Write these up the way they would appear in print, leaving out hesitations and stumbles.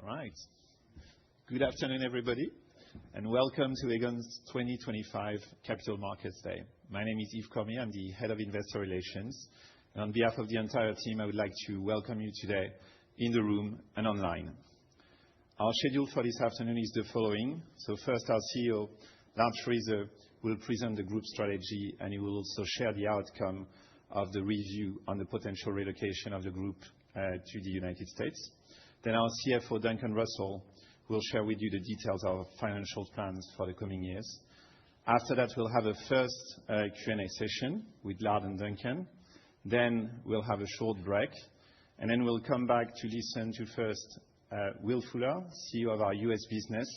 Right. Good afternoon, everybody, and welcome to Aegon's 2025 Capital Markets Day. My name is Yves Cormier. I'm the Head of Investor Relations. And on behalf of the entire team, I would like to welcome you today in the room and online. Our schedule for this afternoon is the following. First, our CEO, Lard Friese, will present the group strategy, and he will also share the outcome of the review on the potential relocation of the group to the United States. Then our CFO, Duncan Russell, will share with you the details of our financial plans for the coming years. After that, we'll have a first Q&A session with Lard and Duncan. Then we'll have a short break, and then we'll come back to listen to first Will Fuller, CEO of our US business,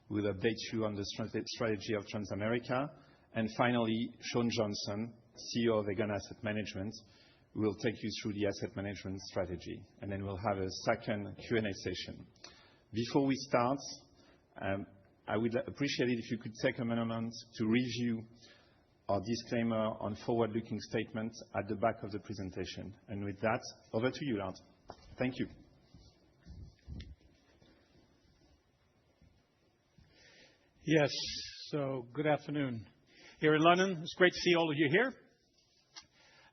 who will update you on the strategy of Transamerica. And finally, Sean Johnson, CEO of Aegon Asset Management, who will take you through the asset management strategy. And then we'll have a second Q&A session. Before we start, I would appreciate it if you could take a moment to review our disclaimer on forward-looking statements at the back of the presentation. And with that, over to you, Lard. Thank you. Yes, so good afternoon here in London. It's great to see all of you here.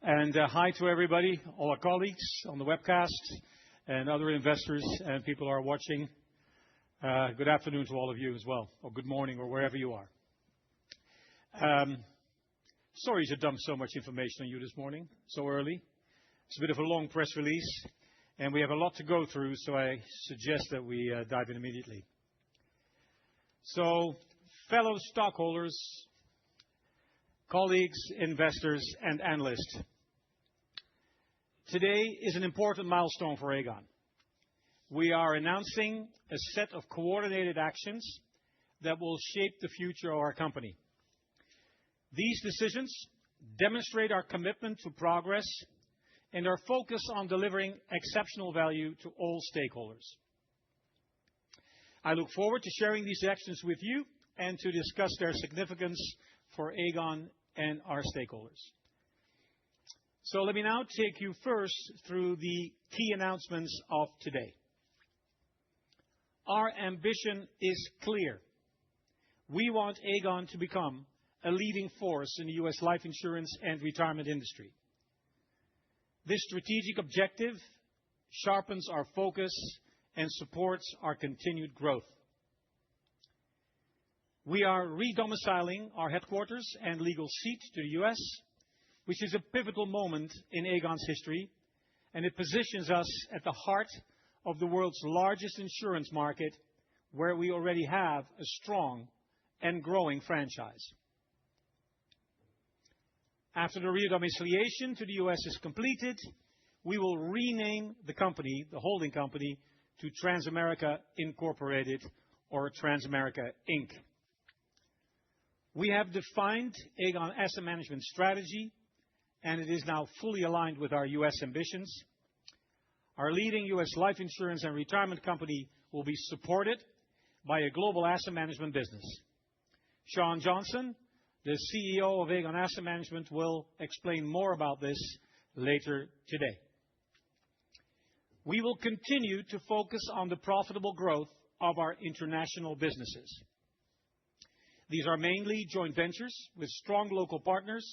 And hi to everybody, all our colleagues on the webcast and other investors and people who are watching. Good afternoon to all of you as well, or good morning, or wherever you are. Sorry to dump so much information on you this morning, so early. It's a bit of a long press release, and we have a lot to go through, so I suggest that we dive in immediately. So, fellow stockholders, colleagues, investors, and analysts, today is an important milestone for Aegon. We are announcing a set of coordinated actions that will shape the future of our company. These decisions demonstrate our commitment to progress and our focus on delivering exceptional value to all stakeholders. I look forward to sharing these actions with you and to discuss their significance for Aegon and our stakeholders. So let me now take you first through the key announcements of today. Our ambition is clear. We want Aegon to become a leading force in the US life insurance and retirement industry. This strategic objective sharpens our focus and supports our continued growth. We are re-domiciling our headquarters and legal seat to the US, which is a pivotal moment in Aegon's history, and it positions us at the heart of the world's largest insurance market, where we already have a strong and growing franchise. After the re-domiciliation to the US is completed, we will rename the company, the holding company, to Transamerica Incorporated, or Transamerica Inc. We have defined Aegon Asset Management strategy, and it is now fully aligned with our US ambitions. Our leading US life insurance and retirement company will be supported by a global asset management business. Sean Johnson, the CEO of Aegon Asset Management, will explain more about this later today. We will continue to focus on the profitable growth of our international businesses. These are mainly joint ventures with strong local partners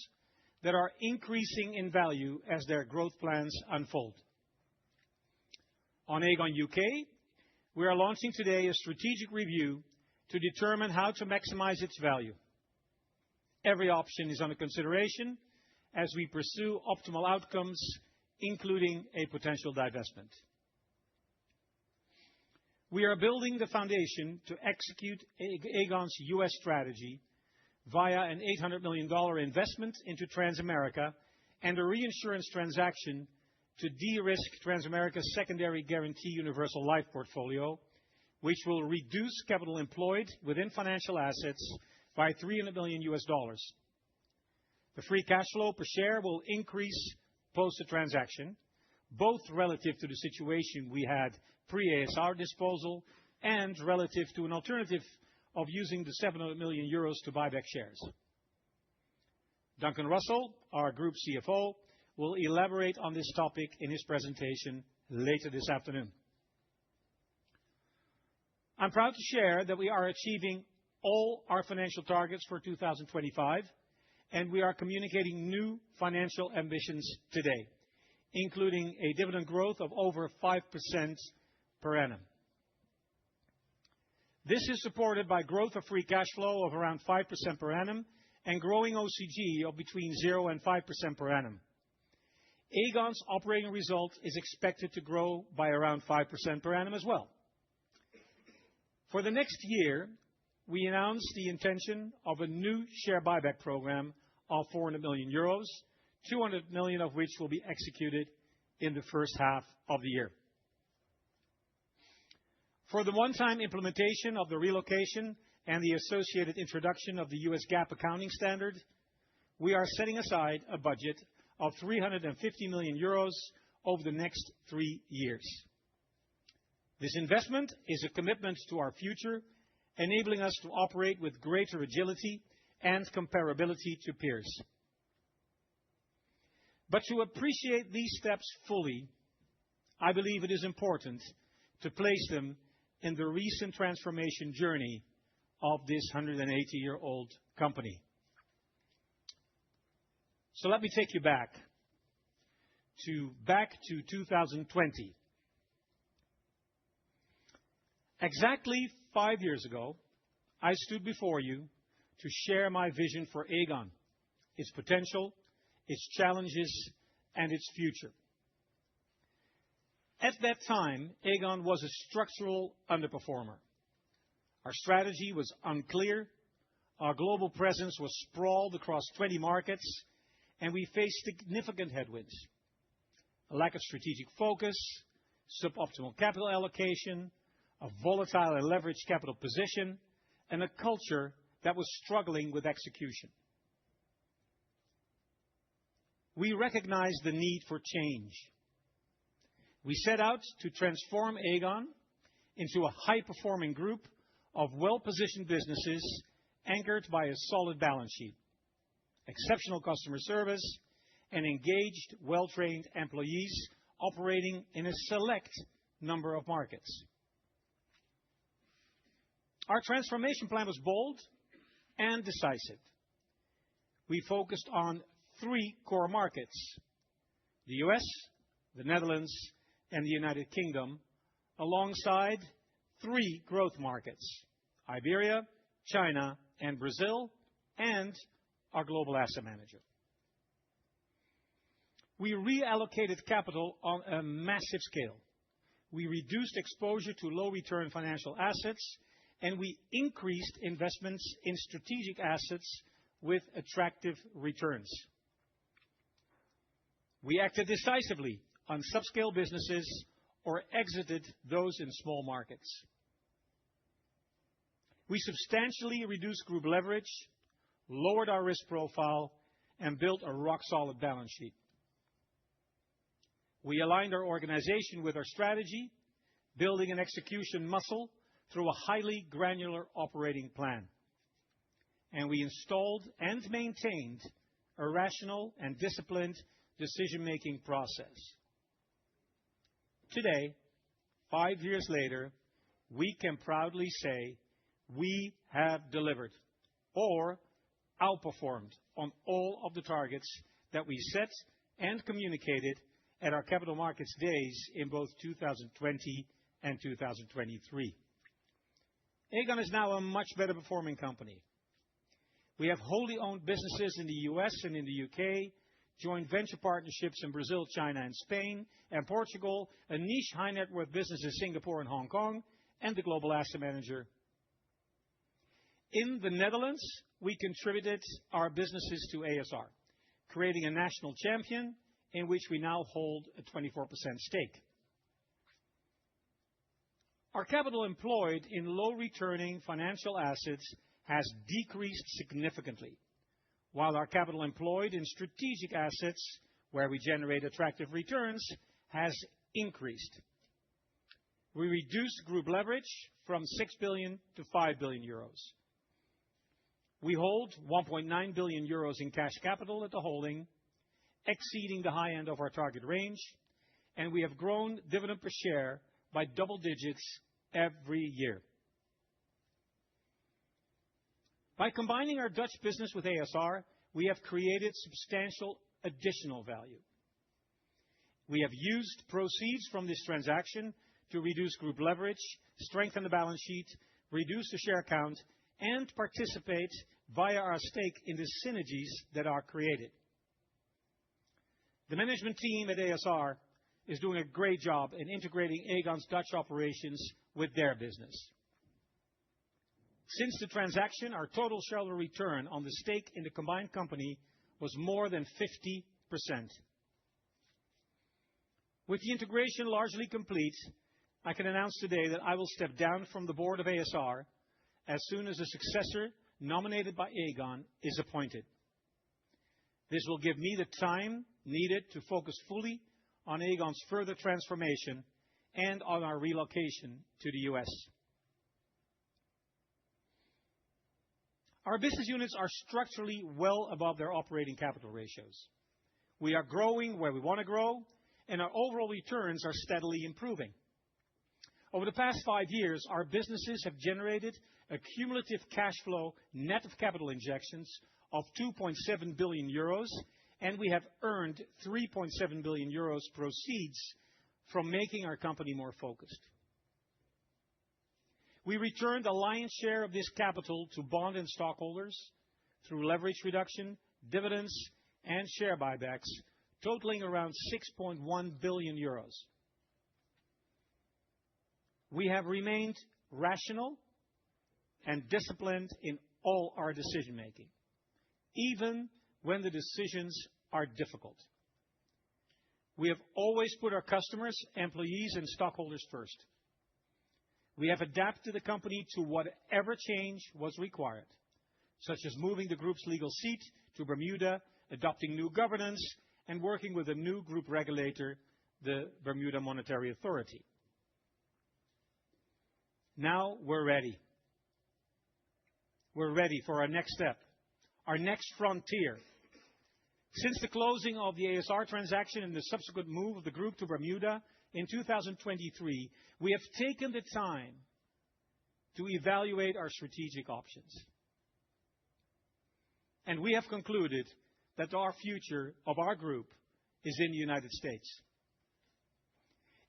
that are increasing in value as their growth plans unfold. On Aegon UK, we are launching today a strategic review to determine how to maximize its value. Every option is under consideration as we pursue optimal outcomes, including a potential divestment. We are building the foundation to execute Aegon's US strategy via an $800 million investment into Transamerica and a reinsurance transaction to de-risk Transamerica's secondary guarantee universal life portfolio, which will reduce capital employed within financial assets by $300 million. The free cash flow per share will increase post the transaction, both relative to the situation we had pre-ASR disposal and relative to an alternative of using the 700 million euros to buy back shares. Duncan Russell, our Group CFO, will elaborate on this topic in his presentation later this afternoon. I'm proud to share that we are achieving all our financial targets for 2025, and we are communicating new financial ambitions today, including a dividend growth of over 5% per annum. This is supported by growth of free cash flow of around 5% per annum and growing OCG of between 0% and 5% per annum. Aegon's operating result is expected to grow by around 5% per annum as well. For the next year, we announced the intention of a new share buyback program of 400 million euros, 200 million of which will be executed in the first half of the year. For the one-time implementation of the relocation and the associated introduction of the US GAAP accounting standard, we are setting aside a budget of 350 million euros over the next 3 years. This investment is a commitment to our future, enabling us to operate with greater agility and comparability to peers. But to appreciate these steps fully, I believe it is important to place them in the recent transformation journey of this 180-year-old company. So let me take you back to 2020. Exactly 5 years ago, I stood before you to share my vision for Aegon, its potential, its challenges, and its future. At that time, Aegon was a structural underperformer. Our strategy was unclear, our global presence was sprawled across 20 markets, and we faced significant headwinds. A lack of strategic focus, suboptimal capital allocation, a volatile and leveraged capital position, and a culture that was struggling with execution. We recognized the need for change. We set out to transform Aegon into a high-performing group of well-positioned businesses anchored by a solid balance sheet, exceptional customer service, and engaged, well-trained employees operating in a select number of markets. Our transformation plan was bold and decisive. We focused on 3 core markets: the US, the Netherlands, and the United Kingdom, alongside 3 growth markets: Iberia, China, and Brazil, and our global asset manager. We reallocated capital on a massive scale. We reduced exposure to low-return financial assets, and we increased investments in strategic assets with attractive returns. We acted decisively on subscale businesses or exited those in small markets. We substantially reduced group leverage, lowered our risk profile, and built a rock-solid balance sheet. We aligned our organization with our strategy, building an execution muscle through a highly granular operating plan. And we installed and maintained a rational and disciplined decision-making process. Today, 5 years later, we can proudly say we have delivered or outperformed on all of the targets that we set and communicated at our Capital Markets Days in both 2020 and 2023. Aegon is now a much better performing company. We have wholly owned businesses in the US and in the UK, joint venture partnerships in Brazil, China, and Spain, and Portugal, a niche high net worth business in Singapore and Hong Kong, and the global asset manager. In the Netherlands, we contributed our businesses to ASR, creating a national champion in which we now hold a 24% stake. Our capital employed in low-returning financial assets has decreased significantly, while our capital employed in strategic assets, where we generate attractive returns, has increased. We reduced group leverage from 6 billion to 5 billion euros. We hold 1.9 billion euros in cash capital at the holding, exceeding the high end of our target range, and we have grown dividend per share by double digits every year. By combining our Dutch business with ASR, we have created substantial additional value. We have used proceeds from this transaction to reduce group leverage, strengthen the balance sheet, reduce the share count, and participate via our stake in the synergies that are created. The management team at ASR is doing a great job in integrating Aegon's Dutch operations with their business. Since the transaction, our total shareholder return on the stake in the combined company was more than 50%. With the integration largely complete, I can announce today that I will step down from the board of ASR as soon as a successor nominated by Aegon is appointed. This will give me the time needed to focus fully on Aegon's further transformation and on our relocation to the US. Our business units are structurally well above their operating capital ratios. We are growing where we want to grow, and our overall returns are steadily improving. Over the past 5 years, our businesses have generated a cumulative cash flow net of capital injections of 2.7 billion euros, and we have earned 3.7 billion euros proceeds from making our company more focused. We returned a lion's share of this capital to bond and stockholders through leverage reduction, dividends, and share buybacks, totaling around 6.1 billion euros. We have remained rational and disciplined in all our decision-making, even when the decisions are difficult. We have always put our customers, employees, and stockholders first. We have adapted the company to whatever change was required, such as moving the group's legal seat to Bermuda, adopting new governance, and working with a new group regulator, the Bermuda Monetary Authority. Now we're ready. We're ready for our next step, our next frontier. Since the closing of the ASR transaction and the subsequent move of the group to Bermuda in 2023, we have taken the time to evaluate our strategic options. And we have concluded that our future of our group is in the United States.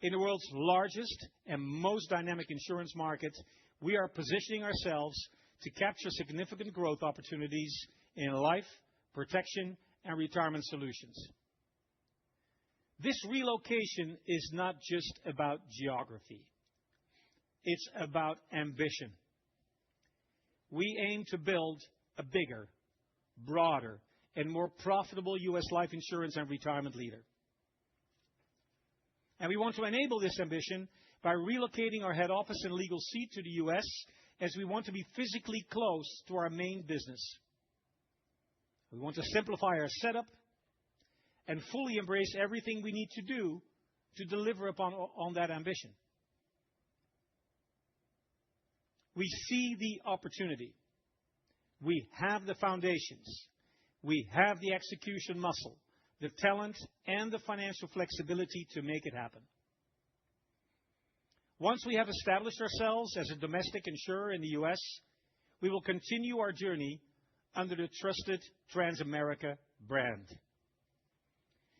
In the world's largest and most dynamic insurance market, we are positioning ourselves to capture significant growth opportunities in life, protection, and retirement solutions. This relocation is not just about geography. It's about ambition. We aim to build a bigger, broader, and more profitable U.S. life insurance and retirement leader. And we want to enable this ambition by relocating our head office and legal seat to the U.S., as we want to be physically close to our main business. We want to simplify our setup and fully embrace everything we need to do to deliver on that ambition. We see the opportunity. We have the foundations. We have the execution muscle, the talent, and the financial flexibility to make it happen. Once we have established ourselves as a domestic insurer in the U.S., we will continue our journey under the trusted Transamerica brand.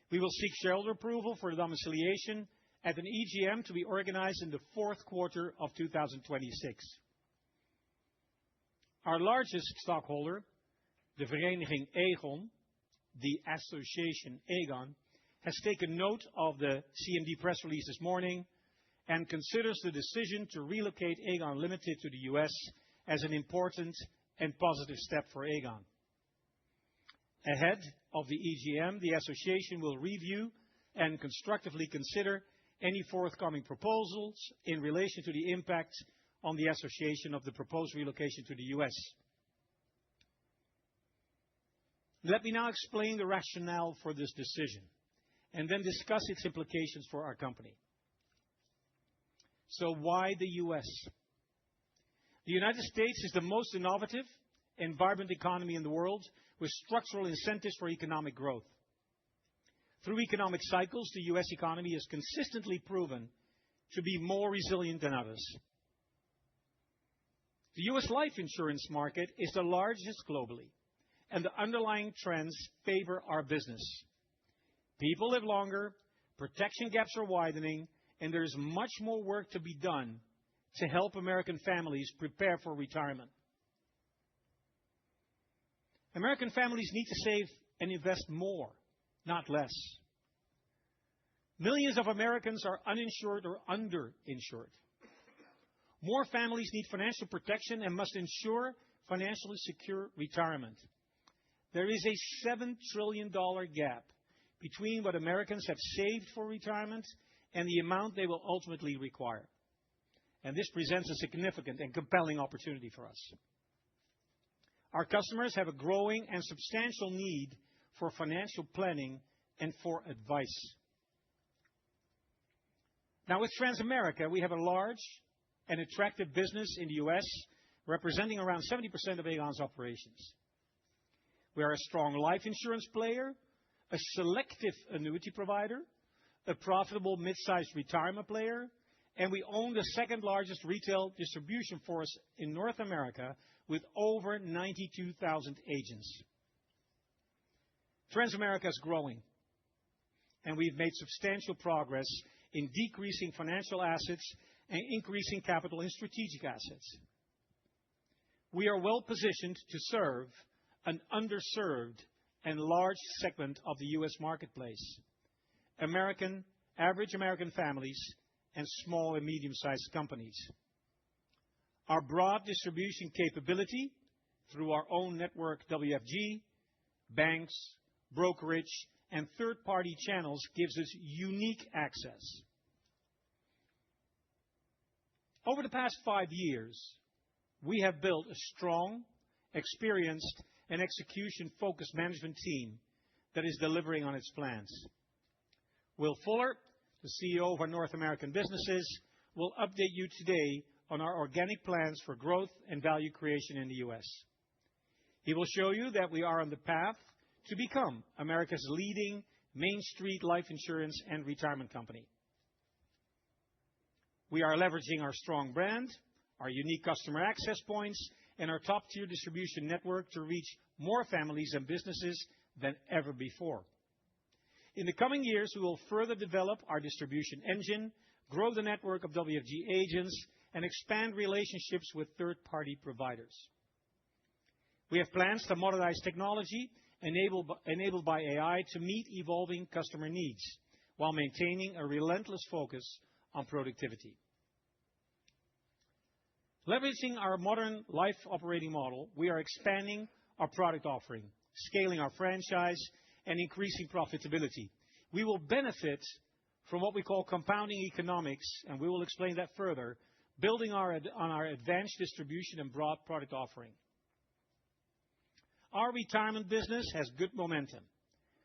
We will seek shareholder approval for the domiciliation at an EGM to be organized in the fourth quarter of 2026. Our largest stockholder, the Vereniging Aegon, the association Aegon, has taken note of the CMD press release this morning and considers the decision to relocate Aegon Ltd to the US as an important and positive step for Aegon. Ahead of the EGM, the association will review and constructively consider any forthcoming proposals in relation to the impact on the association of the proposed relocation to the US. Let me now explain the rationale for this decision and then discuss its implications for our company. So why the US? The United States is the most innovative and vibrant economy in the world, with structural incentives for economic growth. Through economic cycles, the US economy is consistently proven to be more resilient than others. The U.S. life insurance market is the largest globally, and the underlying trends favor our business. People live longer, protection gaps are widening, and there is much more work to be done to help American families prepare for retirement. American families need to save and invest more, not less. Millions of Americans are uninsured or underinsured. More families need financial protection and must ensure financially secure retirement. There is a $7 trillion gap between what Americans have saved for retirement and the amount they will ultimately require. And this presents a significant and compelling opportunity for us. Our customers have a growing and substantial need for financial planning and for advice. Now, with Transamerica, we have a large and attractive business in the U.S., representing around 70% of Aegon's operations. We are a strong life insurance player, a selective annuity provider, a profitable mid-sized retirement player, and we own the second largest retail distribution force in North America with over 92,000 agents. Transamerica is growing, and we've made substantial progress in decreasing financial assets and increasing capital in strategic assets. We are well positioned to serve an underserved and large segment of the U.S. marketplace, average American families and small and medium-sized companies. Our broad distribution capability through our own network WFG, banks, brokerage, and third-party channels gives us unique access. Over the past 5 years, we have built a strong, experienced, and execution-focused management team that is delivering on its plans. Will Fuller, the CEO of our North American businesses, will update you today on our organic plans for growth and value creation in the U.S. He will show you that we are on the path to become America's leading Main Street life insurance and retirement company. We are leveraging our strong brand, our unique customer access points, and our top-tier distribution network to reach more families and businesses than ever before. In the coming years, we will further develop our distribution engine, grow the network of WFG agents, and expand relationships with third-party providers. We have plans to modernize technology enabled by AI to meet evolving customer needs while maintaining a relentless focus on productivity. Leveraging our modern life operating model, we are expanding our product offering, scaling our franchise, and increasing profitability. We will benefit from what we call compounding economics, and we will explain that further, building on our advanced distribution and broad product offering. Our retirement business has good momentum.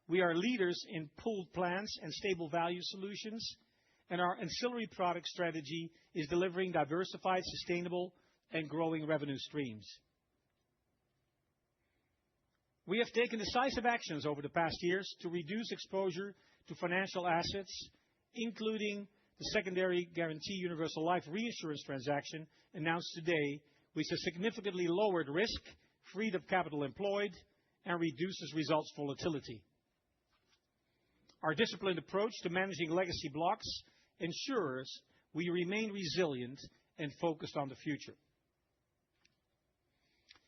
We are leaders in pooled plans and stable value solutions, and our ancillary product strategy is delivering diversified, sustainable, and growing revenue streams. We have taken decisive actions over the past years to reduce exposure to financial assets, including the secondary guarantee universal life reinsurance transaction announced today, which has significantly lowered risk, freed up capital employed, and reduces results volatility. Our disciplined approach to managing legacy blocks ensures we remain resilient and focused on the future.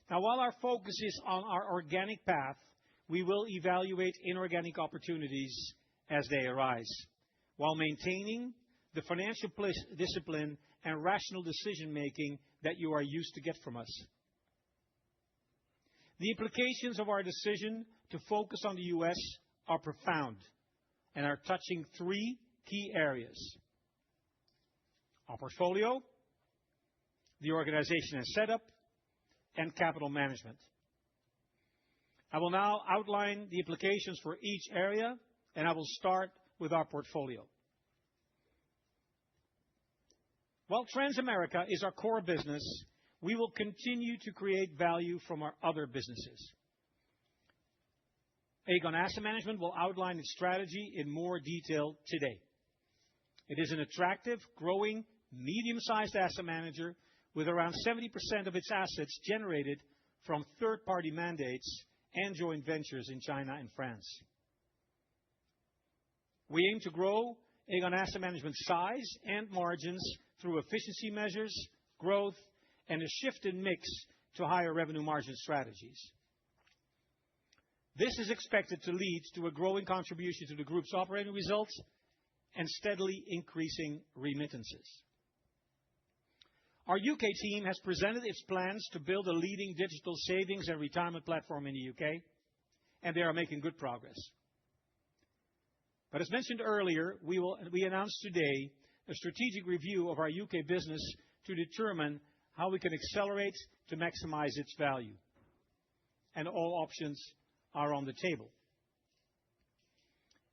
Now, while our focus is on our organic path, we will evaluate inorganic opportunities as they arise, while maintaining the financial discipline and rational decision-making that you are used to get from us. The implications of our decision to focus on the U.S. are profound and are touching three key areas: our portfolio, the organization and setup, and capital management. I will now outline the implications for each area, and I will start with our portfolio. While Transamerica is our core business, we will continue to create value from our other businesses. Aegon Asset Management will outline its strategy in more detail today. It is an attractive, growing, medium-sized asset manager with around 70% of its assets generated from third-party mandates and joint ventures in China and France. We aim to grow Aegon Asset Management's size and margins through efficiency measures, growth, and a shift in mix to higher revenue margin strategies. This is expected to lead to a growing contribution to the group's operating results and steadily increasing remittances. Our UK team has presented its plans to build a leading digital savings and retirement platform in the UK, and they are making good progress. But as mentioned earlier, we announced today a strategic review of our UK business to determine how we can accelerate to maximize its value. And all options are on the table.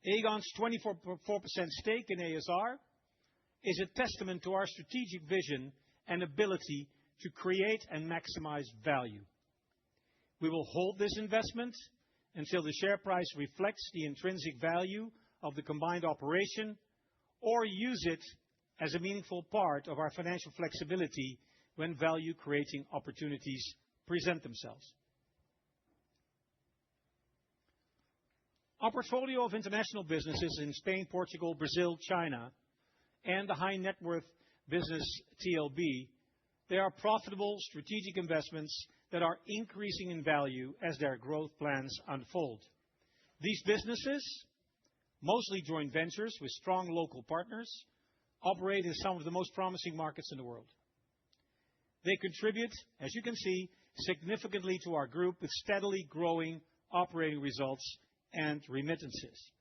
Aegon's 24% stake in ASR is a testament to our strategic vision and ability to create and maximize value. We will hold this investment until the share price reflects the intrinsic value of the combined operation, or use it as a meaningful part of our financial flexibility when value-creating opportunities present themselves. Our portfolio of international businesses in Spain, Portugal, Brazil, China, and the high net worth business TLB, they are profitable strategic investments that are increasing in value as their growth plans unfold. These businesses, mostly joint ventures with strong local partners, operate in some of the most promising markets in the world. They contribute, as you can see, significantly to our group with steadily growing operating results and remittances.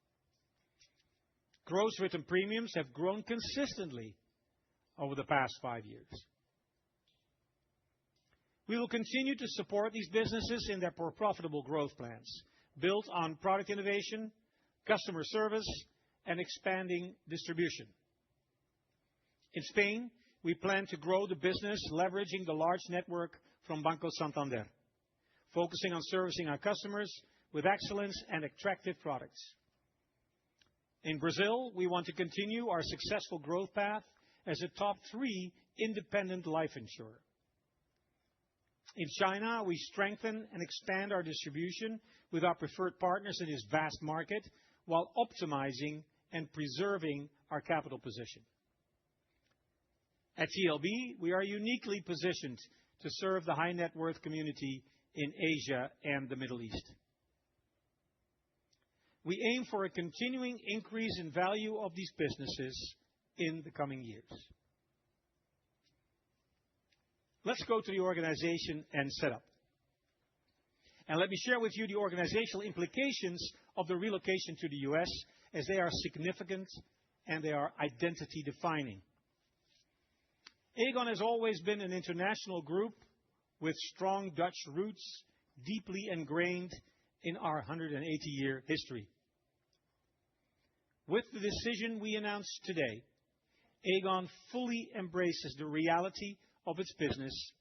Gross written premiums have grown consistently over the past 5 years. We will continue to support these businesses in their profitable growth plans, built on product innovation, customer service, and expanding distribution. In Spain, we plan to grow the business leveraging the large network from Banco Santander, focusing on servicing our customers with excellence and attractive products. In Brazil, we want to continue our successful growth path as a top 3 independent life insurer. In China, we strengthen and expand our distribution with our preferred partners in this vast market while optimizing and preserving our capital position. At TLB, we are uniquely positioned to serve the high net worth community in Asia and the Middle East. We aim for a continuing increase in value of these businesses in the coming years. Let's go to the organization and setup. And let me share with you the organizational implications of the relocation to the US, as they are significant and they are identity defining. Aegon has always been an international group with strong Dutch roots, deeply ingrained in our 180-year history. With the decision we announced today, Aegon fully embraces the reality of its business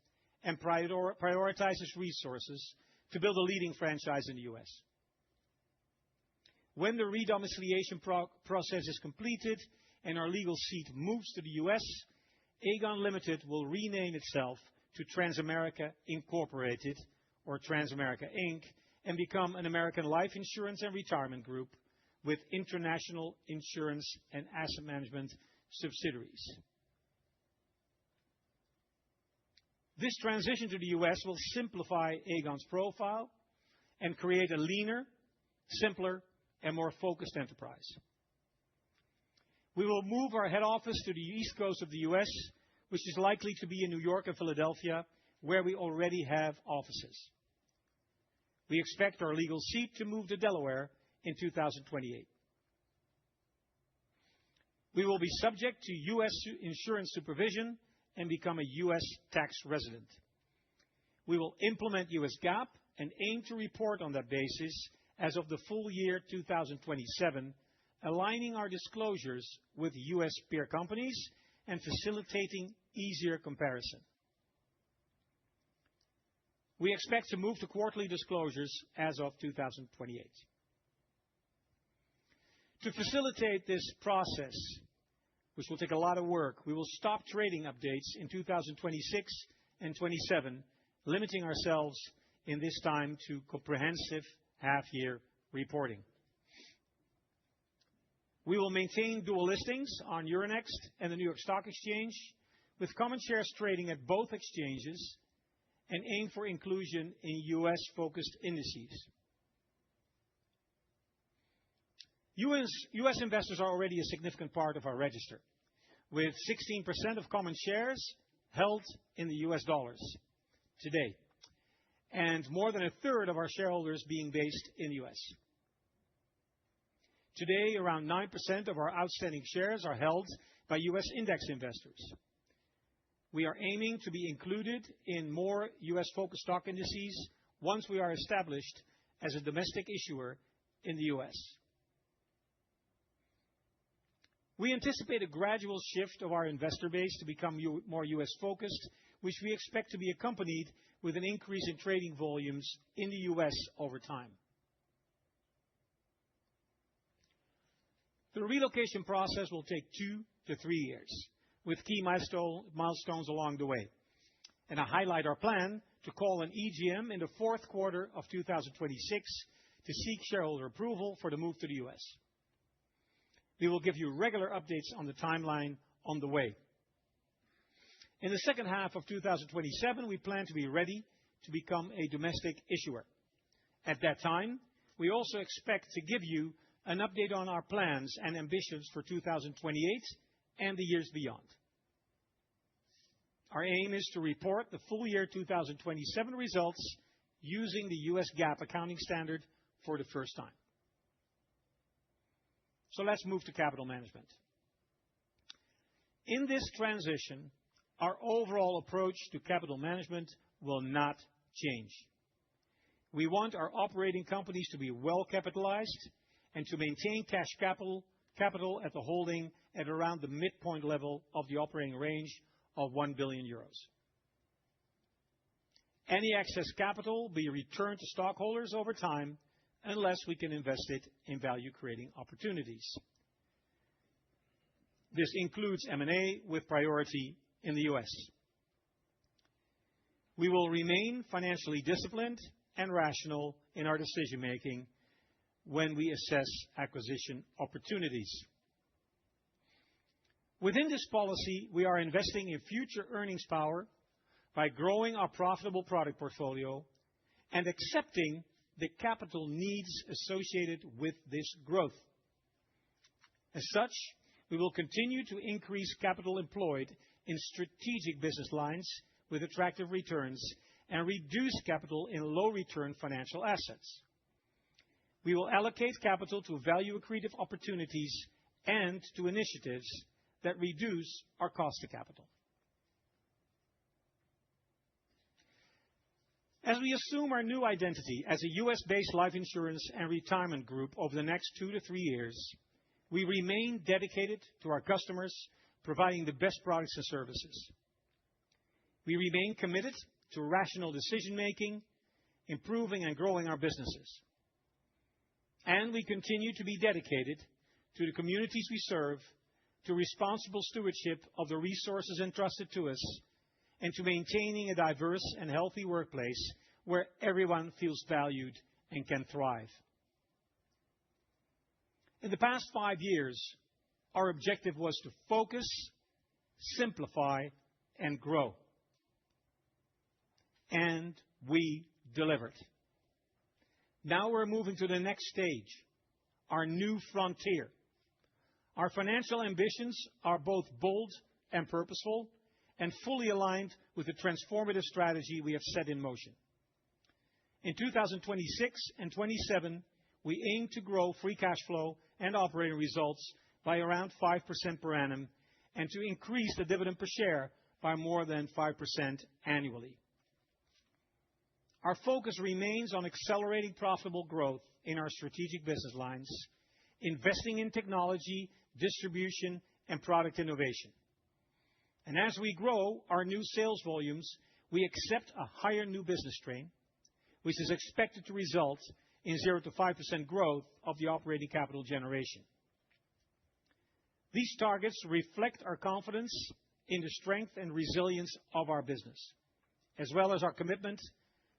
and prioritizes resources to build a leading franchise in the US. When the redomiciliation process is completed and our legal seat moves to the US, Aegon Ltd will rename itself to Transamerica Incorporated, or Transamerica Inc., and become an American life insurance and retirement group with international insurance and asset management subsidiaries. This transition to the US will simplify Aegon's profile and create a leaner, simpler, and more focused enterprise. We will move our head office to the east coast of the US, which is likely to be in New York and Philadelphia, where we already have offices. We expect our legal seat to move to Delaware in 2028. We will be subject to US insurance supervision and become a US tax resident. We will implement US GAAP and aim to report on that basis as of the full year 2027, aligning our disclosures with US peer companies and facilitating easier comparison. We expect to move to quarterly disclosures as of 2028. To facilitate this process, which will take a lot of work, we will stop trading updates in 2026 and 27, limiting ourselves in this time to comprehensive half-year reporting. We will maintain dual listings on Euronext and the New York Stock Exchange, with common shares trading at both exchanges, and aim for inclusion in U.S.-focused indices. U.S. investors are already a significant part of our register, with 16% of common shares held in the U.S. dollars today, and more than a third of our shareholders being based in the U.S. Today, around 9% of our outstanding shares are held by U.S. index investors. We are aiming to be included in more U.S.-focused stock indices once we are established as a domestic issuer in the U.S. We anticipate a gradual shift of our investor base to become more U.S.-focused, which we expect to be accompanied with an increase in trading volumes in the U.S. over time. The relocation process will take 2 to 3 years, with key milestones along the way. And I highlight our plan to call an EGM in the fourth quarter of 2026 to seek shareholder approval for the move to the U.S. We will give you regular updates on the timeline on the way. In the second half of 2027, we plan to be ready to become a domestic issuer. At that time, we also expect to give you an update on our plans and ambitions for 2028 and the years beyond. Our aim is to report the full year 2027 results using the US GAAP accounting standard for the first time. So let's move to capital management. In this transition, our overall approach to capital management will not change. We want our operating companies to be well capitalized and to maintain cash capital at the holding at around the midpoint level of the operating range of 1 billion euros. Any excess capital will be returned to stockholders over time unless we can invest it in value-creating opportunities. This includes M&A with priority in the U.S. We will remain financially disciplined and rational in our decision-making when we assess acquisition opportunities. Within this policy, we are investing in future earnings power by growing our profitable product portfolio and accepting the capital needs associated with this growth. As such, we will continue to increase capital employed in strategic business lines with attractive returns and reduce capital in low-return financial assets. We will allocate capital to value-accretive opportunities and to initiatives that reduce our cost of capital. As we assume our new identity as a U.S.-based life insurance and retirement group over the next 2 to 3 years, we remain dedicated to our customers, providing the best products and services. We remain committed to rational decision-making, improving and growing our businesses. And we continue to be dedicated to the communities we serve, to responsible stewardship of the resources entrusted to us, and to maintaining a diverse and healthy workplace where everyone feels valued and can thrive. In the past 5 years, our objective was to focus, simplify, and grow. And we delivered. Now we're moving to the next stage, our new frontier. Our financial ambitions are both bold and purposeful, and fully aligned with the transformative strategy we have set in motion. In 2026 and 27, we aim to grow free cash flow and operating results by around 5% per annum, and to increase the dividend per share by more than 5% annually. Our focus remains on accelerating profitable growth in our strategic business lines, investing in technology, distribution, and product innovation. And as we grow our new sales volumes, we accept a higher new business strain, which is expected to result in 0 to 5% growth of the operating capital generation. These targets reflect our confidence in the strength and resilience of our business, as well as our commitment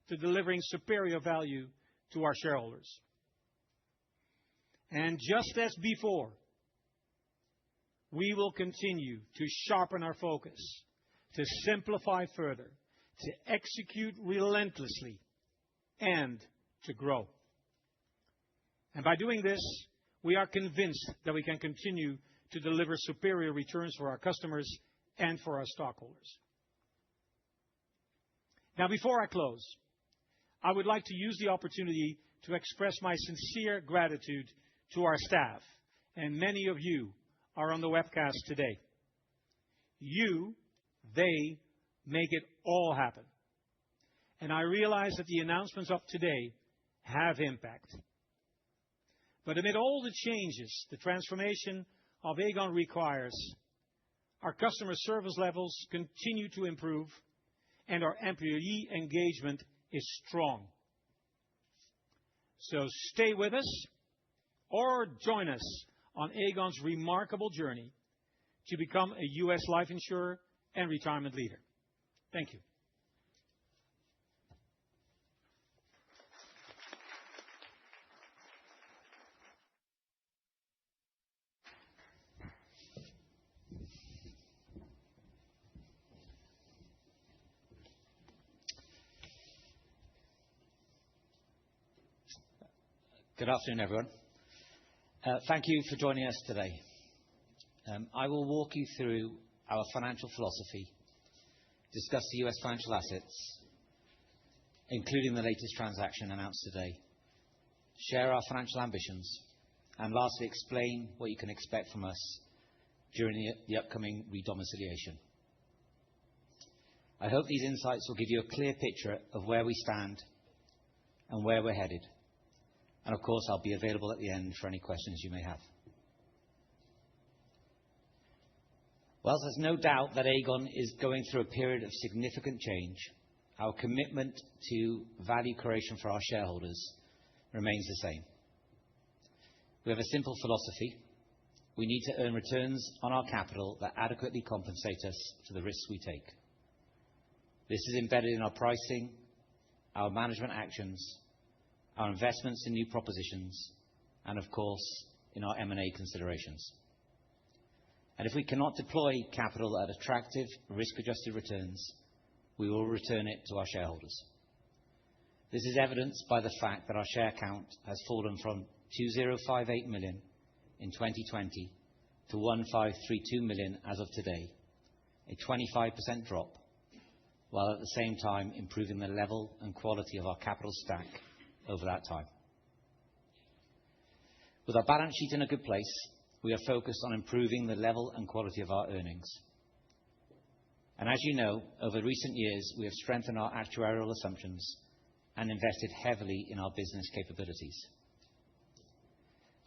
to delivering superior value to our shareholders. And just as before, we will continue to sharpen our focus, to simplify further, to execute relentlessly, and to grow. And by doing this, we are convinced that we can continue to deliver superior returns for our customers and for our stockholders. Now, before I close, I would like to use the opportunity to express my sincere gratitude to our staff, and many of you are on the webcast today. They make it all happen. And I realize that the announcements of today have impact. But amid all the changes the transformation of Aegon requires, our customer service levels continue to improve, and our employee engagement is strong. So stay with us or join us on Aegon's remarkable journey to become a U.S. life insurer and retirement leader. Thank you. Good afternoon, everyone. Thank you for joining us today. I will walk you through our financial philosophy, discuss the U.S. financial assets, including the latest transaction announced today, share our financial ambitions, and lastly, explain what you can expect from us during the upcoming redomiciliation. I hope these insights will give you a clear picture of where we stand and where we're headed. And of course, I'll be available at the end for any questions you may have. Whilst there's no doubt that Aegon is going through a period of significant change, our commitment to value creation for our shareholders remains the same. We have a simple philosophy. We need to earn returns on our capital that adequately compensate us for the risks we take. This is embedded in our pricing, our management actions, our investments in new propositions, and of course, in our M&A considerations. And if we cannot deploy capital at attractive, risk-adjusted returns, we will return it to our shareholders. This is evidenced by the fact that our share count has fallen from 2058 million in 2020 to 1532 million as of today, a 25% drop, while at the same time improving the level and quality of our capital stack over that time. With our balance sheet in a good place, we are focused on improving the level and quality of our earnings. And as you know, over recent years, we have strengthened our actuarial assumptions and invested heavily in our business capabilities.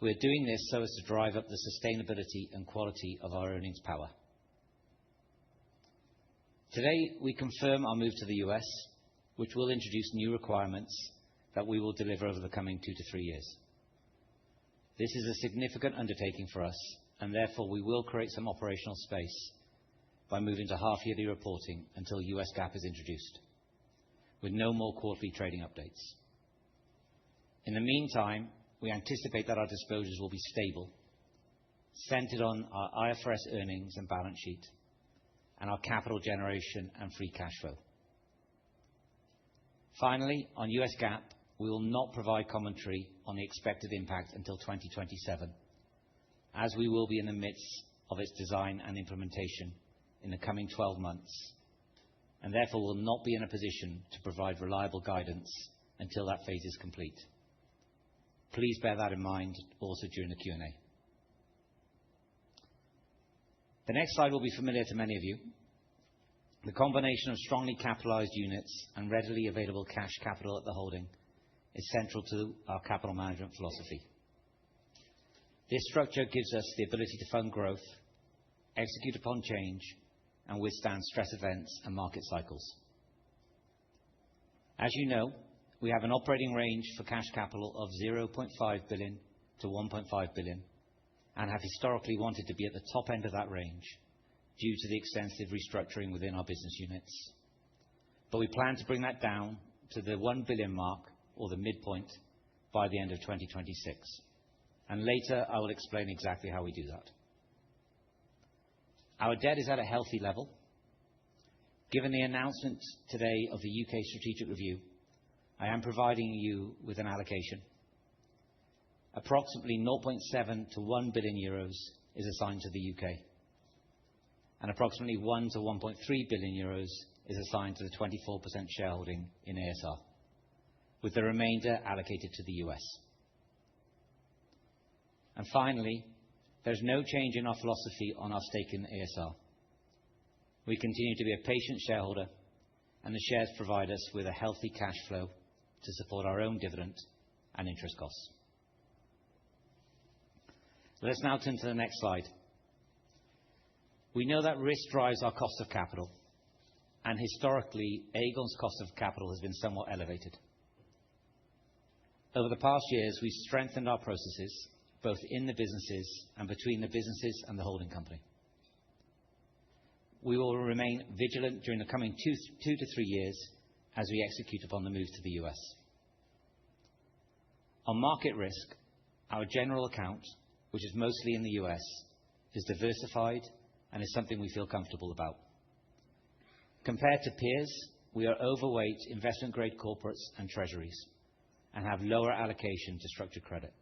We are doing this so as to drive up the sustainability and quality of our earnings power. Today, we confirm our move to the US, which will introduce new requirements that we will deliver over the coming 2 to 3 years. This is a significant undertaking for us, and therefore we will create some operational space by moving to half-yearly reporting until US GAAP is introduced, with no more quarterly trading updates. In the meantime, we anticipate that our disclosures will be stable, centered on our IFRS earnings and balance sheet, and our capital generation and free cash flow. Finally, on US GAAP, we will not provide commentary on the expected impact until 2027, as we will be in the midst of its design and implementation in the coming 12 months, and therefore will not be in a position to provide reliable guidance until that phase is complete. Please bear that in mind also during the Q&A. The next slide will be familiar to many of you. The combination of strongly capitalized units and readily available cash capital at the holding is central to our capital management philosophy. This structure gives us the ability to fund growth, execute upon change, and withstand stress events and market cycles. As you know, we have an operating range for cash capital of 0.5 billion to 1.5 billion, and have historically wanted to be at the top end of that range due to the extensive restructuring within our business units. But we plan to bring that down to the 1 billion mark, or the midpoint, by the end of 2026. And later, I will explain exactly how we do that. Our debt is at a healthy level. Given the announcement today of the UK strategic review, I am providing you with an allocation. Approximately 0.7 to 1 billion euros is assigned to the UK, and approximately 1 to 1.3 billion euros is assigned to the 24% shareholding in ASR, with the remainder allocated to the US. And finally, there's no change in our philosophy on our stake in ASR. We continue to be a patient shareholder, and the shares provide us with a healthy cash flow to support our own dividend and interest costs. Let's now turn to the next slide. We know that risk drives our cost of capital, and historically, Aegon's cost of capital has been somewhat elevated. Over the past years, we've strengthened our processes, both in the businesses and between the businesses and the holding company. We will remain vigilant during the coming 2 to 3 years as we execute upon the move to the US. On market risk, our general account, which is mostly in the US, is diversified and is something we feel comfortable about. Compared to peers, we are overweight investment-grade corporates and treasuries and have lower allocation to structured credit.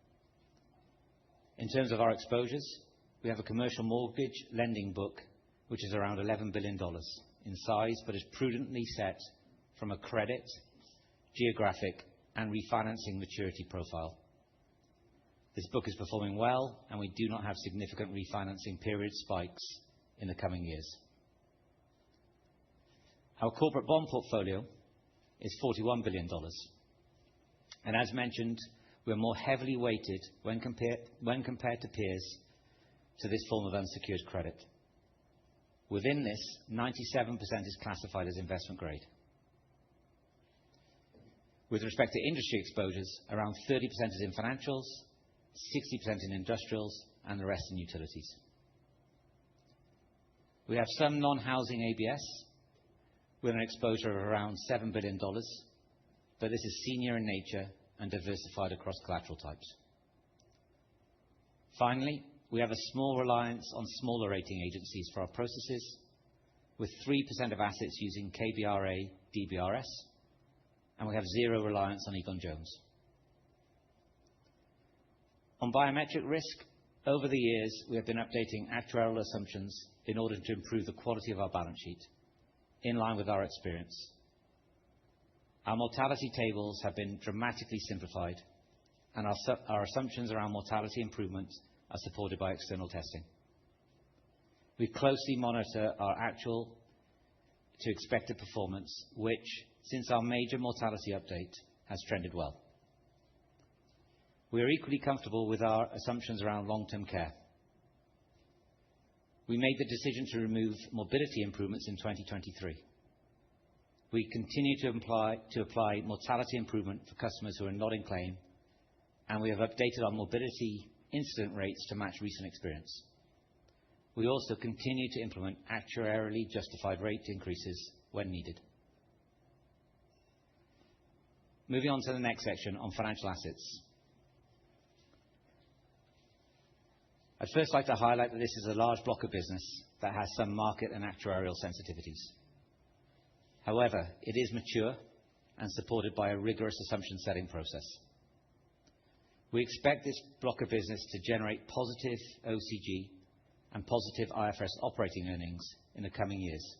In terms of our exposures, we have a commercial mortgage lending book, which is around $11 billion in size, but is prudently set from a credit, geographic, and refinancing maturity profile. This book is performing well, and we do not have significant refinancing period spikes in the coming years. Our corporate bond portfolio is $41 billion. And as mentioned, we are more heavily weighted when compared to peers to this form of unsecured credit. Within this, 97% is classified as investment grade. With respect to industry exposures, around 30% is in financials, 60% in industrials, and the rest in utilities. We have some non-housing ABS with an exposure of around $7 billion, but this is senior in nature and diversified across collateral types. Finally, we have a small reliance on smaller rating agencies for our processes, with 3% of assets using KBRA DBRS, and we have zero reliance on Aegon Jones. On biometric risk, over the years, we have been updating actuarial assumptions in order to improve the quality of our balance sheet, in line with our experience. Our mortality tables have been dramatically simplified, and our assumptions around mortality improvement are supported by external testing. We closely monitor our actual to expected performance, which, since our major mortality update, has trended well. We are equally comfortable with our assumptions around long-term care. We made the decision to remove morbidity improvements in 2023. We continue to apply mortality improvement for customers who are not in claim, and we have updated our morbidity incident rates to match recent experience. We also continue to implement actuarially justified rate increases when needed. Moving on to the next section on financial assets. I'd first like to highlight that this is a large block of business that has some market and actuarial sensitivities. However, it is mature and supported by a rigorous assumption setting process. We expect this block of business to generate positive OCG and positive IFRS operating earnings in the coming years,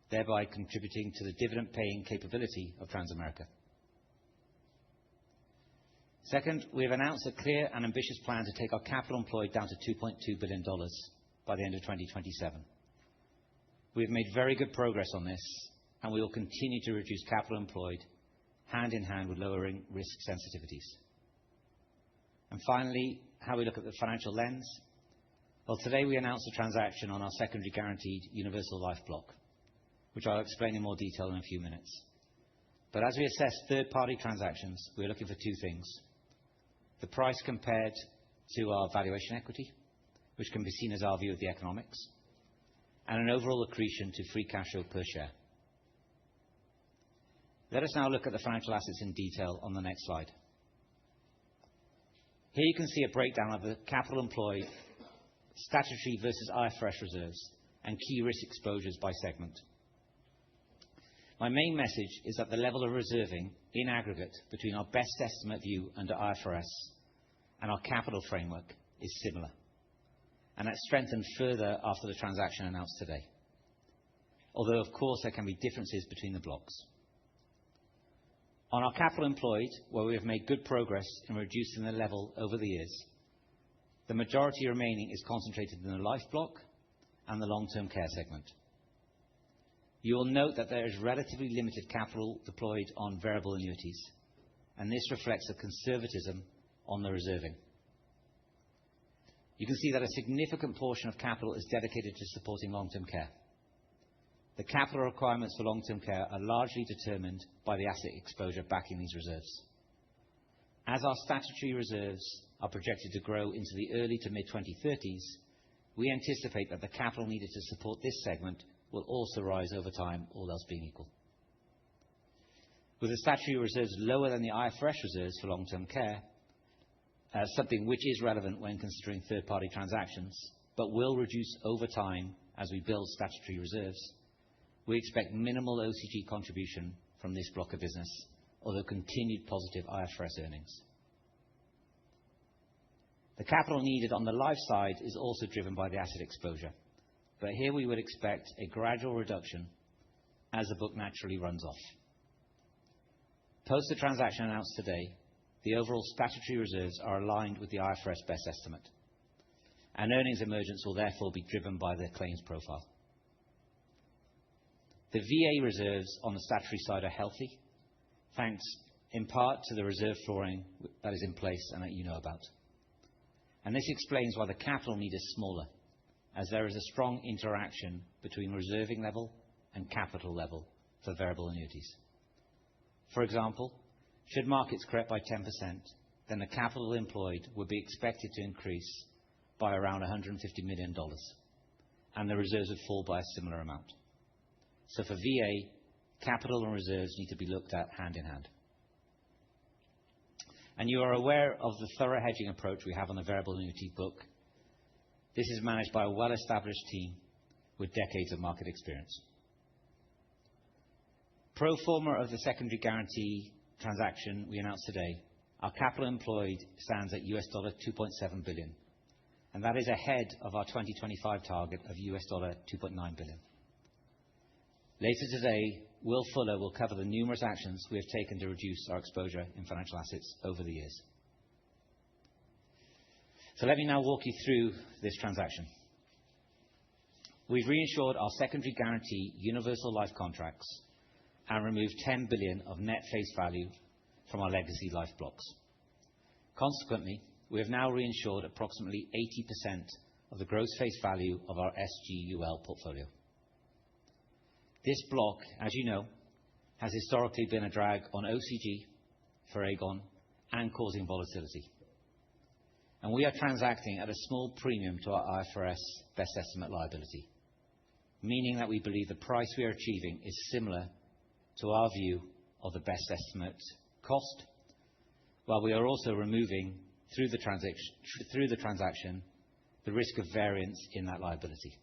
thereby contributing to the dividend-paying capability of Transamerica. Second, we have announced a clear and ambitious plan to take our capital employed down to $2.2 billion by the end of 2027. We have made very good progress on this, and we will continue to reduce capital employed hand in hand with lowering risk sensitivities. And finally, how we look at the financial lens. Well, today we announced a transaction on our secondary guaranteed universal life block, which I'll explain in more detail in a few minutes. But as we assess third-party transactions, we're looking for two things: the price compared to our valuation equity, which can be seen as our view of the economics, and an overall accretion to free cash flow per share. Let us now look at the financial assets in detail on the next slide. Here you can see a breakdown of the capital employed, statutory versus IFRS reserves, and key risk exposures by segment. My main message is that the level of reserving in aggregate between our best estimate view under IFRS and our capital framework is similar, and that strengthened further after the transaction announced today. Although, of course, there can be differences between the blocks. On our capital employed, where we have made good progress in reducing the level over the years, the majority remaining is concentrated in the life block and the long-term care segment. You will note that there is relatively limited capital deployed on variable annuities, and this reflects a conservatism on the reserving. You can see that a significant portion of capital is dedicated to supporting long-term care. The capital requirements for long-term care are largely determined by the asset exposure backing these reserves. As our statutory reserves are projected to grow into the early to mid-2030s, we anticipate that the capital needed to support this segment will also rise over time, all else being equal. With the statutory reserves lower than the IFRS reserves for long-term care, something which is relevant when considering third-party transactions, but will reduce over time as we build statutory reserves, we expect minimal OCG contribution from this block of business, although continued positive IFRS earnings. The capital needed on the life side is also driven by the asset exposure, but here we would expect a gradual reduction as the book naturally runs off. Post the transaction announced today, the overall statutory reserves are aligned with the IFRS best estimate, and earnings emergence will therefore be driven by the claims profile. The VA reserves on the statutory side are healthy, thanks in part to the reserve flooring that is in place and that you know about. And this explains why the capital need is smaller, as there is a strong interaction between reserving level and capital level for variable annuities. For example, should markets correct by 10%, then the capital employed would be expected to increase by around $150 million, and the reserves would fall by a similar amount. So for VA, capital and reserves need to be looked at hand in hand. And you are aware of the thorough hedging approach we have on the variable annuity book. This is managed by a well-established team with decades of market experience. Pro forma of the secondary guarantee transaction we announced today, our capital employed stands at $2.7 billion, and that is ahead of our 2025 target of $2.9 billion. Later today, Will Fuller will cover the numerous actions we have taken to reduce our exposure in financial assets over the years. So let me now walk you through this transaction. We've reinsured our secondary guarantee universal life contracts and removed $10 billion of net face value from our legacy life blocks. Consequently, we have now reinsured approximately 80% of the gross face value of our SGUL portfolio. This block, as you know, has historically been a drag on OCG for Aegon and causing volatility. And we are transacting at a small premium to our IFRS best estimate liability, meaning that we believe the price we are achieving is similar to our view of the best estimate cost, while we are also removing through the transaction the risk of variance in that liability.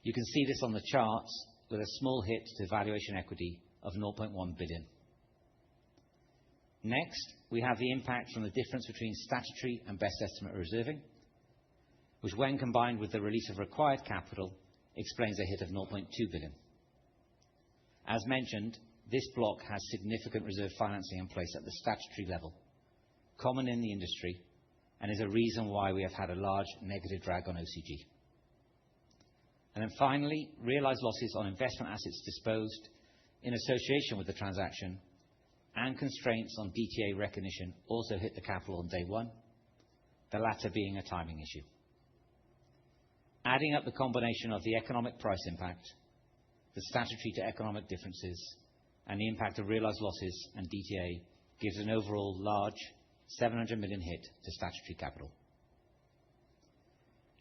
You can see this on the charts with a small hit to valuation equity of 0.1 billion. Next, we have the impact from the difference between statutory and best estimate reserving, which when combined with the release of required capital explains a hit of 0.2 billion. As mentioned, this block has significant reserve financing in place at the statutory level, common in the industry, and is a reason why we have had a large negative drag on OCG. And then finally, realised losses on investment assets disposed in association with the transaction and constraints on DTA recognition also hit the capital on day one, the latter being a timing issue. Adding up the combination of the economic price impact, the statutory to economic differences, and the impact of realised losses and DTA gives an overall large 700 million hit to statutory capital.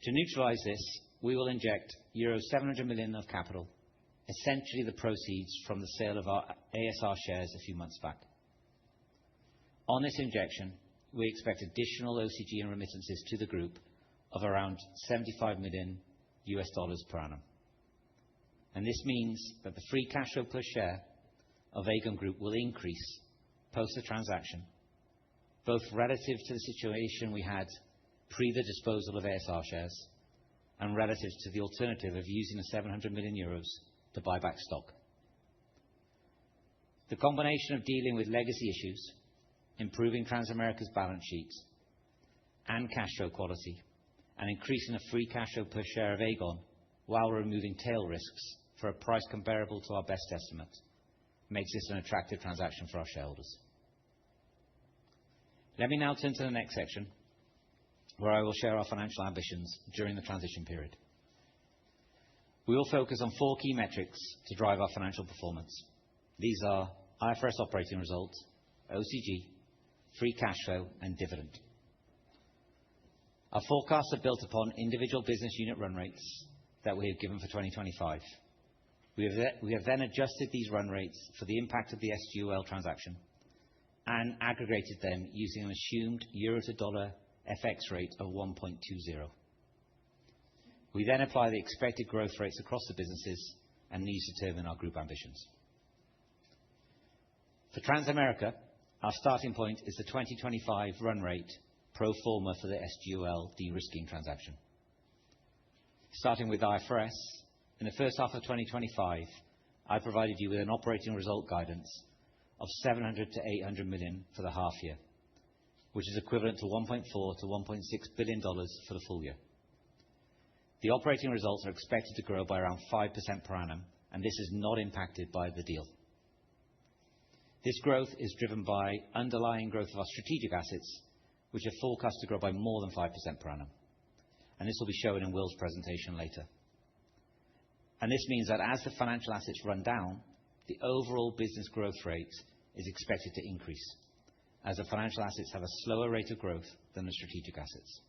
To neutralize this, we will inject euro 700 million of capital, essentially the proceeds from the sale of our ASR shares a few months back. On this injection, we expect additional OCG and remittances to the group of around $75 million per annum. And this means that the free cash flow per share of Aegon Group will increase post the transaction, both relative to the situation we had pre the disposal of ASR shares and relative to the alternative of using the 700 million euros to buy back stock. The combination of dealing with legacy issues, improving Transamerica's balance sheets and cash flow quality, and increasing the free cash flow per share of Aegon while removing tail risks for a price comparable to our best estimate makes this an attractive transaction for our shareholders. Let me now turn to the next section, where I will share our financial ambitions during the transition period. We will focus on 4 key metrics to drive our financial performance. These are IFRS operating results, OCG, free cash flow, and dividend. Our forecasts are built upon individual business unit run rates that we have given for 2025. We have then adjusted these run rates for the impact of the SGUL transaction and aggregated them using an assumed euro to dollar FX rate of 1.20. We then apply the expected growth rates across the businesses, and these determine our group ambitions. For Transamerica, our starting point is the 2025 run rate pro forma for the SGUL de-risking transaction. Starting with IFRS, in the first half of 2025, I provided you with an operating result guidance of 700 to 800 million for the half year, which is equivalent to $1.4 to $1.6 billion for the full year. The operating results are expected to grow by around 5% per annum, and this is not impacted by the deal. This growth is driven by underlying growth of our strategic assets, which are forecast to grow by more than 5% per annum. And this will be shown in Will's presentation later. And this means that as the financial assets run down, the overall business growth rate is expected to increase, as the financial assets have a slower rate of growth than the strategic assets.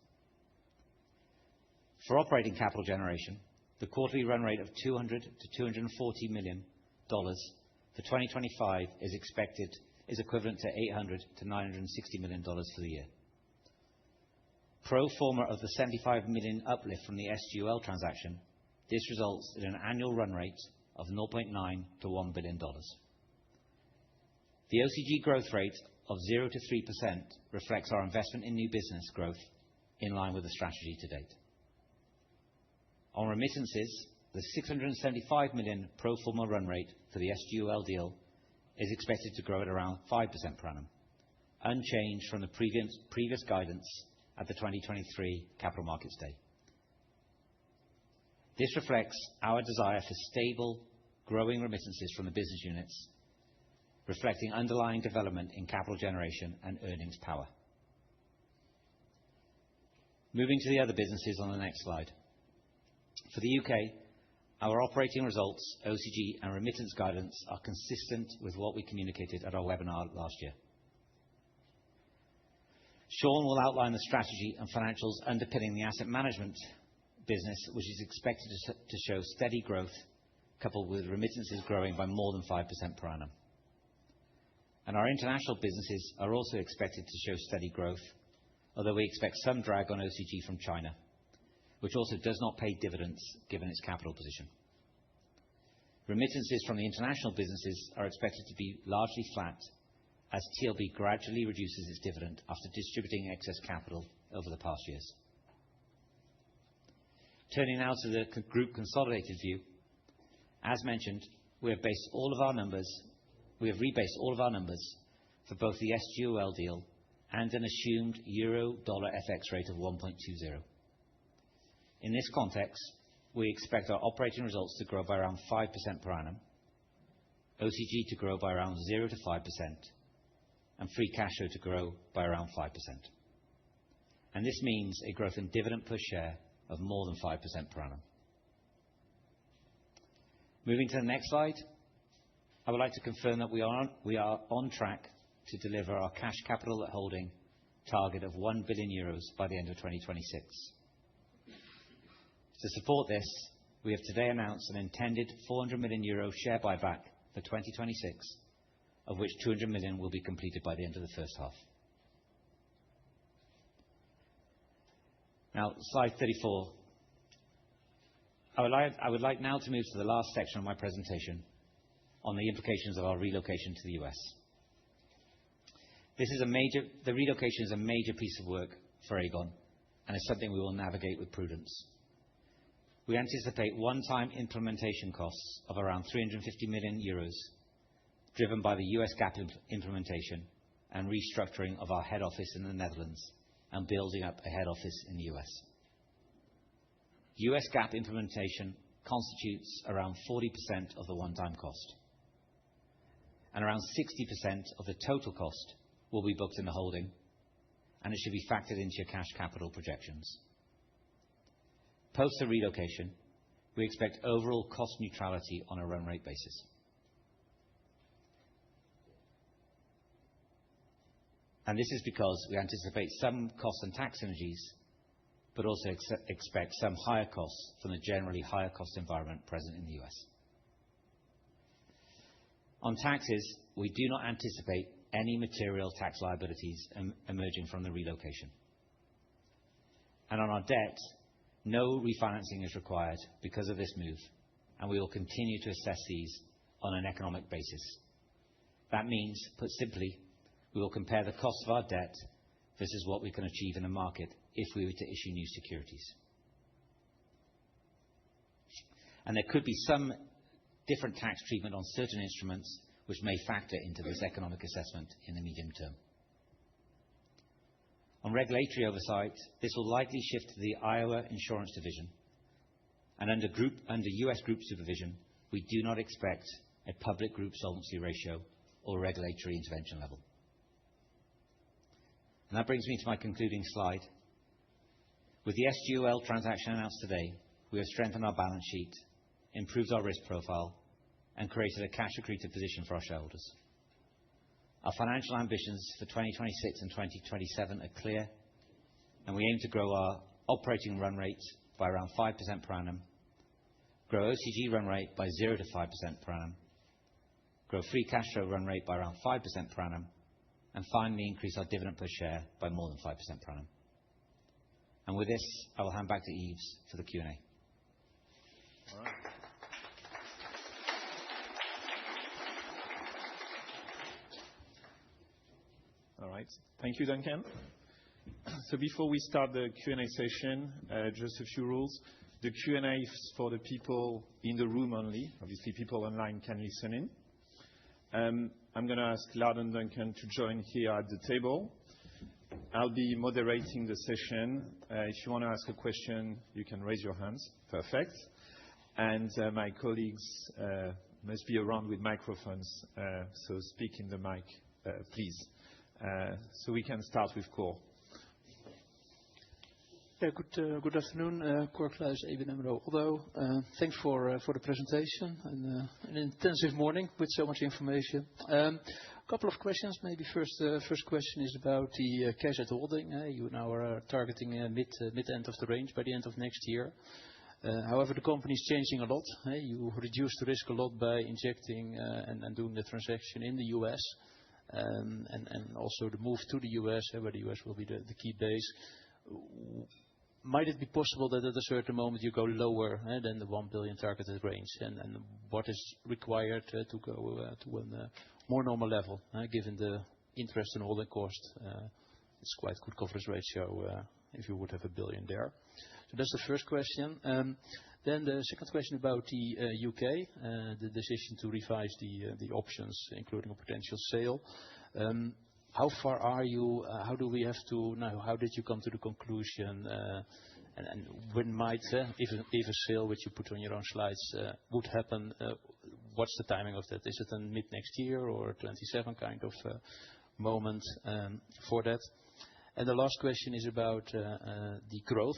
For operating capital generation, the quarterly run rate of $200 to $240 million for 2025 is equivalent to $800 to $960 million for the year. Pro forma of the $75 million uplift from the SGUL transaction, this results in an annual run rate of $0.9 to $1 billion. The OCG growth rate of 0 to 3% reflects our investment in new business growth in line with the strategy to date. On remittances, the $675 million pro forma run rate for the SGUL deal is expected to grow at around 5% per annum, unchanged from the previous guidance at the 2023 Capital Markets Day. This reflects our desire for stable, growing remittances from the business units, reflecting underlying development in capital generation and earnings power. Moving to the other businesses on the next slide. For the UK, our operating results, OCG, and remittance guidance are consistent with what we communicated at our webinar last year. Sean will outline the strategy and financials underpinning the asset management business, which is expected to show steady growth, coupled with remittances growing by more than 5% per annum. And our international businesses are also expected to show steady growth, although we expect some drag on OCG from China, which also does not pay dividends given its capital position. Remittances from the international businesses are expected to be largely flat as TLB gradually reduces its dividend after distributing excess capital over the past years. Turning now to the group consolidated view. As mentioned, we have rebased all of our numbers for both the SGUL deal and an assumed euro-dollar FX rate of 1.20. In this context, we expect our operating results to grow by around 5% per annum, OCG to grow by around 0 to 5%, and free cash flow to grow by around 5%. And this means a growth in dividend per share of more than 5% per annum. Moving to the next slide, I would like to confirm that we are on track to deliver our cash capital holding target of €1 billion by the end of 2026. To support this, we have today announced an intended 400 million euro share buyback for 2026, of which 200 million will be completed by the end of the first half. Now, slide 34. I would like now to move to the last section of my presentation on the implications of our relocation to the US. The relocation is a major piece of work for Aegon and is something we will navigate with prudence. We anticipate one-time implementation costs of around 350 million euros, driven by the US GAAP implementation and restructuring of our head office in the Netherlands and building up a head office in the US. US GAAP implementation constitutes around 40% of the one-time cost, and around 60% of the total cost will be booked in the holding, and it should be factored into your cash capital projections. Post the relocation, we expect overall cost neutrality on a run rate basis. And this is because we anticipate some cost and tax synergies, but also expect some higher costs from the generally higher cost environment present in the US. On taxes, we do not anticipate any material tax liabilities emerging from the relocation. And on our debt, no refinancing is required because of this move, and we will continue to assess these on an economic basis. That means, put simply, we will compare the cost of our debt versus what we can achieve in the market if we were to issue new securities. And there could be some different tax treatment on certain instruments which may factor into this economic assessment in the medium term. On regulatory oversight, this will likely shift to the Iowa Insurance Division, and under US Group supervision, we do not expect a public group solvency ratio or regulatory intervention level. And that brings me to my concluding slide. With the SGUL transaction announced today, we have strengthened our balance sheet, improved our risk profile, and created a cash accretive position for our shareholders. Our financial ambitions for 2026 and 2027 are clear, and we aim to grow our operating run rate by around 5% per annum, grow OCG run rate by 0 to 5% per annum, grow free cash flow run rate by around 5% per annum, and finally increase our dividend per share by more than 5% per annum. And with this, I will hand back to Yves for the Q&A. All right. All right. Thank you, Duncan. So before we start the Q&A session, just a few rules. The Q&A is for the people in the room only. Obviously, people online can listen in. I'm going to ask Lard and Duncan to join here at the table. I'll be moderating the session. If you want to ask a question, you can raise your hands. Perfect. And my colleagues must be around with microphones, so speak in the mic, please. So we can start with Cor. Yeah, good afternoon, Cor Kluis, ABN AMRO. Although, thanks for the presentation and an intensive morning with so much information. A couple of questions. Maybe first question is about the cash at holding. You now are targeting mid-end of the range by the end of next year. However, the company is changing a lot. You reduced the risk a lot by injecting and doing the transaction in the US. And also the move to the US, where the US will be the key base. Might it be possible that at a certain moment you go lower than the 1 billion targeted range? And what is required to go to a more normal level, given the interest and holding cost? It's quite good coverage ratio if you would have 1 billion there. So that's the first question. Then the second question about the UK, the decision to revise the options, including a potential sale. How far are you? How do we have to now? How did you come to the conclusion? And when might, if a sale, which you put on your own slides, would happen? What's the timing of that? Is it in mid next year or 27 kind of moment for that? And the last question is about the growth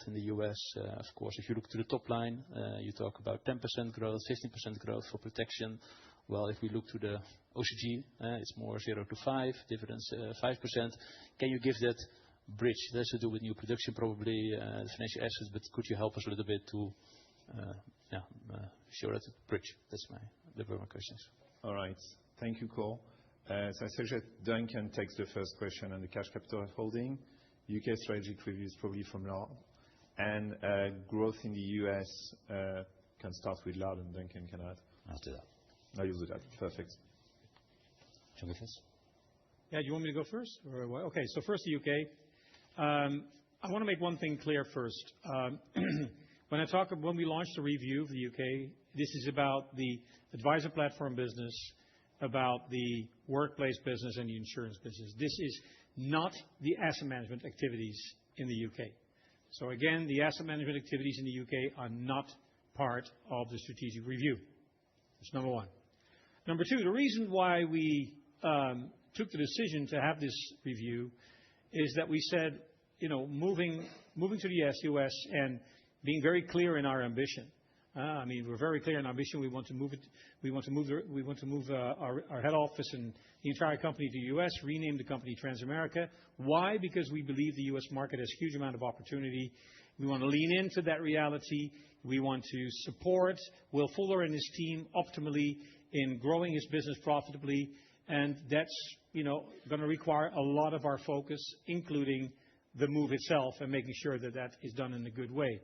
in the US. Of course, if you look to the top line, you talk about 10% growth, 15% growth for protection. Well, if we look to the OCG, it's more 0 to 5, dividends 5%. Can you give that bridge. It has to do with new production, probably the financial assets. But could you help us a little bit to show that bridge? That were my questions. All right. Thank you, Cole. So I suggest Duncan takes the first question on the cash capital holding. UK strategic review is probably from Lard. And growth in the US can start with Lard, and Duncan can add. I'll do that. No, you'll do that. Perfect. Shall we go first? Yeah, do you want me to go first? Or what? Okay, so first the UK. I want to make one thing clear first. When we launched the review of the UK, this is about the advisor platform business, about the workplace business and the insurance business. This is not the asset management activities in the UK. So again, the asset management activities in the UK are not part of the strategic review. That's number one. Number two, the reason why we took the decision to have this review is that we said, moving to the US and being very clear in our ambition. We're very clear in our ambition. We want to move it. We want to move our head office and the entire company to the US. Rename the company Transamerica. Why? Because we believe the US market has a huge amount of opportunity. We want to lean into that reality. We want to support Will Fuller and his team optimally in growing his business profitably, and that's going to require a lot of our focus, including the move itself and making sure that that is done in a good way.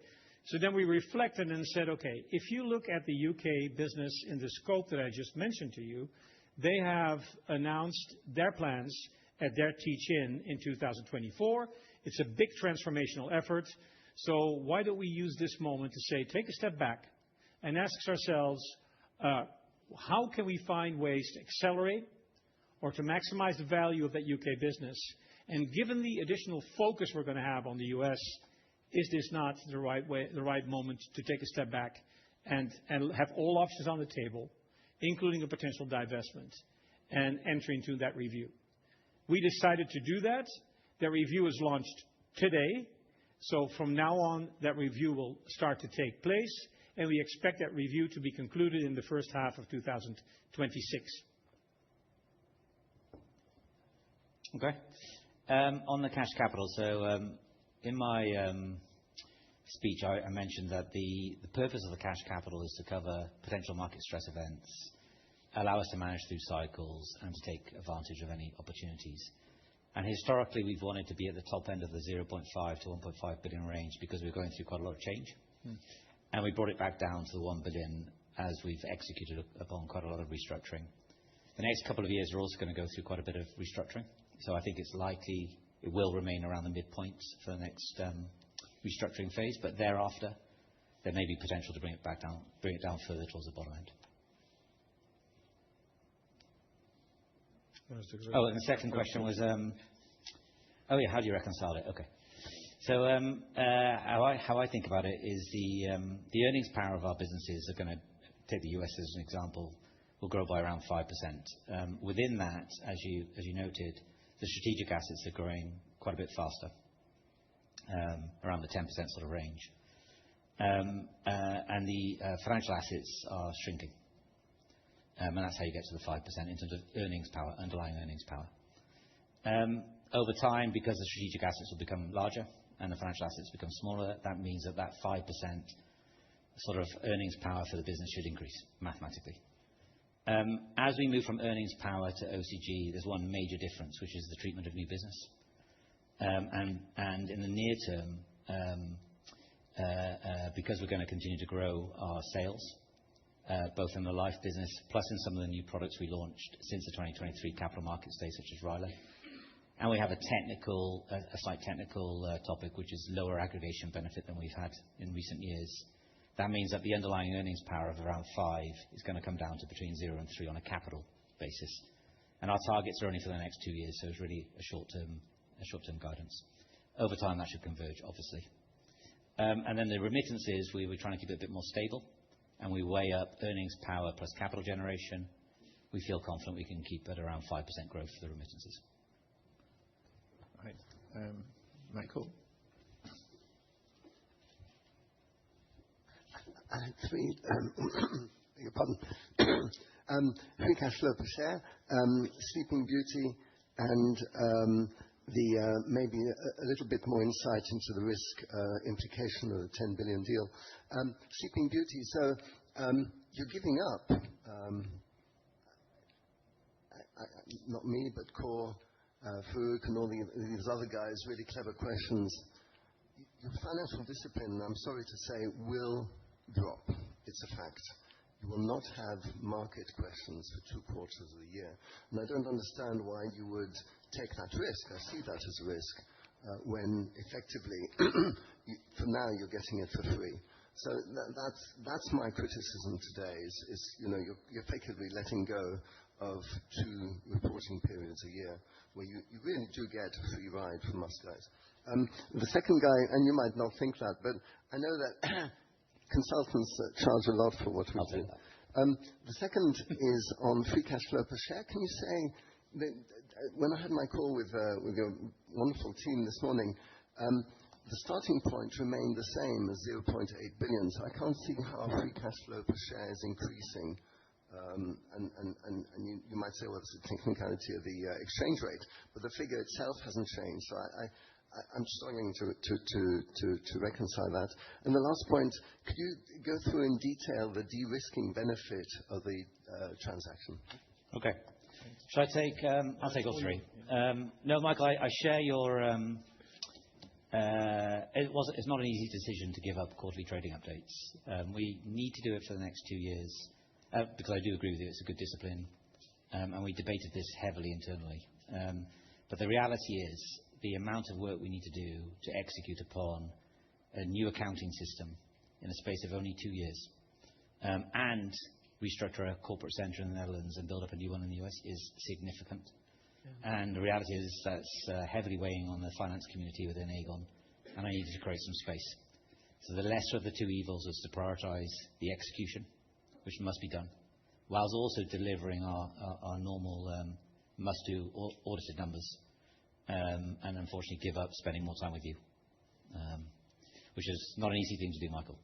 So then we reflected and said, okay, if you look at the UK business in the scope that I just mentioned to you, they have announced their plans at their teach-in in 2024. It's a big transformational effort. So why don't we use this moment to say, take a step back and ask ourselves, how can we find ways to accelerate or to maximize the value of that UK business? And given the additional focus we're going to have on the US, is this not the right moment to take a step back and have all options on the table, including a potential divestment, and enter into that review? We decided to do that. That review is launched today. So from now on, that review will start to take place, and we expect that review to be concluded in the first half of 2026. Okay. On the cash capital, so in my speech, I mentioned that the purpose of the cash capital is to cover potential market stress events, allow us to manage through cycles, and to take advantage of any opportunities. And historically, we've wanted to be at the top end of the 0.5 to 1.5 billion range because we're going through quite a lot of change. And we brought it back down to the 1 billion as we've executed upon quite a lot of restructuring. The next couple of years, we're also going to go through quite a bit of restructuring. So I think it's likely it will remain around the midpoint for the next restructuring phase. But thereafter, there may be potential to bring it down further towards the bottom end. Oh, and the second question was, how do you reconcile it? Okay. So how I think about it is the earnings power of our businesses are going to, take the US as an example, will grow by around 5%. Within that, as you noted, the strategic assets are growing quite a bit faster, around the 10% sort of range. And the financial assets are shrinking. And that's how you get to the 5% in terms of earnings power, underlying earnings power. Over time, because the strategic assets will become larger and the financial assets become smaller, that means that 5% sort of earnings power for the business should increase mathematically. As we move from earnings power to OCG, there's one major difference, which is the treatment of new business. And in the near term, because we're going to continue to grow our sales, both in the life business, plus in some of the new products we launched since the 2023 Capital Markets Day, such as Riley. And we have a slight technical topic, which is lower aggregation benefit than we've had in recent years. That means that the underlying earnings power of around 5 is going to come down to between 0 and 3 on a capital basis. And our targets are only for the next 2 years, so it's really a short-term guidance. Over time, that should converge, obviously. And then the remittances, we were trying to keep it a bit more stable, and we weigh up earnings power plus capital generation. We feel confident we can keep at around 5% growth for the remittances. Right. Michael? Three, beg your pardon. Free cash flow per share, Sleeping Beauty, and maybe a little bit more insight into the risk implication of the 10 billion deal. Sleeping Beauty, so you're giving up, not me, but Core, Farouk, and all these other guys, really clever questions. Your financial discipline, I'm sorry to say, will drop. It's a fact. You will not have market questions for 2 quarters of the year. And I don't understand why you would take that risk. I see that as a risk when effectively, for now, you're getting it for free. So that's my criticism today is you're effectively letting go of 2 reporting periods a year where you really do get a free ride from us guys. The second guy, and you might not think that, but I know that consultants charge a lot for what we do. The second is on free cash flow per share. Can you say, when I had my call with your wonderful team this morning, the starting point remained the same as 0.8 billion. So I can't see how free cash flow per share is increasing. And you might say, well, it's a technicality of the exchange rate, but the figure itself hasn't changed. So I'm struggling to reconcile that. And the last point, could you go through in detail the de-risking benefit of the transaction? Okay. Shall I take? I'll take all 3. No, Michael, I share your. It's not an easy decision to give up quarterly trading updates. We need to do it for the next 2 years because I do agree with you. It's a good discipline, and we debated this heavily internally. But the reality is, the amount of work we need to do to execute upon a new accounting system in the space of only 2 years, and restructure a corporate center in the Netherlands and build up a new one in the US is significant. Yeah. And the reality is that's heavily weighing on the finance community within Aegon, and I needed to create some space. So the lesser of the 2 evils was to prioritize the execution, which must be done, whilst also delivering our normal must-do audited numbers. And unfortunately give up spending more time with you, which is not an easy thing to do, Michael.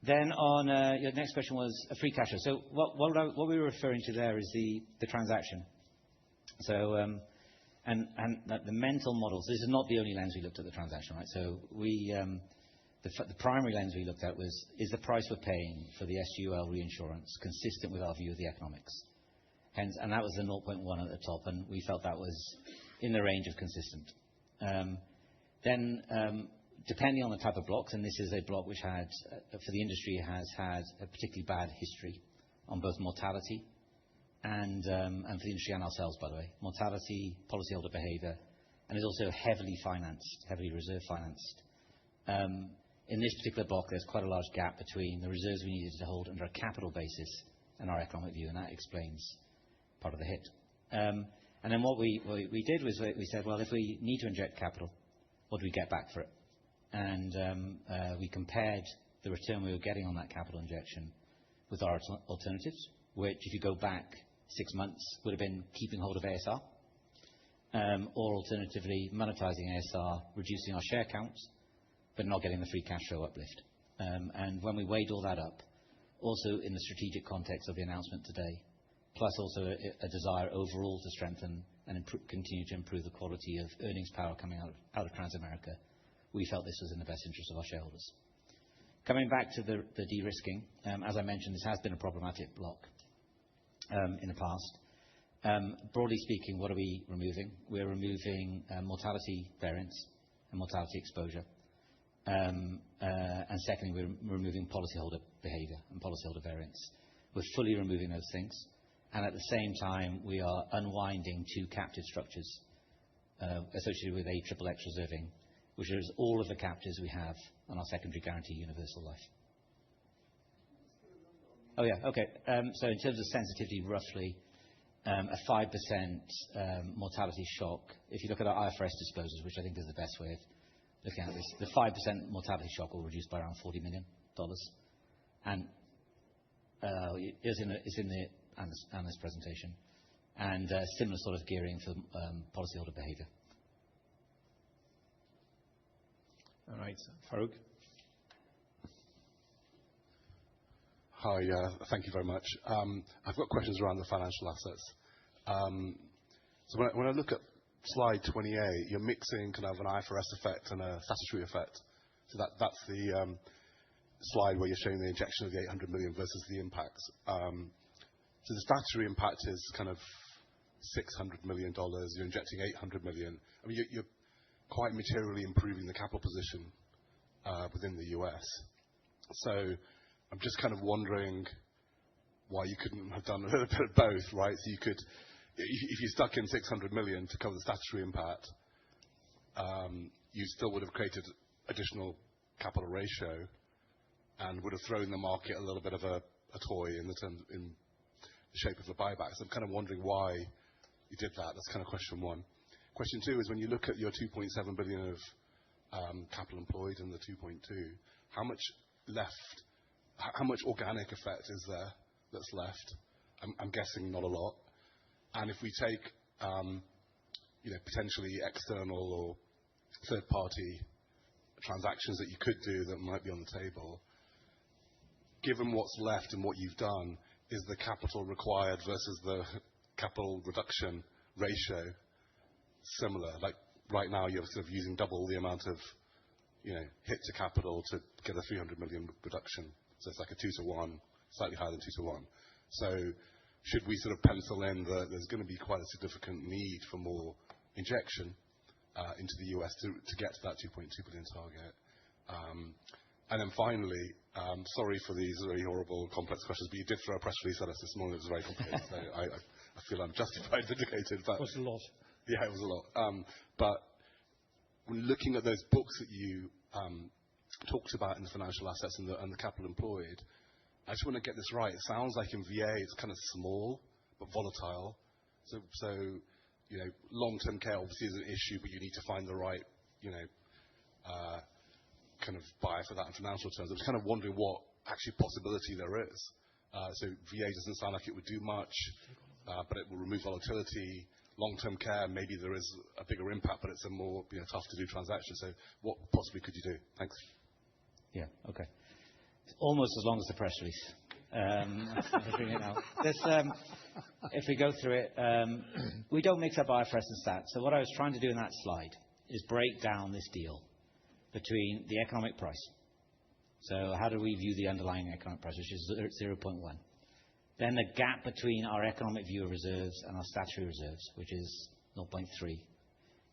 Then on your next question was a free cash flow. So what we were referring to there is the transaction. So and the mental models. This is not the only lens we looked at the transaction, right? So the primary lens we looked at was, is the price we're paying for the SGUL reinsurance consistent with our view of the economics? Hence, and that was the 0.1 at the top, and we felt that was in the range of consistent. Then, depending on the type of blocks, and this is a block which had, for the industry, has had a particularly bad history on both mortality and for the industry and ourselves, by the way, mortality, policyholder behaviour, and is also heavily financed, heavily reserve financed. In this particular block, there's quite a large gap between the reserves we needed to hold under a capital basis and our economic view, and that explains part of the hit. And then what we did was we said, well, if we need to inject capital, what do we get back for it? And we compared the return we were getting on that capital injection with our alternatives, which, if you go back 6 months, would have been keeping hold of ASR, or alternatively monetizing ASR, reducing our share counts, but not getting the free cash flow uplift. And when we weighed all that up, also in the strategic context of the announcement today, plus also a desire overall to strengthen and continue to improve the quality of earnings power coming out of Transamerica, we felt this was in the best interest of our shareholders. Coming back to the de-risking, as I mentioned, this has been a problematic block in the past. Broadly speaking, what are we removing? We're removing mortality variance and mortality exposure. And secondly, we're removing policyholder behaviour and policyholder variance. We're fully removing those things. And at the same time, we are unwinding 2 captive structures associated with AXXX reserving, which is all of the captives we have on our secondary guarantee universal life. Oh, yeah. Okay. So in terms of sensitivity, roughly a 5% mortality shock. If you look at our IFRS disclosures, which I think is the best way of looking at this, the 5% mortality shock will reduce by around $40 million. And it's in the analyst presentation. And similar sort of gearing for policyholder behaviour. All right. Farouk? Hi, thank you very much. I've got questions around the financial assets. So when I look at slide 28, you're mixing kind of an IFRS effect and a statutory effect. So that's the slide where you're showing the injection of the 800 million versus the impacts. So the statutory impact is kind of $600 million. You're injecting 800 million. I mean, you're quite materially improving the capital position within the US. So I'm just kind of wondering why you couldn't have done a little bit of both, right? So you could, if you stuck in 600 million to cover the statutory impact, you still would have created additional capital ratio and would have thrown the market a little bit of a toy in the shape of a buyback. So I'm kind of wondering why you did that. That's kind of question one. Question two is when you look at your 2.7 billion of capital employed and the 2.2, how much left? How much organic effect is there that's left? I'm guessing not a lot. And if we take potentially external or third-party transactions that you could do that might be on the table, given what's left and what you've done, is the capital required versus the capital reduction ratio similar? Like right now, you're sort of using double the amount of hit to capital to get a 300 million reduction. So it's like a 2-to-1, slightly higher than 2-to-1. So should we sort of pencil in that there's going to be quite a significant need for more injection into the US to get to that 2.2 billion target? And then finally, sorry for these very horrible, complex questions, but you did throw a press release at us this morning. It was very complicated. So I feel I'm justified, vindicated. But It was a lot. Yeah, it was a lot. But when looking at those books that you talked about in the financial assets and the capital employed, I just want to get this right. It sounds like in VA it's kind of small but volatile. So long-term care obviously is an issue, but you need to find the right kind of buyer for that in financial terms. I was kind of wondering what actually possibility there is. So VA doesn't sound like it would do much, but it will remove volatility. Long-term care, maybe there is a bigger impact, but it's a more tough to do transaction. So what possibly could you do? Thanks. Yeah, okay. It's almost as long as the press release. If we go through it, we don't mix up IFRS and stats. So what I was trying to do in that slide is break down this deal between the economic price. So how do we view the underlying economic price, which is 0.1. Then the gap between our economic view of reserves and our statutory reserves, which is 0.3.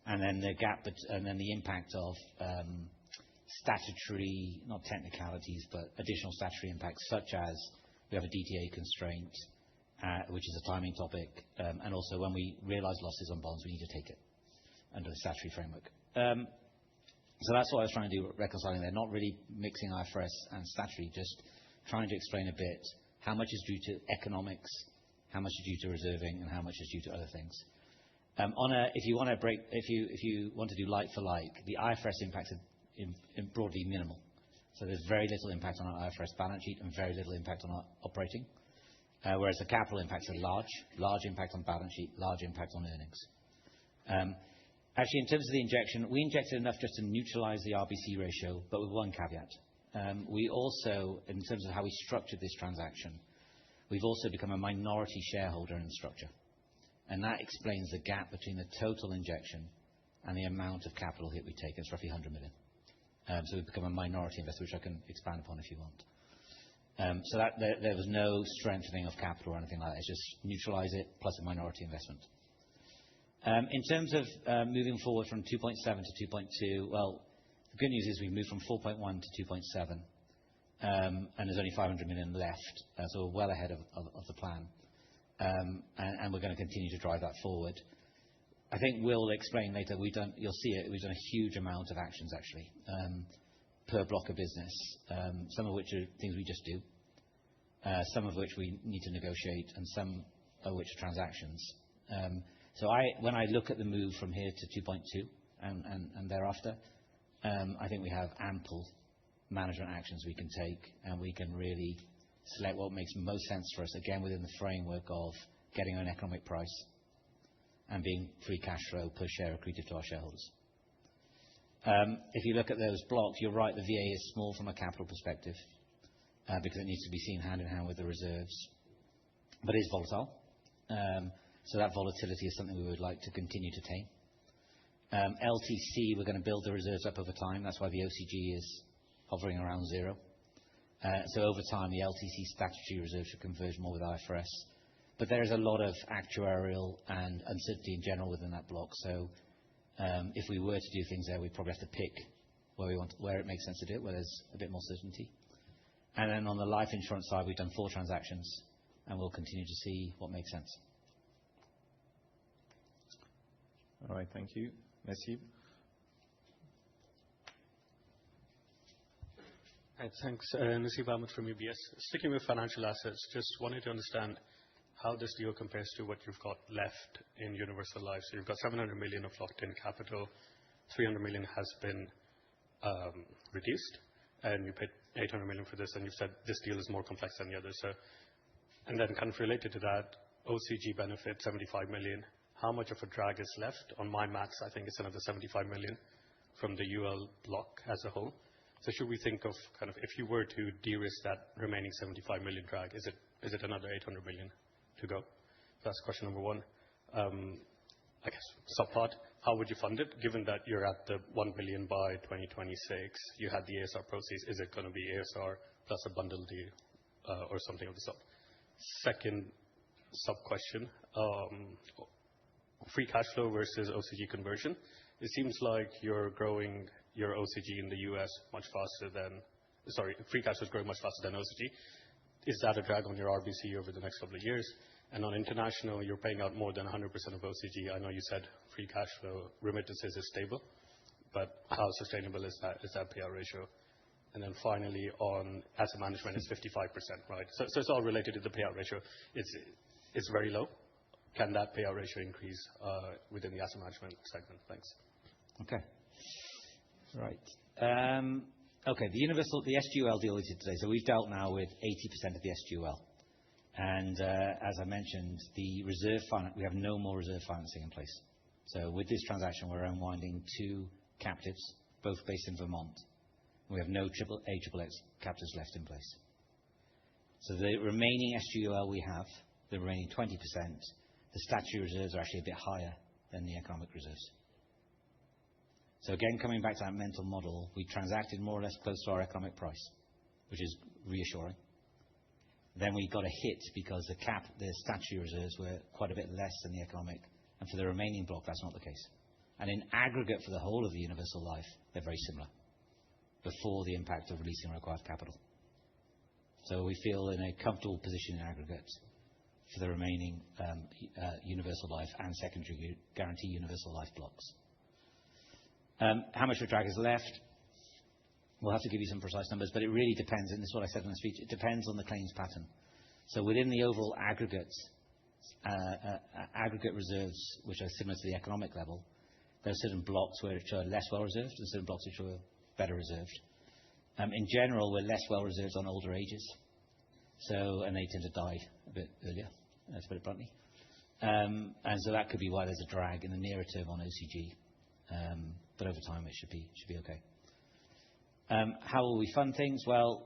And then the gap, and then the impact of statutory, not technicalities, but additional statutory impacts, such as we have a DTA constraint, which is a timing topic, and also when we realize losses on bonds, we need to take it under the statutory framework. So that's what I was trying to do, reconciling there, not really mixing IFRS and statutory, just trying to explain a bit how much is due to economics, how much is due to reserving, and how much is due to other things. If you want to do like for like, the IFRS impacts are broadly minimal. So there's very little impact on our IFRS balance sheet and very little impact on our operating, whereas the capital impacts are large impact on balance sheet, large impact on earnings. Actually, in terms of the injection, we injected enough just to neutralize the RBC ratio, but with one caveat. We also, in terms of how we structured this transaction, we've also become a minority shareholder in the structure. And that explains the gap between the total injection and the amount of capital hit we take. It's roughly 100 million. So we've become a minority investor, which I can expand upon if you want. So that there was no strengthening of capital or anything like that. It's just neutralize it plus a minority investment. In terms of moving forward from 2.7 to 2.2, well, the good news is we've moved from 4.1 to 2.7, and there's only 500 million left, so we're well ahead of the plan. And we're going to continue to drive that forward. I think we'll explain later, you'll see it, we've done a huge amount of actions actually, per block of business, some of which are things we just do, some of which we need to negotiate, and some of which are transactions. So when I look at the move from here to 2.2 and thereafter, I think we have ample management actions we can take, and we can really select what makes most sense for us, again, within the framework of getting an economic price and being free cash flow per share accretive to our shareholders. If you look at those blocks, you're right, the VA is small from a capital perspective, because it needs to be seen hand in hand with the reserves, but it is volatile. That volatility is something we would like to continue to tame. LTC, we're going to build the reserves up over time. That's why the OCG is hovering around 0. Over time, the LTC statutory reserve should converge more with IFRS. There is a lot of actuarial and uncertainty in general within that block. If we were to do things there, we'd probably have to pick where it makes sense to do it, where there's a bit more certainty. On the life insurance side, we've done 4 transactions, and we'll continue to see what makes sense. All right. Thank you. Nasib? Hi, thanks. Nasib Ahmed from UBS. Sticking with financial assets, just wanted to understand how this deal compares to what you've got left in Universal Life. You've got 700 million of locked-in capital. 300 million has been reduced, and you paid 800 million for this, and you've said this deal is more complex than the others. Kind of related to that, OCG benefit, 75 million. How much of a drag is left? On my maths, I think it's another 75 million from the UL block as a whole. Should we think of kind of, if you were to de-risk that remaining 75 million drag, is it another 800 million to go? That's question number 1. I guess subplot, how would you fund it, given that you're at the 1 billion by 2026? You had the ASR proceeds. Is it going to be ASR plus a bundle deal or something of the sort? Second sub-question, free cash flow versus OCG conversion. It seems like you're growing your OCG in the U.S. much faster than, sorry, free cash flow is growing much faster than OCG. Is that a drag on your RBC over the next couple of years? On international, you're paying out more than 100% of OCG. I know you said free cash flow remittances is stable, but how sustainable is that payout ratio? Finally, on asset management, it's 55%, right? It's all related to the payout ratio. It's very low. Can that payout ratio increase within the asset management segment? Thanks. Okay. Right. Okay. The SGUL deal we did today. We've dealt now with 80% of the SGUL. As I mentioned, we have no more reserve financing in place. With this transaction, we're unwinding 2 captives, both based in Vermont. We have no AXXX captives left in place. The remaining SGUL we have, the remaining 20%, the statutory reserves are actually a bit higher than the economic reserves. Again, coming back to that mental model, we transacted more or less close to our economic price, which is reassuring. We got a hit because the statutory reserves were quite a bit less than the economic. For the remaining block, that's not the case. In aggregate for the whole of the Universal Life, they're very similar before the impact of releasing required capital. We feel in a comfortable position in aggregate for the remaining Universal Life and secondary guarantee Universal Life blocks. How much of a drag is left? We'll have to give you some precise numbers, but it really depends, and this is what I said in the speech, it depends on the claims pattern. Within the overall aggregate reserves, which are similar to the economic level, there are certain blocks which are less well reserved and certain blocks which are better reserved. In general, we're less well reserved on older ages, and they tend to die a bit earlier, to put it bluntly. That could be why there's a drag in the nearer term on OCG. Over time, it should be okay. How will we fund things? Well,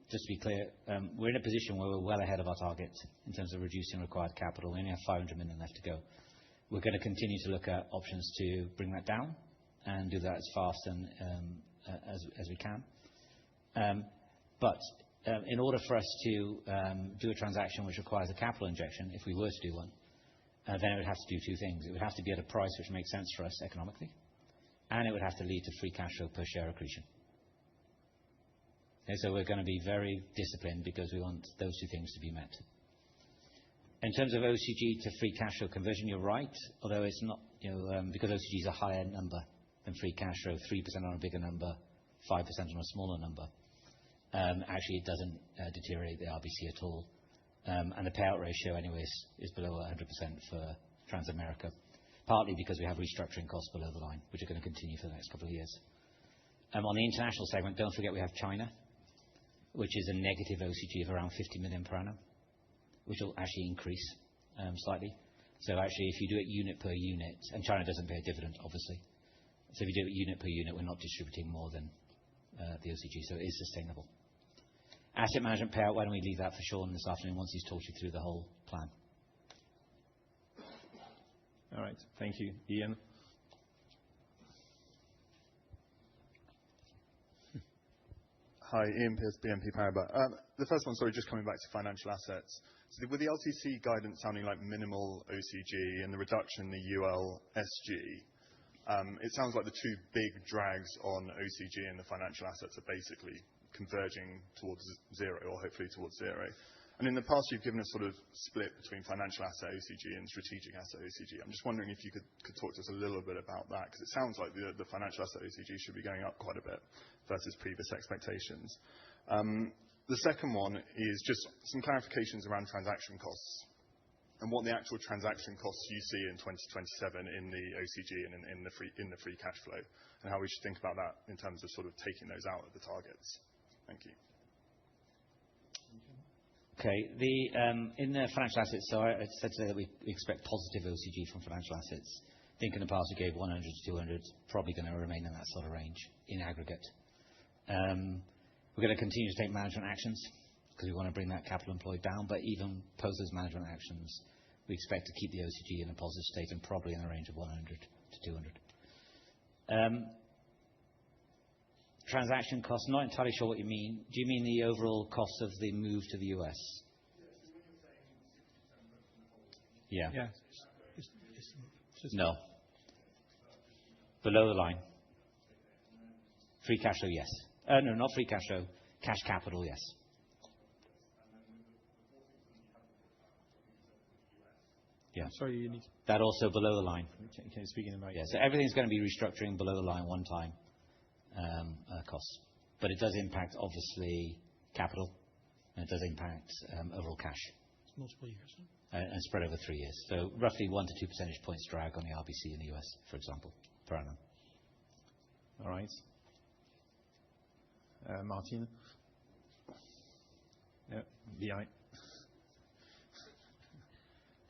just to be clear, we're in a position where we're well ahead of our target in terms of reducing required capital. We only have 500 million left to go. We're going to continue to look at options to bring that down and do that as fast and as we can. In order for us to do a transaction which requires a capital injection, if we were to do one, then it would have to do 2 things. It would have to be at a price which makes sense for us economically, and it would have to lead to free cash flow per share accretion. We're going to be very disciplined because we want those 2 things to be met. In terms of OCG to free cash flow conversion, you're right, although it's not, because OCG is a higher number than free cash flow, 3% on a bigger number, 5% on a smaller number. Actually, it doesn't deteriorate the RBC at all. The payout ratio anyways is below 100% for Transamerica, partly because we have restructuring costs below the line, which are going to continue for the next couple of years. On the international segment, don't forget we have China, which is a negative OCG of around 50 million per annum, which will actually increase slightly. Actually, if you do it unit per unit, and China doesn't pay a dividend, obviously. If you do it unit per unit, we're not distributing more than the OCG, so it is sustainable. Asset management payout, why don't we leave that for Sean this afternoon once he's talked you through the whole plan? All right. Thank you. Ian? Hi, Ian Pearce, BNP Paribas. The first one, sorry, just coming back to financial assets. So with the LTC guidance sounding like minimal OCG and the reduction in the ULSG, it sounds like the two big drags on OCG and the financial assets are basically converging towards zero, or hopefully towards zero. And in the past, you've given a sort of split between financial asset OCG and strategic asset OCG. I'm just wondering if you could talk to us a little bit about that, because it sounds like the financial asset OCG should be going up quite a bit versus previous expectations. The second one is just some clarifications around transaction costs and what the actual transaction costs you see in 2027 in the OCG and in the free cash flow, and how we should think about that in terms of sort of taking those out of the targets. Thank you. Okay. In the financial assets, so I said today that we expect positive OCG from financial assets. I think in the past we gave 100 to 200, probably going to remain in that sort of range in aggregate. We're going to continue to take management actions because we want to bring that capital employed down, but even post those management actions, we expect to keep the OCG in a positive state and probably in the range of 100 to 200. Transaction costs, not entirely sure what you mean. Do you mean the overall cost of the move to the US? Yeah. Yeah. No. Below the line. Free cash flow, yes. No, not free cash flow. Cash capital, yes. Yeah. Sorry, you need. That also below the line. Can you speak in the mic? Yeah. So everything's going to be restructuring below the line one time costs. But it does impact, obviously, capital, and it does impact overall cash. It's multiple years. And spread over 3 years. So roughly 1 to 2 percentage points drag on the RBC in the US, for example, per annum. All right. Martin? Yeah, behind.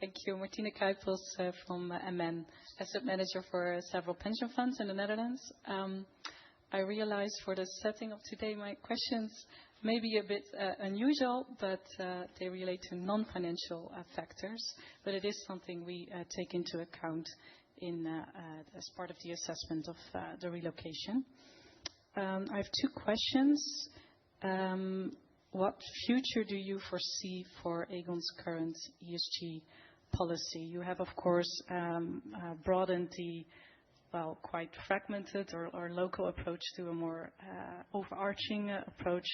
Thank you. Martine Kuipers from MN, asset manager for several pension funds in the Netherlands. I realize for the setting of today, my questions may be a bit unusual, but they relate to non-financial factors. But it is something we take into account as part of the assessment of the relocation. I have 2 questions. What future do you foresee for Aegon's current ESG policy? You have, of course, broadened the quite fragmented or local approach to a more overarching approach.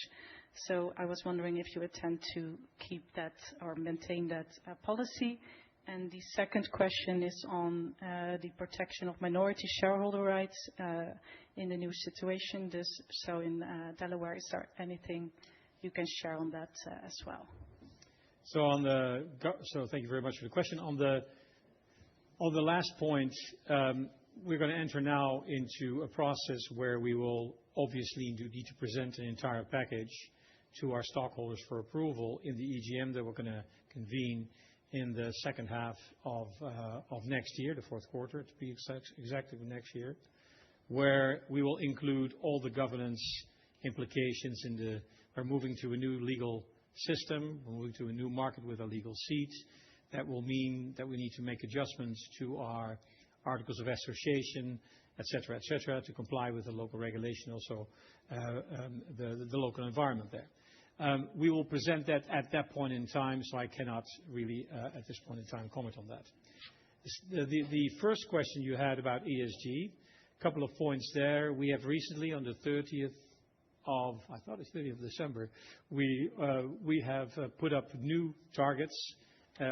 So I was wondering if you intend to keep that or maintain that policy. And the second question is on the protection of minority shareholder rights in the new situation. So in Delaware, is there anything you can share on that as well? So thank you very much for the question. On the last point, we're going to enter now into a process where we will obviously need to present an entire package to our stockholders for approval in the EGM that we're going to convene in the second half of next year, the fourth quarter, to be exactly next year, where we will include all the governance implications we're moving to a new legal system, we're moving to a new market with a legal seat. That will mean that we need to make adjustments to our articles of association, et cetera, to comply with the local regulation, also the local environment there. We will present that at that point in time, so I cannot really, at this point in time, comment on that. The first question you had about ESG, a couple of points there. We have recently, on the 30th of December, we have put up new targets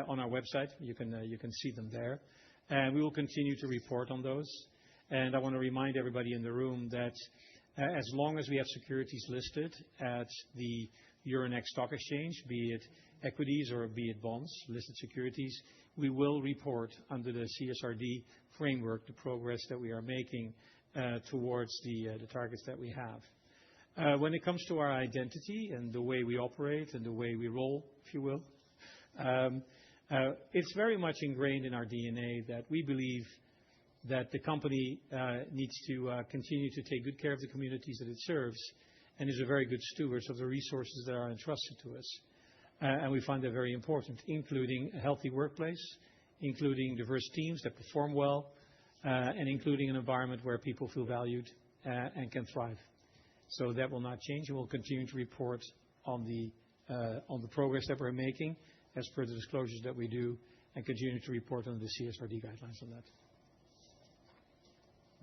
on our website. You can see them there. And we will continue to report on those. And I want to remind everybody in the room that as long as we have securities listed at the Euronext Stock Exchange, be it equities or be it bonds, listed securities, we will report under the CSRD framework the progress that we are making towards the targets that we have. When it comes to our identity and the way we operate and the way we roll, if you will, it's very much ingrained in our DNA that we believe that the company needs to continue to take good care of the communities that it serves and is a very good steward of the resources that are entrusted to us. And we find that very important, including a healthy workplace, including diverse teams that perform well, and including an environment where people feel valued and can thrive. So that will not change, and we'll continue to report on the progress that we're making as per the disclosures that we do, and continue to report on the CSRD guidelines on that.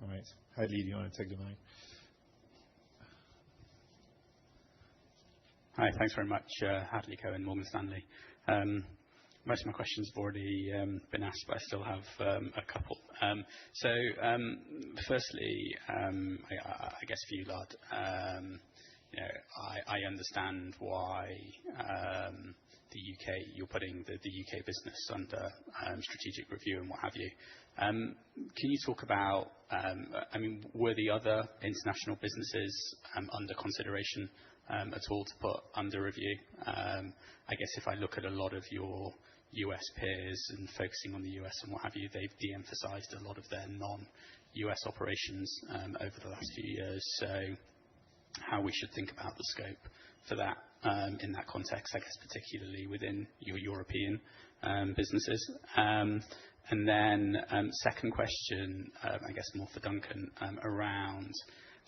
All right. Heidi, do you want to take the mic? Hi, thanks very much. Hadley Cohen, Morgan Stanley. Most of my questions have already been asked, but I still have a couple. Firstly, I guess for you, Lard, I understand why the UK, you're putting the UK business under strategic review and what have you. Can you talk about, were the other international businesses under consideration at all to put under review? I guess if I look at a lot of your US peers and focusing on the US and what have you, they've de-emphasized a lot of their non-US operations over the last few years. So how we should think about the scope for that in that context, I guess particularly within your European businesses. And then second question, I guess more for Duncan, around,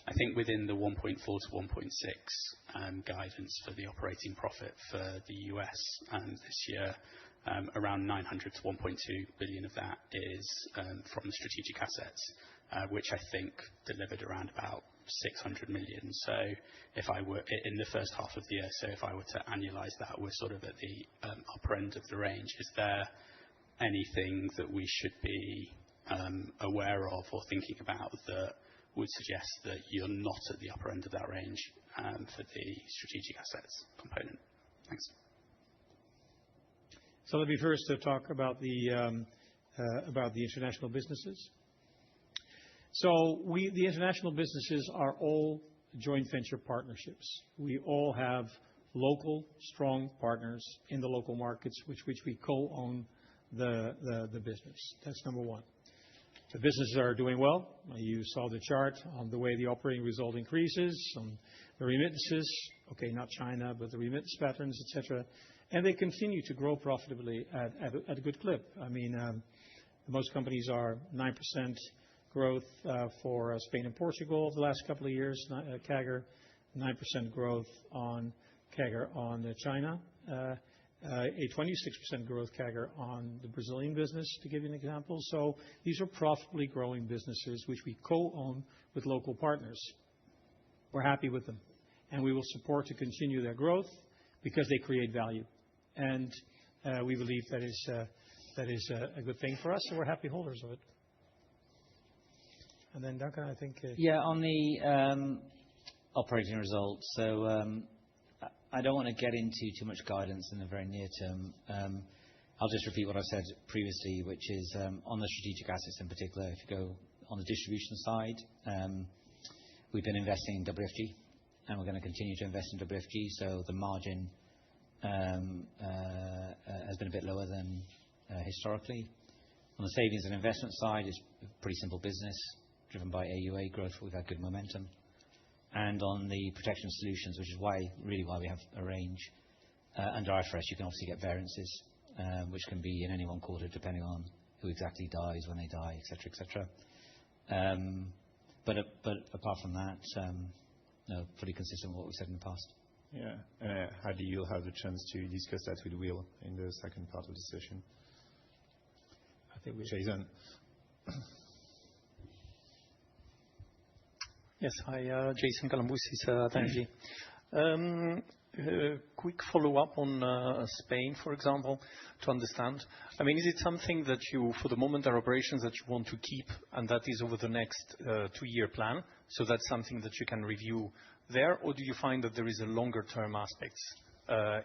I think within the 1.4 to 1.6 guidance for the operating profit for the US this year, around 900 to 1.2 billion of that is from the strategic assets, which I think delivered around about 600 million. So if I were in the first half of the year, so if I were to annualize that, we're sort of at the upper end of the range. Is there anything that we should be aware of or thinking about that would suggest that you're not at the upper end of that range for the strategic assets component? Thanks. So let me first talk about the international businesses. So the international businesses are all joint venture partnerships. We all have local strong partners in the local markets, which we co-own the business. That's number one. The businesses are doing well. You saw the chart on the way the operating result increases, on the remittances. Okay, not China, but the remittance patterns, etc. And they continue to grow profitably at a good clip. Most companies are 9% growth for Spain and Portugal the last couple of years, CAGR, 9% growth on CAGR on China, a 26% growth CAGR on the Brazilian business, to give you an example. So these are profitably growing businesses which we co-own with local partners. We're happy with them, and we will support to continue their growth because they create value. And we believe that is a good thing for us, and we're happy holders of it. And then Duncan, I think. Yeah, on the operating results. So I don't want to get into too much guidance in the very near term. I'll just repeat what I said previously, which is on the strategic assets in particular. If you go on the distribution side, we've been investing in WFG, and we're going to continue to invest in WFG. So the margin has been a bit lower than historically. On the savings and investment side, it's a pretty simple business driven by AUA growth. We've had good momentum. And on the protection solutions, which is why we have a range, under IFRS, you can obviously get variances, which can be in any one quarter depending on who exactly dies, when they die, etc., etc. But apart from that, no, pretty consistent with what we've said in the past. Yeah. Heidi, you'll have the chance to discuss that with Will in the second part of the session. I think Jason. Yes, hi, Jason Kalamboussis at ING. Quick follow-up on Spain, for example, to understand. Is it something that you, for the moment, are operations that you want to keep, and that is over the next 2-year plan? So that's something that you can review there, or do you find that there is a longer-term aspects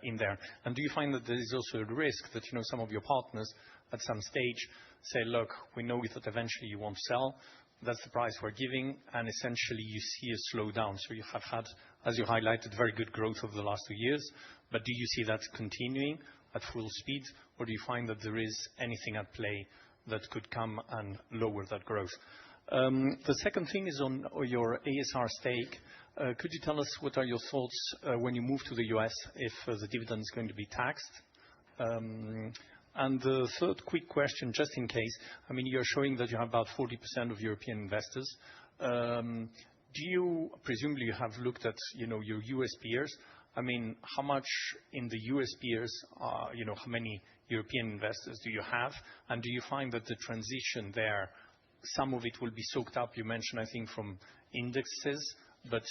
in there? And do you find that there is also a risk that some of your partners at some stage say, look, we know that eventually you won't sell. That's the price we're giving, and essentially you see a slowdown. So you have had, as you highlighted, very good growth over the last 2 years. But do you see that continuing at full speed, or do you find that there is anything at play that could come and lower that growth? The second thing is on your ASR stake. Could you tell us what are your thoughts when you move to the US if the dividend is going to be taxed? The third quick question, just in case, I mean, you're showing that you have about 40% of European investors. Presumably you have looked at your U.S. peers. I mean, how much in the U.S. peers, how many European investors do you have? Do you find that the transition there, some of it will be soaked up? You mentioned, I think, from indexes, but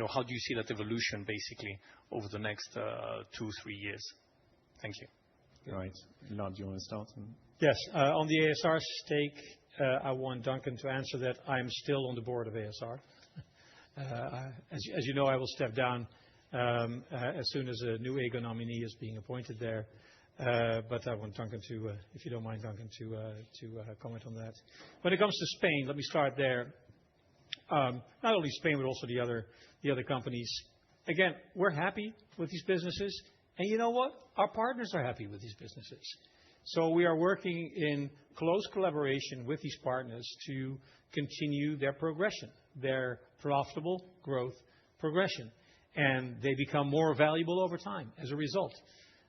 how do you see that evolution basically over the next 2-3 years? Thank you. All right. Lard, do you want to start? Yes. On the ASR stake, I want Duncan to answer that. I am still on the board of ASR. As you know, I will step down as soon as a new Aegon nominee is being appointed there. But I want Duncan to, if you don't mind, Duncan, to comment on that. When it comes to Spain, let me start there. Not only Spain, but also the other companies. Again, we're happy with these businesses. And you know what? Our partners are happy with these businesses. So we are working in close collaboration with these partners to continue their progression, their profitable growth progression. And they become more valuable over time as a result.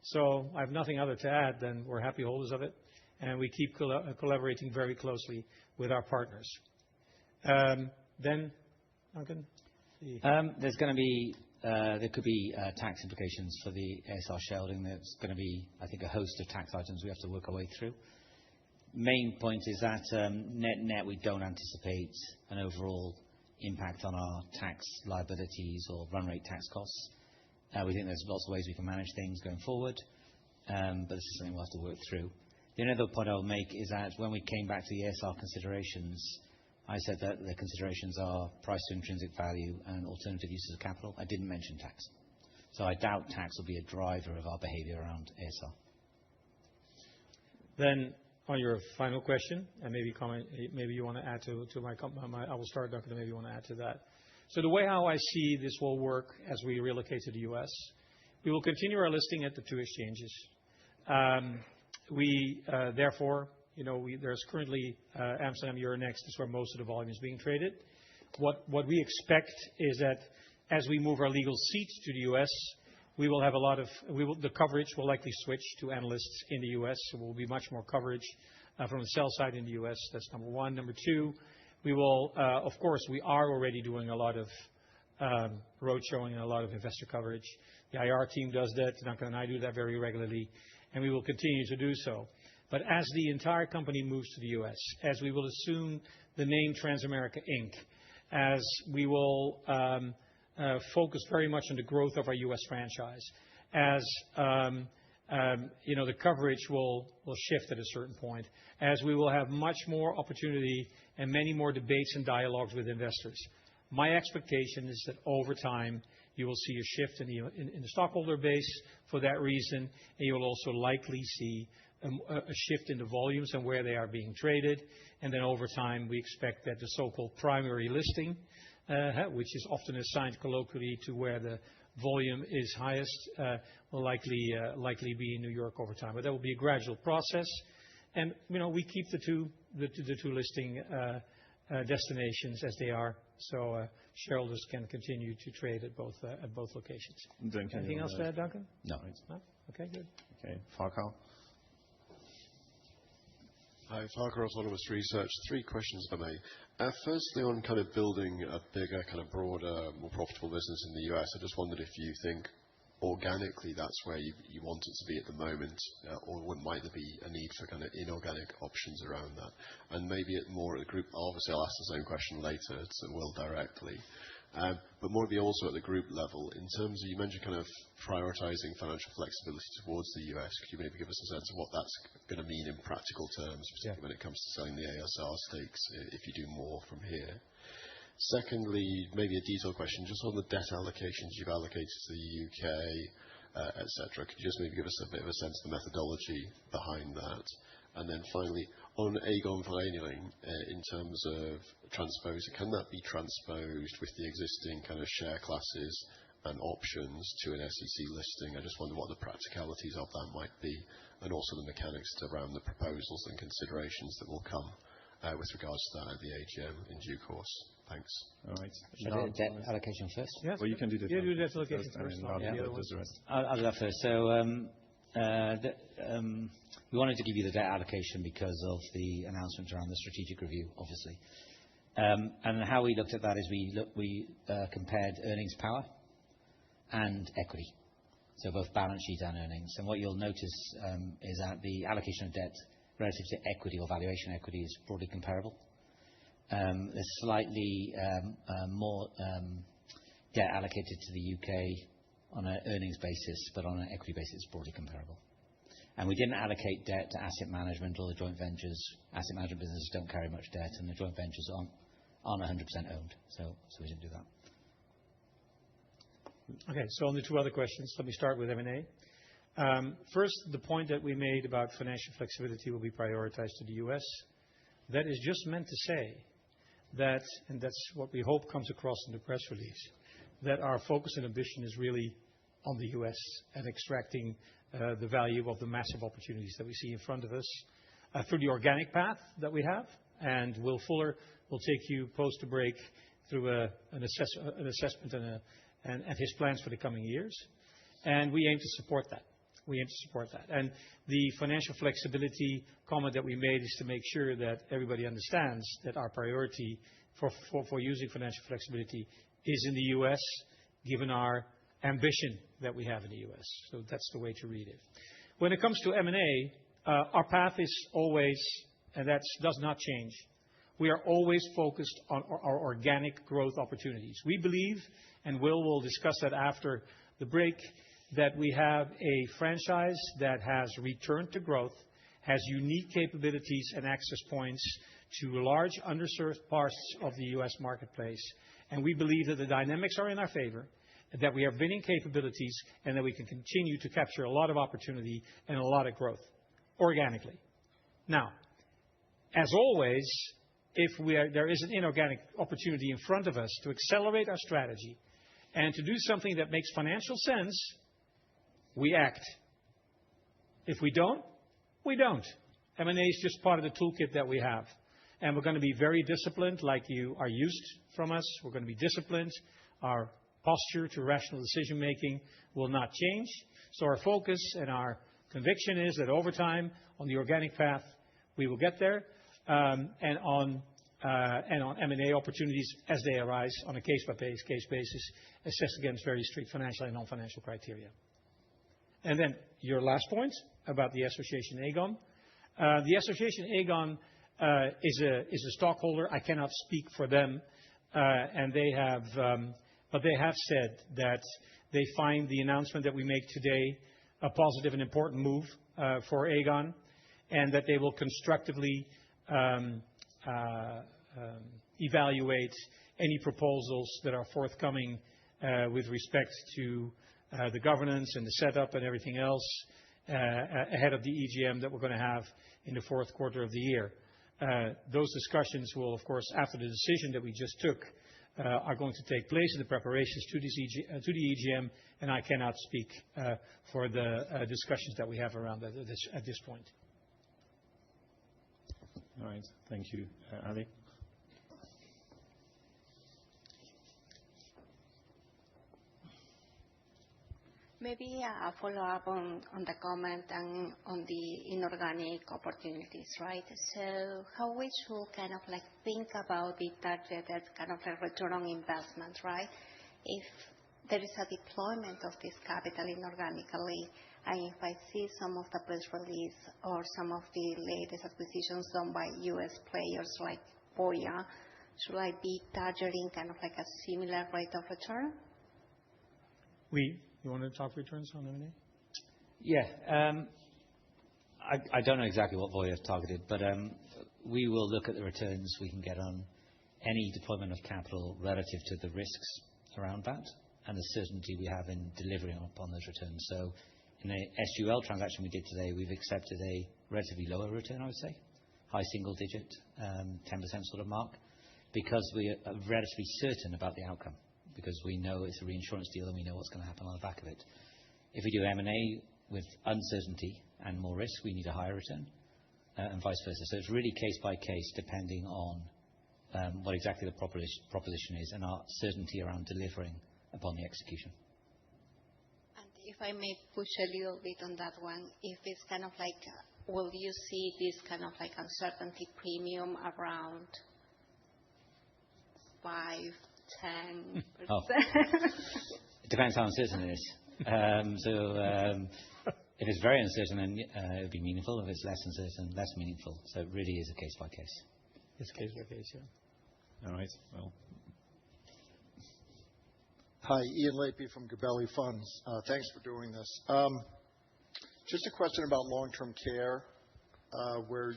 So I have nothing other to add than we're happy holders of it. And we keep collaborating very closely with our partners. Then, Duncan? There could be tax implications for the ASR shareholding. There's going to be, I think, a host of tax items we have to work our way through. Main point is that net, we don't anticipate an overall impact on our tax liabilities or run rate tax costs. We think there's lots of ways we can manage things going forward, but this is something we'll have to work through. The only other point I'll make is that when we came back to the ASR considerations, I said that the considerations are price to intrinsic value and alternative uses of capital. I didn't mention tax. So I doubt tax will be a driver of our behavior around ASR. Then on your final question, and maybe you want to add to my I will start, Duncan, and maybe you want to add to that. So the way how I see this will work as we relocate to the U.S., we will continue our listing at the 2 exchanges. Therefore, there's currently Amsterdam Euronext is where most of the volume is being traded. What we expect is that as we move our legal seats to the U.S., we will have the coverage will likely switch to analysts in the U.S. So there will be much more coverage from the sell side in the U.S. That's number one. Number two, we will, of course, we are already doing a lot of road showing and a lot of investor coverage. The IR team does that. Duncan and I do that very regularly, and we will continue to do so. But as the entire company moves to the U.S., as we will assume the name Transamerica Inc., as we will focus very much on the growth of our U.S. franchise, as the coverage will shift at a certain point, as we will have much more opportunity and many more debates and dialogues with investors. My expectation is that over time, you will see a shift in the stockholder base for that reason, and you will also likely see a shift in the volumes and where they are being traded. And then over time, we expect that the so-called primary listing, which is often assigned colloquially to where the volume is highest, will likely be in New York over time. But that will be a gradual process. And we keep the two listing destinations as they are, so shareholders can continue to trade at both locations. Anything else to add, Duncan? No. Okay, good. Okay, Farquhar. Hi, Farquhar, Autonomous Research. 3 questions, if I may. Firstly, on kind of building a bigger, kind of broader, more profitable business in the U.S., I just wondered if you think organically that's where you want it to be at the moment, or might there be a need for kind of inorganic options around that? And maybe more at the group. Obviously, I'll ask the same question later to Will directly. But more also at the group level, in terms of, you mentioned kind of prioritizing financial flexibility towards the U.S. Could you maybe give us a sense of what that's going to mean in practical terms, particularly when it comes to selling the ASR stakes, if you do more from here? Secondly, maybe a detailed question, just on the debt allocations you've allocated to the U.K., etc. Could you just maybe give us a bit of a sense of the methodology behind that? And then finally, on Aegon Vereniging, in terms of transposing, can that be transposed with the existing kind of share classes and options to an SEC listing? I just wonder what the practicalities of that might be, and also the mechanics around the proposals and considerations that will come with regards to that at the AGM in due course. Thanks. All right. Should I do debt allocation first? Yes. Well, you can do that. You do debt allocation first. I'll do that first. So We wanted to give you the debt allocation because of the announcement around the strategic review, obviously. How we looked at that is we compared earnings power and equity, so both balance sheet and earnings. What you'll notice is that the allocation of debt relative to equity or valuation equity is broadly comparable. There's slightly more debt allocated to the U.K. on an earnings basis, but on an equity basis, it's broadly comparable. We didn't allocate debt to asset management or the joint ventures. Asset management businesses don't carry much debt, and the joint ventures aren't 100% owned. We didn't do that. Okay. On the two other questions, let me start with M&A. First, the point that we made about financial flexibility will be prioritized to the U.S. That is just meant to say that, and that's what we hope comes across in the press release, that our focus and ambition is really on the U.S. and extracting the value of the massive opportunities that we see in front of us through the organic path that we have. Will Fuller will take you post the break through an assessment and his plans for the coming years. We aim to support that. The financial flexibility comment that we made is to make sure that everybody understands that our priority for using financial flexibility is in the U.S., given our ambition that we have in the U.S. That's the way to read it. When it comes to M&A, our path is always, and that does not change, we are always focused on our organic growth opportunities. We believe, and will discuss that after the break, that we have a franchise that has returned to growth, has unique capabilities and access points to large underserved parts of the U.S. marketplace. We believe that the dynamics are in our favor, that we have winning capabilities, and that we can continue to capture a lot of opportunity and a lot of growth organically. Now, as always, if there is an inorganic opportunity in front of us to accelerate our strategy and to do something that makes financial sense, we act. If we don't, we don't. M&A is just part of the toolkit that we have. We're going to be very disciplined, like you are used from us. We're going to be disciplined. Our posture to rational decision-making will not change. Our focus and our conviction is that over time, on the organic path, we will get there. On M&A opportunities as they arise on a case-by-case basis, assessed against very strict financial and non-financial criteria. Then your last point about the association Aegon. The association Aegon is a stockholder. I cannot speak for them. They have said that they find the announcement that we make today a positive and important move for Aegon, and that they will constructively evaluate any proposals that are forthcoming with respect to the governance and the setup and everything else ahead of the EGM that we're going to have in the fourth quarter of the year. Those discussions will, of course, after the decision that we just took, are going to take place in the preparations to the EGM, and I cannot speak for the discussions that we have around that at this point. All right. Thank you. Ali? Maybe a follow-up on the comment and on the inorganic opportunities, right? How we should kind of like think about the targeted kind of like return on investment, right? If there is a deployment of this capital inorganically, and if I see some of the press release or some of the latest acquisitions done by U.S. players like Voya, should I be targeting kind of like a similar rate of return? You want to talk returns on M&A? Yeah. I don't know exactly what Voya has targeted, but we will look at the returns we can get on any deployment of capital relative to the risks around that and the certainty we have in delivering upon those returns. In the SUL transaction we did today, we've accepted a relatively lower return, I would say, high single digit, 10% sort of mark, because we are relatively certain about the outcome, because we know it's a reinsurance deal and we know what's going to happen on the back of it. If we do M&A with uncertainty and more risk, we need a higher return, and vice versa. It's really case by case, depending on what exactly the proposition is and our certainty around delivering upon the execution. If I may push a little bit on that one, if it's kind of like, will you see this kind of like uncertainty premium around 5, 10%? It depends how uncertain it is. If it's very uncertain, then it would be meaningful. If it's less uncertain, less meaningful. So it really is a case by case. It's case by case, yeah. All right. Well. Hi, Ian Lapey from Gabelli Funds. Thanks for doing this. Just a question about long-term care, where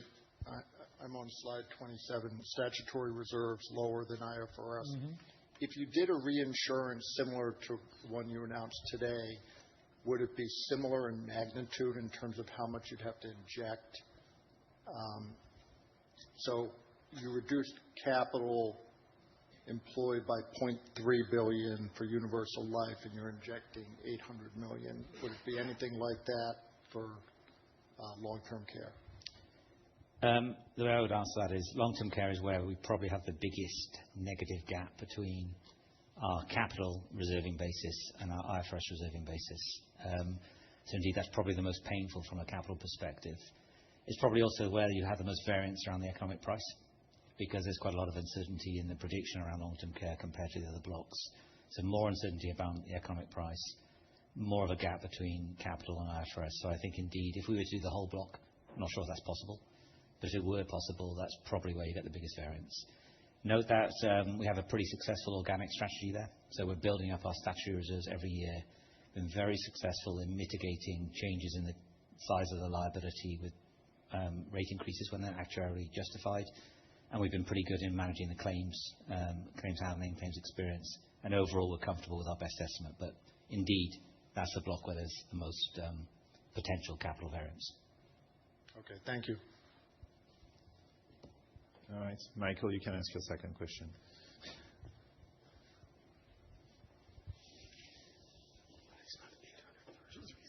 I'm on slide 27, statutory reserves lower than IFRS. If you did a reinsurance similar to the one you announced today, would it be similar in magnitude in terms of how much you'd have to inject? So you reduced capital employed by 0.3 billion for universal life, and you're injecting 800 million. Would it be anything like that for long-term care? The way I would answer that is long-term care is where we probably have the biggest negative gap between our capital reserving basis and our IFRS reserving basis. So indeed, that's probably the most painful from a capital perspective. It's probably also where you have the most variance around the economic price, because there's quite a lot of uncertainty in the prediction around long-term care compared to the other blocks. So more uncertainty about the economic price, more of a gap between capital and IFRS. So I think indeed, if we were to do the whole block, I'm not sure if that's possible, but if it were possible, that's probably where you get the biggest variance. Note that we have a pretty successful organic strategy there. So we're building up our statutory reserves every year. Been very successful in mitigating changes in the size of the liability with rate increases when they're actuarially justified. And we've been pretty good in managing the claims handling, claims experience. And overall, we're comfortable with our best estimate. But indeed, that's the block where there's the most potential capital variance. Okay, thank you. All right. Michael, you can ask your second question.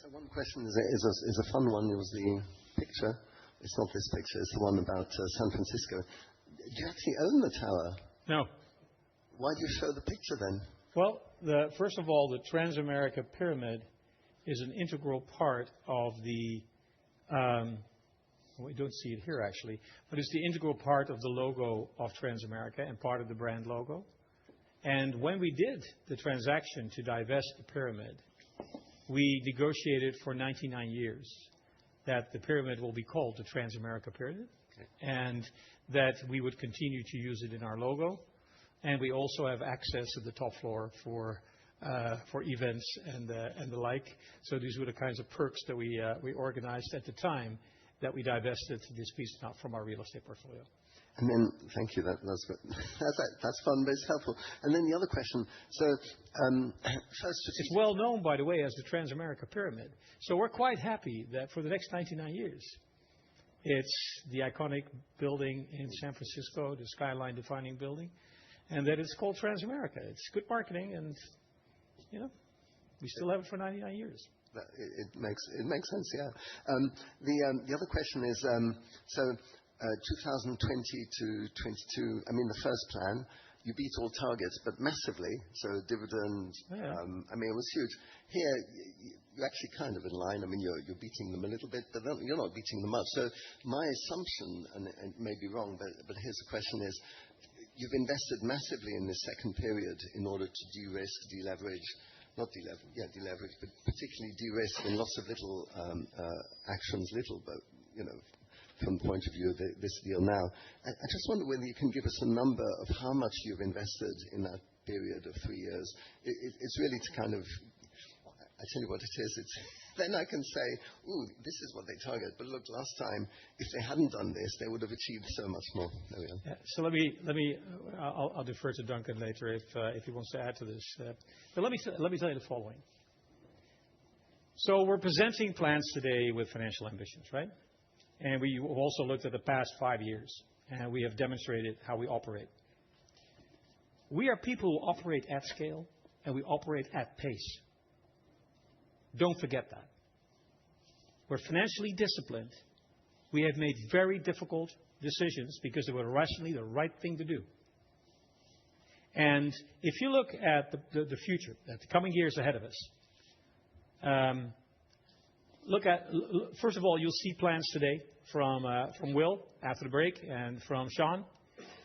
So one question is a fun one. It was the picture. It's not this picture. It's the one about San Francisco. Do you actually own the tower? No. Why do you show the picture then? Well, first of all, the Transamerica Pyramid is an integral part of the we don't see it here actually, but it's the integral part of the logo of Transamerica and part of the brand logo. And when we did the transaction to divest the pyramid, we negotiated for 99 years that the pyramid will be called the Transamerica Pyramid, and that we would continue to use it in our logo. And we also have access to the top floor for events and the like. So these were the kinds of perks that we organized at the time that we divested this piece from our real estate portfolio. And then, thank you. That's good. That's fun, but it's helpful. And then the other question. So, first, it's well known, by the way, as the Transamerica Pyramid. So we're quite happy that for the next 99 years, it's the iconic building in San Francisco, the skyline-defining building, and that it's called Transamerica. It's good marketing, and we still have it for 99 years. It makes sense, yeah. The other question is, 2020 to 22. I mean, the first plan, you beat all targets, but massively. So dividend. Yeah. I mean, it was huge. Here, you're actually kind of in line. I mean, you're beating them a little bit, but you're not beating them much. So my assumption, and it may be wrong, but here's the question: is you've invested massively in this second period in order to de-risk, deleverage. Not deleverage, but particularly de-risk in lots of little actions, but from the point of view of this deal now. I just wonder whether you can give us a number of how much you've invested in that period of 3 years. It's really to kind of, I tell you what it is. Then I can say, ooh, this is what they target. But look, last time, if they hadn't done this, they would have achieved so much more. There we go. Yeah, so let me. I'll defer to Duncan later if he wants to add to this. But let me tell you the following. So we're presenting plans today with financial ambitions, right? And we also looked at the past 5 years, and we have demonstrated how we operate. We are people who operate at scale, and we operate at pace. Don't forget that. We're financially disciplined. We have made very difficult decisions because they were rationally the right thing to do. And if you look at the future, at the coming years ahead of us, First of all, you'll see plans today from Will after the break and from Sean,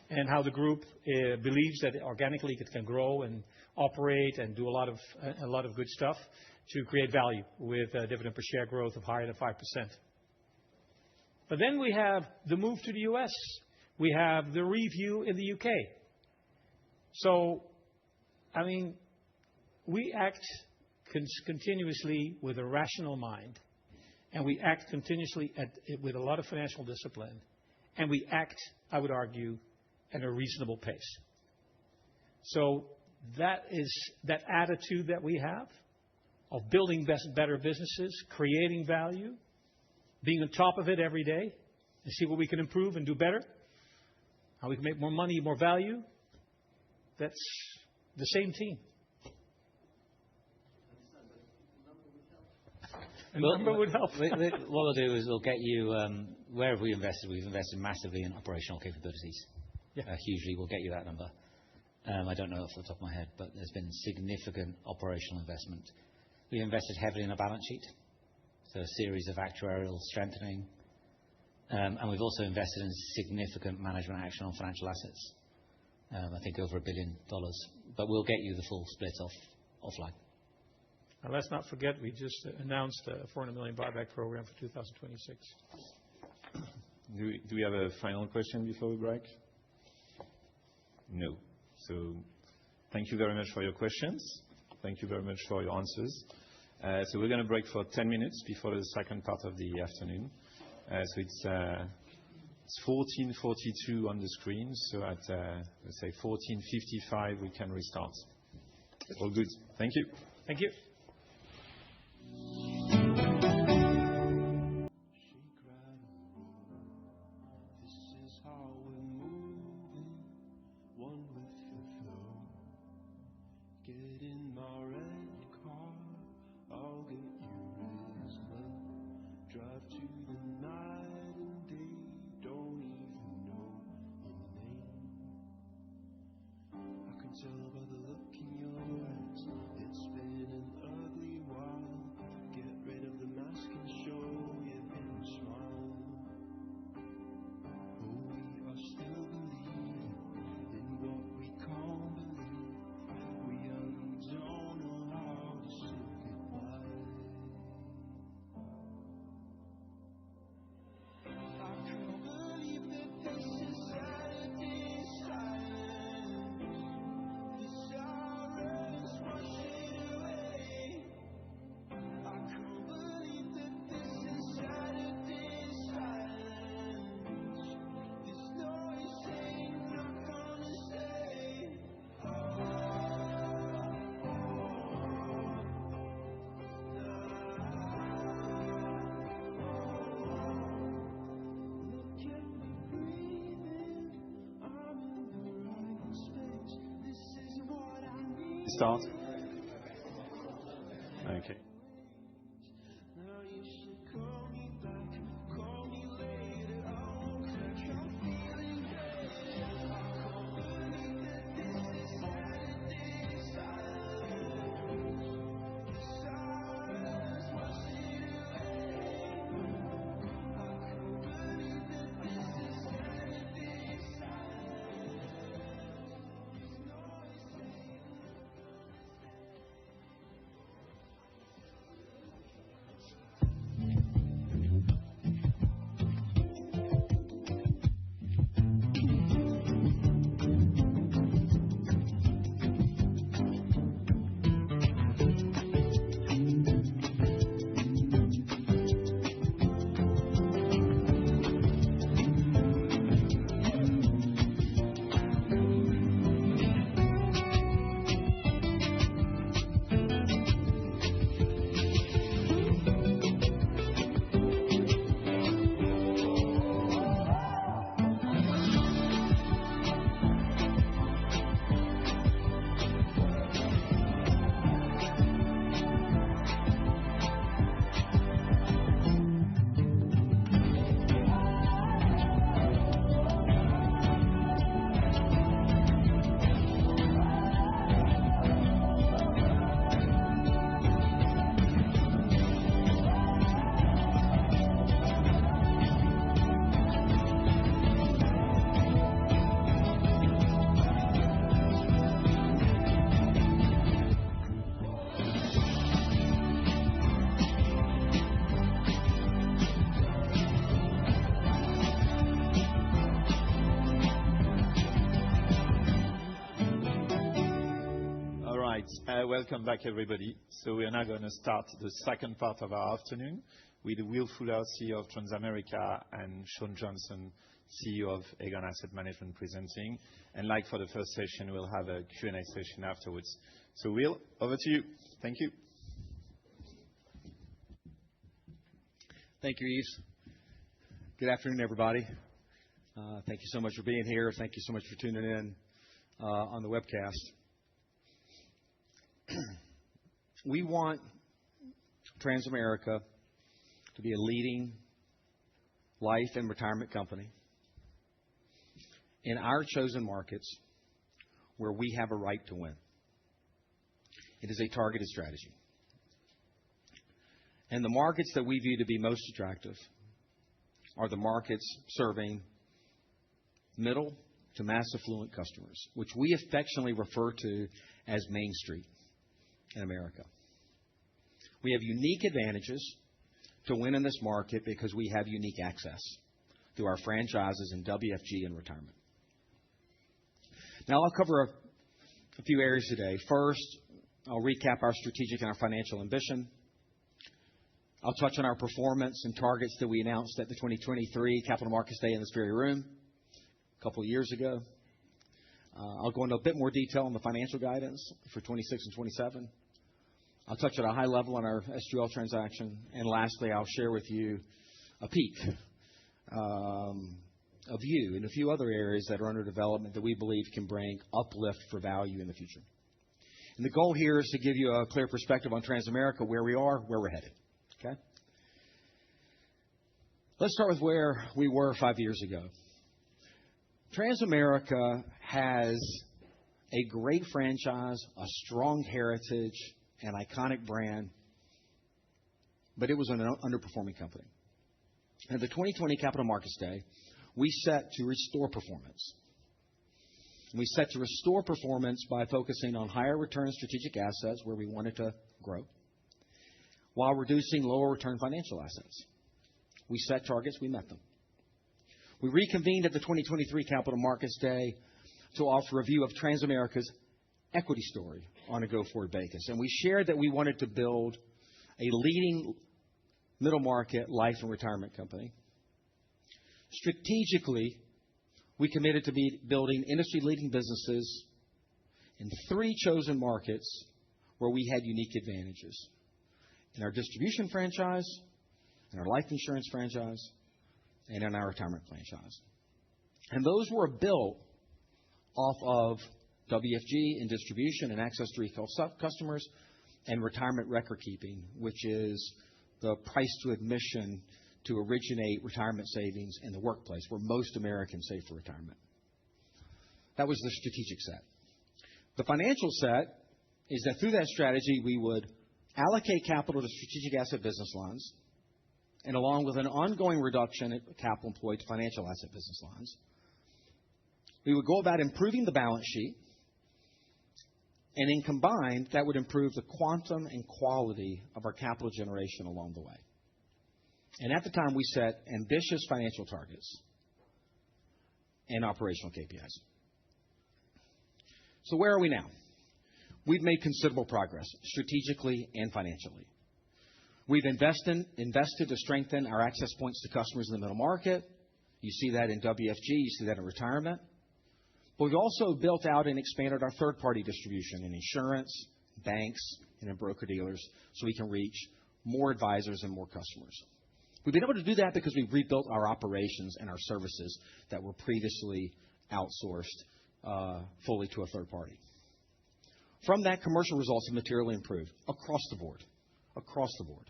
and how the group believes that organically it can grow and operate and do a lot of good stuff to create value with dividend per share growth of higher than 5%. But then we have the move to the US. We have the review in the UK. So, I mean, we act continuously with a rational mind, and we act continuously with a lot of financial discipline, and we act, I would argue, at a reasonable pace. So that attitude that we have of building better businesses, creating value, being on top of it every day, and see what we can improve and do better, how we can make more money, more value. That's the same team. A number would help. What we'll do is we'll get you wherever we invested. We've invested massively in operational capabilities. Yeah. Hugely, we'll get you that number. I don't know off the top of my head, but there's been significant operational investment. We invested heavily in a balance sheet, so a series of actuarial strengthening. And we've also invested in significant management action on financial assets. I think over $1 billion. But we'll get you the full split offline. And let's not forget, we just announced a 400 million buyback program for 2026. Do we have a final question before we break? No. So thank you very much for your questions. Thank you very much for your answers. So we're going to break for 10 minutes before the second part of the afternoon. So it's 14:42 on the screen. So at let's say 14:55 we can restart. All good. Thank you. Thank you. Start. Okay. Welcome back, everybody. We are now going to start the second part of our afternoon with Will Fuller, CEO of Transamerica, and Sean Johnson, CEO of Aegon Asset Management, presenting. Like for the first session, we'll have a Q&A session afterwards. Will, over to you. Thank you. Thank you, Yves. Good afternoon, everybody. Thank you so much for being here. Thank you so much for tuning in on the webcast. We want Transamerica to be a leading life and retirement company in our chosen markets where we have a right to win. It is a targeted strategy. And the markets that we view to be most attractive are the markets serving middle to mass affluent customers, which we affectionately refer to as Main Street in America. We have unique advantages to win in this market because we have unique access through our franchises in WFG and retirement. Now, I'll cover a few areas today. First, I'll recap our strategic and our financial ambition. I'll touch on our performance and targets that we announced at the 2023 Capital Markets Day in this very room a couple of years ago. I'll go into a bit more detail on the financial guidance for 26 and 27. I'll touch at a high level on our SGL transaction. And lastly, I'll share with you a peek, a view in a few other areas that are under development that we believe can bring uplift for value in the future. And the goal here is to give you a clear perspective on Transamerica, where we are, where we're headed. Okay? Let's start with where we were 5 years ago. Transamerica has a great franchise, a strong heritage, an iconic brand, but it was an underperforming company. At the 2020 Capital Markets Day, we set to restore performance. We set to restore performance by focusing on higher return strategic assets where we wanted to grow, while reducing lower return financial assets. We set targets, we met them. We reconvened at the 2023 Capital Markets Day to offer a view of Transamerica's equity story on a go-forward basis. And we shared that we wanted to build a leading middle market life and retirement company. Strategically, we committed to be building industry-leading businesses in 3 chosen markets where we had unique advantages: in our distribution franchise, in our life insurance franchise, and in our retirement franchise. And those were built off of WFG in distribution and access to retail customers, and retirement record keeping, which is the price to admission to originate retirement savings in the workplace where most Americans save for retirement. That was the strategic set. The financial set is that through that strategy, we would allocate capital to strategic asset business lines, and along with an ongoing reduction in capital employed to financial asset business lines, we would go about improving the balance sheet, and in combined, that would improve the quantum and quality of our capital generation along the way. And at the time, we set ambitious financial targets and operational KPIs. So where are we now? We've made considerable progress strategically and financially. We've invested to strengthen our access points to customers in the middle market. You see that in WFG. You see that in retirement. But we've also built out and expanded our third-party distribution in insurance, banks, and in broker-dealers so we can reach more advisors and more customers. We've been able to do that because we've rebuilt our operations and our services that were previously outsourced fully to a third party. From that, commercial results have materially improved across the board. Across the board.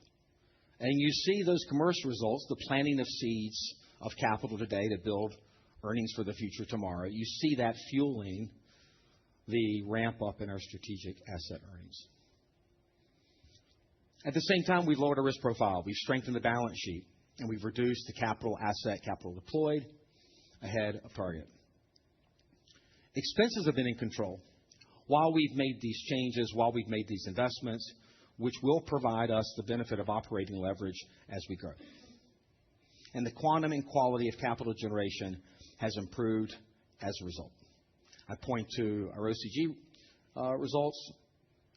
And you see those commercial results, the planting of seeds of capital today to build earnings for the future tomorrow. You see that fueling the ramp up in our strategic asset earnings. At the same time, we've lowered our risk profile. We've strengthened the balance sheet, and we've reduced the capital deployed ahead of target. Expenses have been in control while we've made these changes, while we've made these investments, which will provide us the benefit of operating leverage as we grow. And the quantum and quality of capital generation has improved as a result. I point to our OCG results,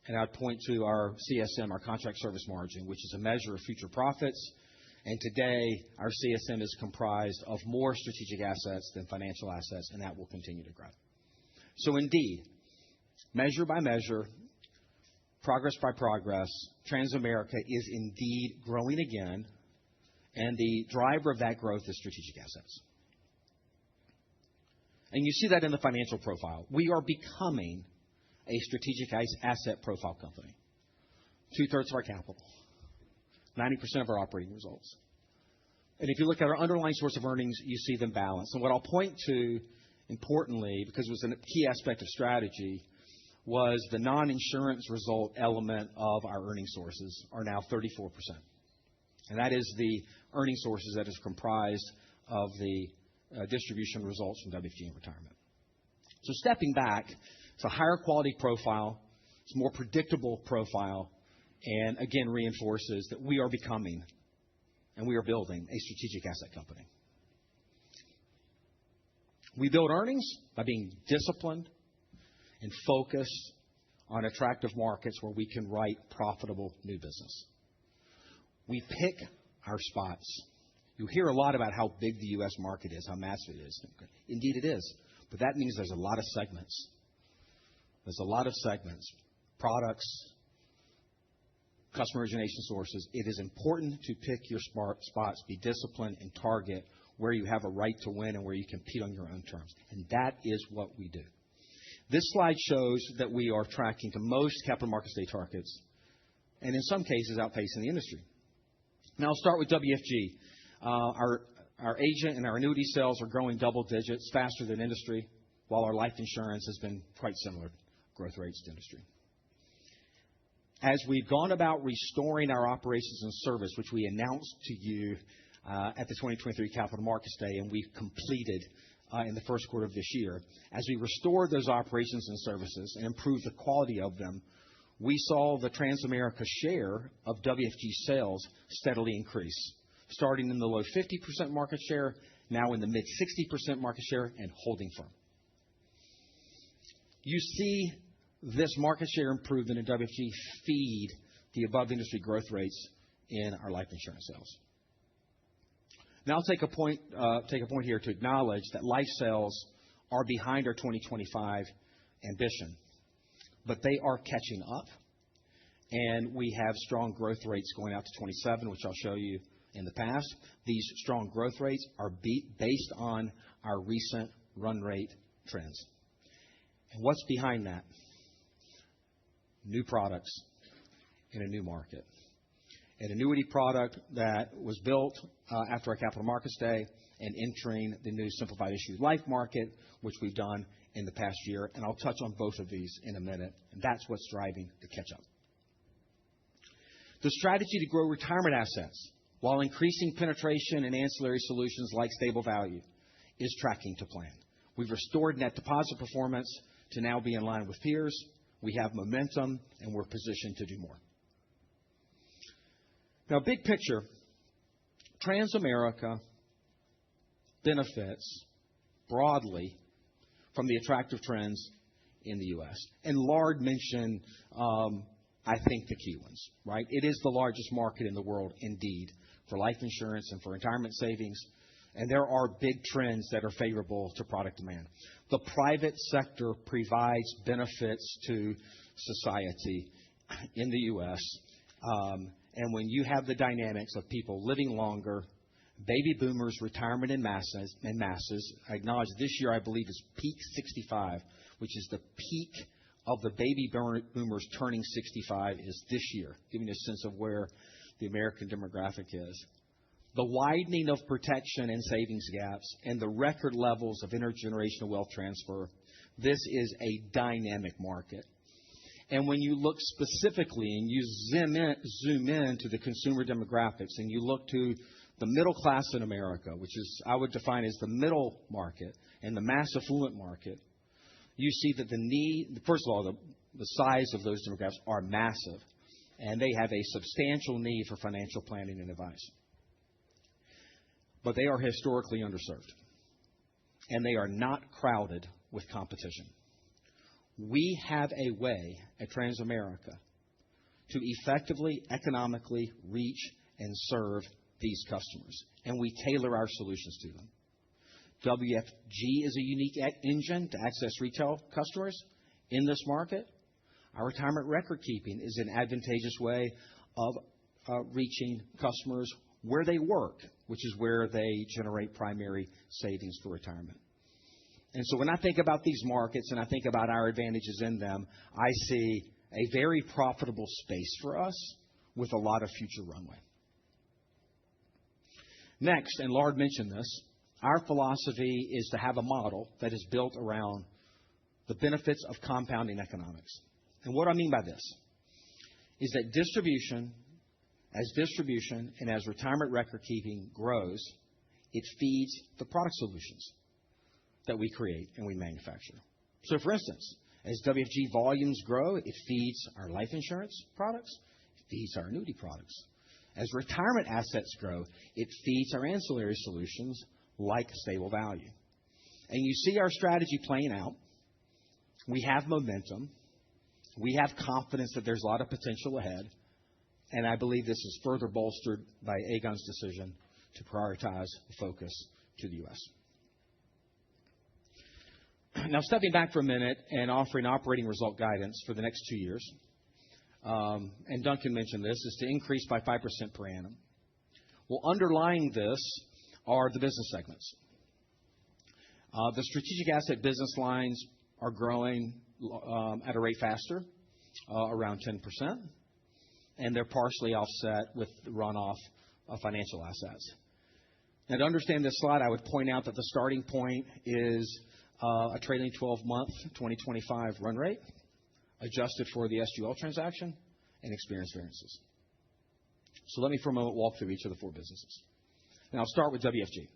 and I'd point to our CSM, our contract service margin, which is a measure of future profits. And today, our CSM is comprised of more strategic assets than financial assets, and that will continue to grow. So indeed, measure by measure, progress by progress, Transamerica is indeed growing again, and the driver of that growth is strategic assets. And you see that in the financial profile. We are becoming a strategic asset profile company. 2/3 of our capital, 90% of our operating results. And if you look at our underlying source of earnings, you see them balanced. And what I'll point to, importantly, because it was a key aspect of strategy, was the non-insurance result element of our earning sources are now 34%. And that is the earning sources that is comprised of the distribution results from WFG and retirement. So stepping back, it's a higher quality profile, it's a more predictable profile, and again reinforces that we are becoming and we are building a strategic asset company. We build earnings by being disciplined and focused on attractive markets where we can write profitable new business. We pick our spots. You hear a lot about how big the U.S. market is, how massive it is. Indeed it is. But that means there's a lot of segments. There's a lot of segments, products, customer origination sources. It is important to pick your spots, be disciplined, and target where you have a right to win and where you compete on your own terms. And that is what we do. This slide shows that we are tracking to most capital markets day targets, and in some cases outpacing the industry. Now I'll start with WFG. Our agent and our annuity sales are growing double digits faster than industry, while our life insurance has been quite similar growth rates to industry. As we've gone about restoring our operations and service, which we announced to you at the 2023 Capital Markets Day, and we've completed in the first quarter of this year, as we restored those operations and services and improved the quality of them, we saw the Transamerica share of WFG sales steadily increase, starting in the low 50% market share, now in the mid 60% market share, and holding firm. You see this market share improvement in WFG feed the above industry growth rates in our life insurance sales. Now I'll take a point here to acknowledge that life sales are behind our 2025 ambition, but they are catching up, and we have strong growth rates going out to 27, which I'll show you in the past. These strong growth rates are based on our recent run rate trends. And what's behind that? New products in a new market. An annuity product that was built after our Capital Markets Day and entering the new simplified issue life market, which we've done in the past year. And I'll touch on both of these in a minute. And that's what's driving the catch-up. The strategy to grow retirement assets while increasing penetration in ancillary solutions like stable value is tracking to plan. We've restored net deposit performance to now be in line with peers. We have momentum, and we're positioned to do more. Now, big picture, Transamerica benefits broadly from the attractive trends in the U.S. And Lard mentioned, I think, the key ones, right? It is the largest market in the world, indeed, for life insurance and for retirement savings. And there are big trends that are favorable to product demand. The private sector provides benefits to society in the U.S. And when you have the dynamics of people living longer, baby boomers, retirement in masses, I acknowledge this year, I believe, is peak 65, which is the peak of the baby boomers turning 65 is this year, giving you a sense of where the American demographic is. The widening of protection and savings gaps and the record levels of intergenerational wealth transfer, this is a dynamic market. And when you look specifically and you zoom in to the consumer demographics and you look to the middle class in America, which is, I would define as the middle market and the mass affluent market, you see that the need, first of all, the size of those demographics are massive, and they have a substantial need for financial planning and advice. But they are historically underserved, and they are not crowded with competition. We have a way at Transamerica to effectively, economically reach and serve these customers, and we tailor our solutions to them. WFG is a unique engine to access retail customers in this market. Our retirement record keeping is an advantageous way of reaching customers where they work, which is where they generate primary savings for retirement. And so when I think about these markets and I think about our advantages in them, I see a very profitable space for us with a lot of future runway. Next, and Lard mentioned this, our philosophy is to have a model that is built around the benefits of compounding economics. And what I mean by this is that distribution and as retirement record keeping grows, it feeds the product solutions that we create and we manufacture. So, for instance, as WFG volumes grow, it feeds our life insurance products, it feeds our annuity products. As retirement assets grow, it feeds our ancillary solutions like stable value. And you see our strategy playing out. We have momentum. We have confidence that there's a lot of potential ahead. And I believe this is further bolstered by Aegon's decision to prioritize the focus to the U.S. Now, stepping back for a minute and offering operating result guidance for the next 2 years, and Duncan mentioned this, is to increase by 5% per annum. Well, underlying this are the business segments. The strategic asset business lines are growing at a rate faster, around 10%, and they're partially offset with the runoff of financial assets. Now, to understand this slide, I would point out that the starting point is a trailing 12-month 2025 run rate, adjusted for the SGL transaction and experience variances. So let me for a moment walk through each of the 4 businesses. Now, I'll start with WFG.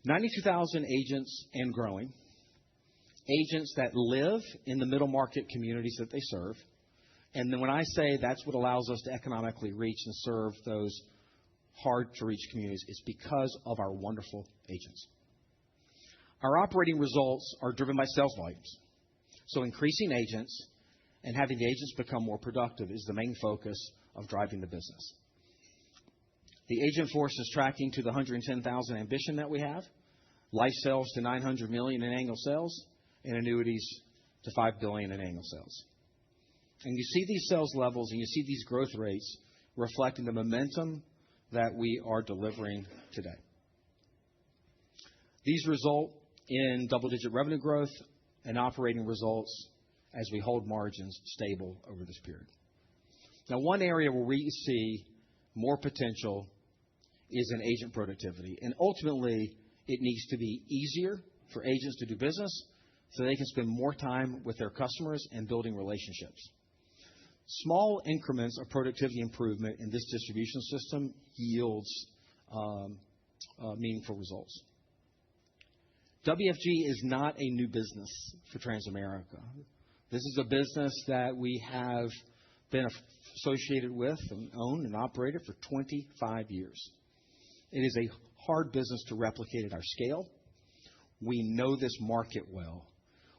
92,000 agents and growing. Agents that live in the middle market communities that they serve. And then when I say that's what allows us to economically reach and serve those hard-to-reach communities, it's because of our wonderful agents. Our operating results are driven by sales volumes. So increasing agents and having the agents become more productive is the main focus of driving the business. The agent force is tracking to the 110,000 ambition that we have, life sales to $900 million in annual sales, and annuities to $5 billion in annual sales. And you see these sales levels and you see these growth rates reflecting the momentum that we are delivering today. These result in double-digit revenue growth and operating results as we hold margins stable over this period. Now, one area where we see more potential is in agent productivity. And ultimately, it needs to be easier for agents to do business so they can spend more time with their customers and building relationships. Small increments of productivity improvement in this distribution system yields meaningful results. WFG is not a new business for Transamerica. This is a business that we have been associated with and owned and operated for 25 years. It is a hard business to replicate at our scale. We know this market well.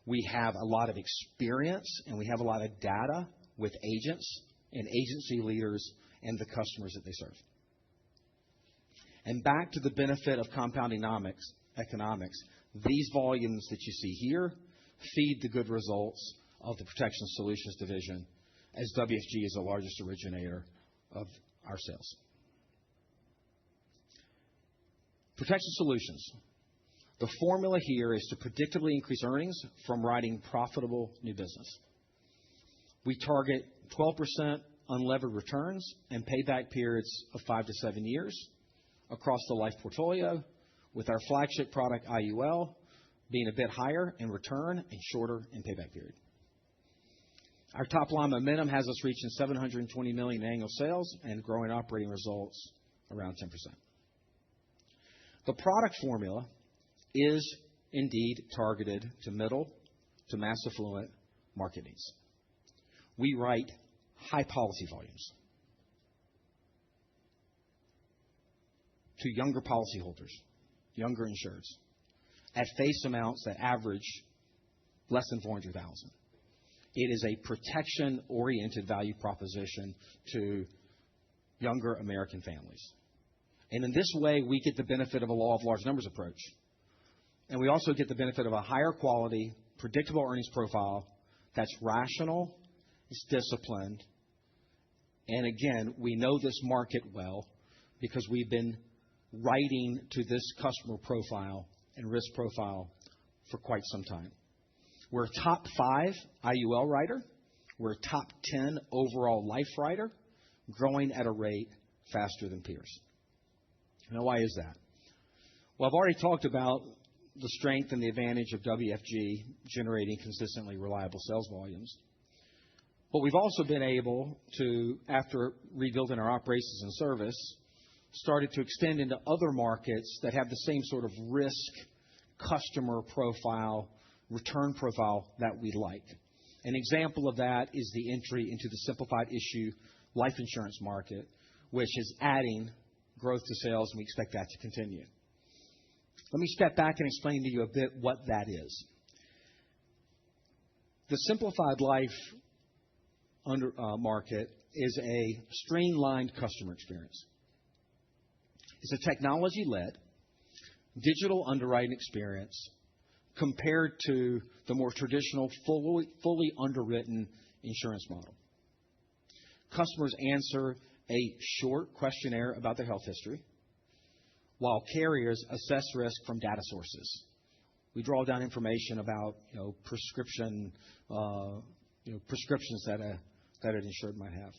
We have a lot of experience and we have a lot of data with agents and agency leaders and the customers that they serve. And back to the benefit of compounding economics, these volumes that you see here feed the good results of the Protection Solutions division, as WFG is the largest originator of our sales. Protection Solutions. The formula here is to predictably increase earnings from writing profitable new business. We target 12% unlevered returns and payback periods of 5 to 7 years across the life portfolio, with our flagship product, IUL, being a bit higher in return and shorter in payback period. Our top-line momentum has us reaching $720 million in annual sales and growing operating results around 10%. The product formula is indeed targeted to middle to mass affluent market needs. We write high policy volumes to younger policyholders, younger insureds, at face amounts that average less than $400,000. It is a protection-oriented value proposition to younger American families. And in this way, we get the benefit of a law of large numbers approach. And we also get the benefit of a higher quality, predictable earnings profile that's rational, it's disciplined. And again, we know this market well because we've been writing to this customer profile and risk profile for quite some time. We're a top 5 IUL writer. We're a top 10 overall life writer, growing at a rate faster than peers. Now, why is that? Well, I've already talked about the strength and the advantage of WFG generating consistently reliable sales volumes. But we've also been able to, after rebuilding our operations and service, started to extend into other markets that have the same sort of risk, customer profile, return profile that we like. An example of that is the entry into the simplified issue life insurance market, which is adding growth to sales, and we expect that to continue. Let me step back and explain to you a bit what that is. The simplified life market is a streamlined customer experience. It's a technology-led digital underwriting experience compared to the more traditional, fully underwritten insurance model. Customers answer a short questionnaire about their health history, while carriers assess risk from data sources. We draw down information about prescriptions that an insured might have,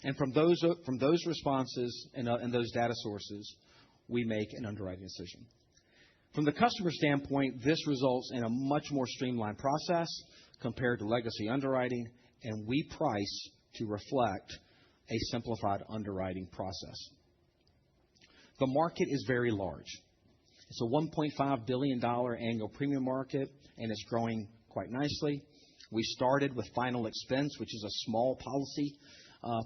and from those responses and those data sources, we make an underwriting decision. From the customer standpoint, this results in a much more streamlined process compared to legacy underwriting, and we price to reflect a simplified underwriting process. The market is very large. It's a $1.5 billion annual premium market, and it's growing quite nicely. We started with final expense, which is a small policy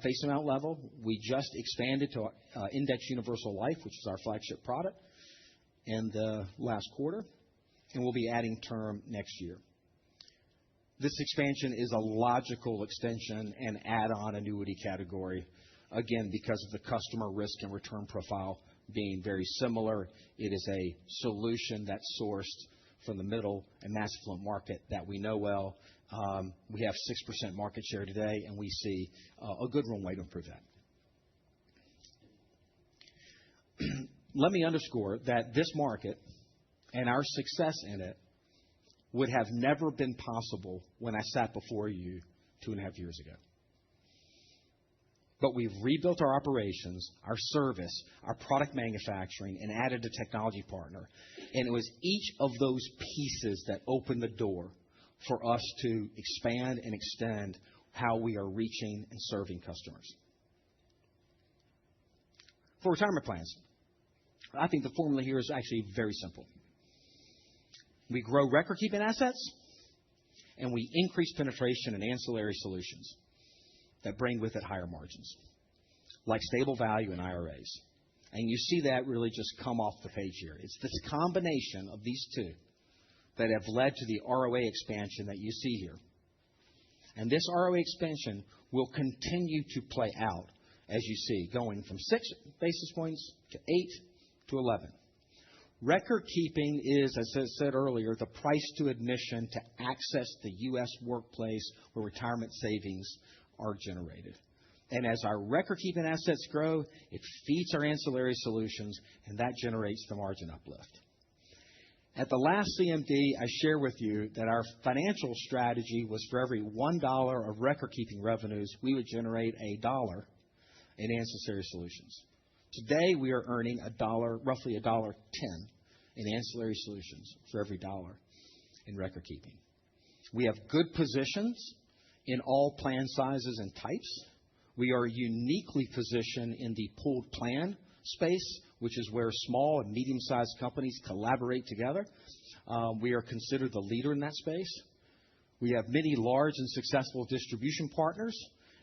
face amount level. We just expanded to Index Universal Life, which is our flagship product, in the last quarter, and we'll be adding term next year. This expansion is a logical extension and add-on annuity category, again, because of the customer risk and return profile being very similar. It is a solution that's sourced from the middle and mass affluent market that we know well. We have 6% market share today, and we see a good runway to improve that. Let me underscore that this market and our success in it would have never been possible when I sat before you 2.5 years ago. But we've rebuilt our operations, our service, our product manufacturing, and added a technology partner. And it was each of those pieces that opened the door for us to expand and extend how we are reaching and serving customers. For retirement plans, I think the formula here is actually very simple. We grow record-keeping assets, and we increase penetration in ancillary solutions that bring with it higher margins, like stable value and IRAs. And you see that really just come off the page here. It's this combination of these two that have led to the ROA expansion that you see here. And this ROA expansion will continue to play out, as you see, going from 6 basis points to 8 to 11. Record keeping is, as I said earlier, the price to admission to access the U.S. workplace where retirement savings are generated. And as our record-keeping assets grow, it feeds our ancillary solutions, and that generates the margin uplift. At the last CMD, I shared with you that our financial strategy was for every $1 of record-keeping revenues, we would generate $1 in ancillary solutions. Today, we are earning roughly $1.10 in ancillary solutions for every $1 in record-keeping. We have good positions in all plan sizes and types. We are uniquely positioned in the pooled plan space, which is where small and medium-sized companies collaborate together. We are considered the leader in that space. We have many large and successful distribution partners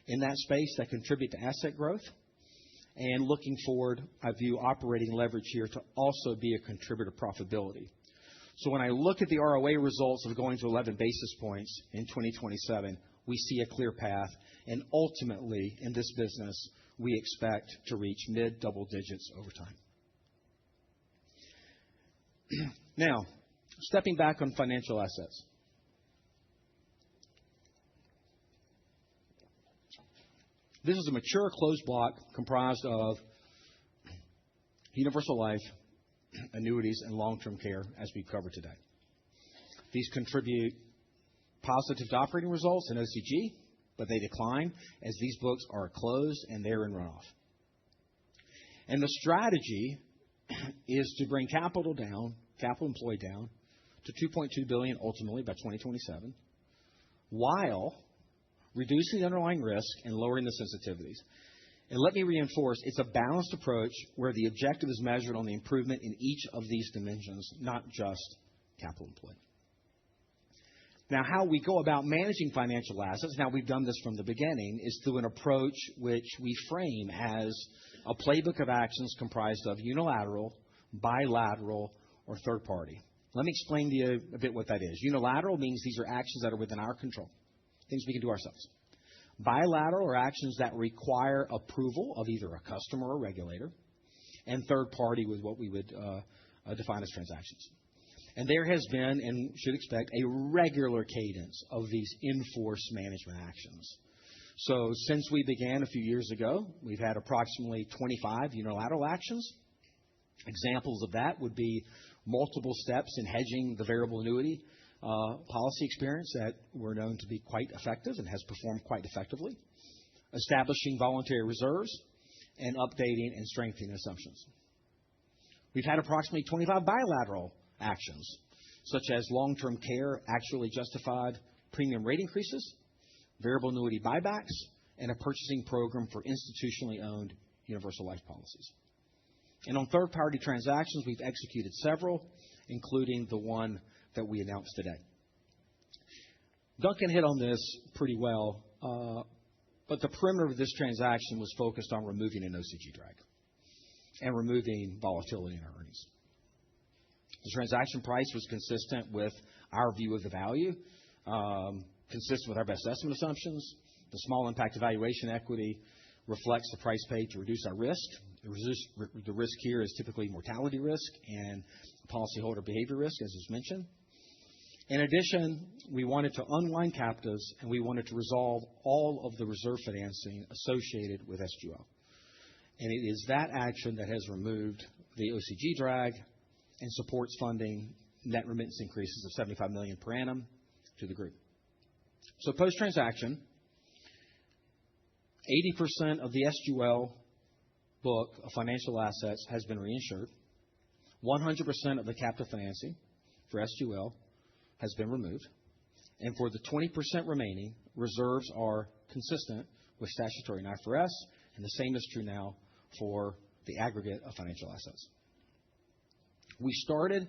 in that space that contribute to asset growth. And looking forward, I view operating leverage here to also be a contributor to profitability. When I look at the ROA results of going to 11 basis points in 2027, we see a clear path. Ultimately, in this business, we expect to reach mid-double digits over time. Now, stepping back on financial assets. This is a mature closed block comprised of universal life, annuities, and long-term care, as we've covered today. These contribute positive to operating results in OCG, but they decline as these books are closed and they're in runoff. The strategy is to bring capital employed down to $2.2 billion ultimately by 2027, while reducing the underlying risk and lowering the sensitivities. Let me reinforce, it's a balanced approach where the objective is measured on the improvement in each of these dimensions, not just capital employed. Now, how we go about managing financial assets, now we've done this from the beginning, is through an approach which we frame as a playbook of actions comprised of unilateral, bilateral, or third party. Let me explain to you a bit what that is. Unilateral means these are actions that are within our control, things we can do ourselves. Bilateral are actions that require approval of either a customer or regulator, and third party with what we would define as transactions. And there has been, and should expect, a regular cadence of these in-force management actions. So since we began a few years ago, we've had approximately 25 unilateral actions. Examples of that would be multiple steps in hedging the variable annuity policy experience that were known to be quite effective and has performed quite effectively, establishing voluntary reserves, and updating and strengthening assumptions. We've had approximately 25 bilateral actions, such as long-term care actually justified premium rate increases, variable annuity buybacks, and a purchasing program for institutionally owned universal life policies. And on third-party transactions, we've executed several, including the one that we announced today. Duncan hit on this pretty well, but the perimeter of this transaction was focused on removing an OCG drag and removing volatility in our earnings. The transaction price was consistent with our view of the value, consistent with our best estimate assumptions. The small impact evaluation equity reflects the price paid to reduce our risk. The risk here is typically mortality risk and policyholder behavior risk, as was mentioned. In addition, we wanted to unwind captives, and we wanted to resolve all of the reserve financing associated with SGL. And it is that action that has removed the OCG drag and supports funding net remittance increases of $75 million per annum to the group. So post-transaction, 80% of the SGL book of financial assets has been reinsured. 100% of the captive financing for SGL has been removed. And for the 20% remaining, reserves are consistent with statutory and IFRS, and the same is true now for the aggregate of financial assets. We started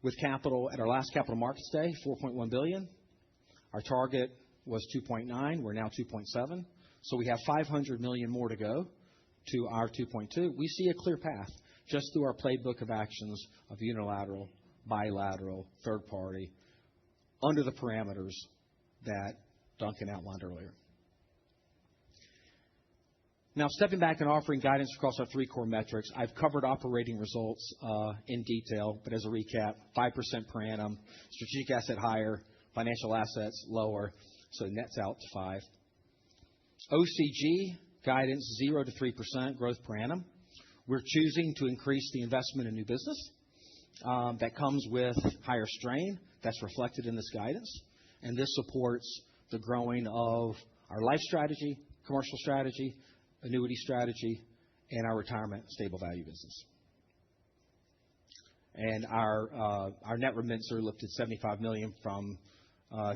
with capital at our last capital markets day, $4.1 billion. Our target was 2.9. We're now 2.7. So we have $500 million more to go to our 2.2. We see a clear path just through our playbook of actions of unilateral, bilateral, third party, under the parameters that Duncan outlined earlier. Now, stepping back and offering guidance across our three core metrics, I've covered operating results in detail, but as a recap, 5% per annum, strategic asset higher, financial assets lower, so it nets out to 5. OCG guidance 0 to 3% growth per annum. We're choosing to increase the investment in new business. That comes with higher strain. That's reflected in this guidance. And this supports the growing of our life strategy, commercial strategy, annuity strategy, and our retirement stable value business. And our net remittance are lifted $75 million from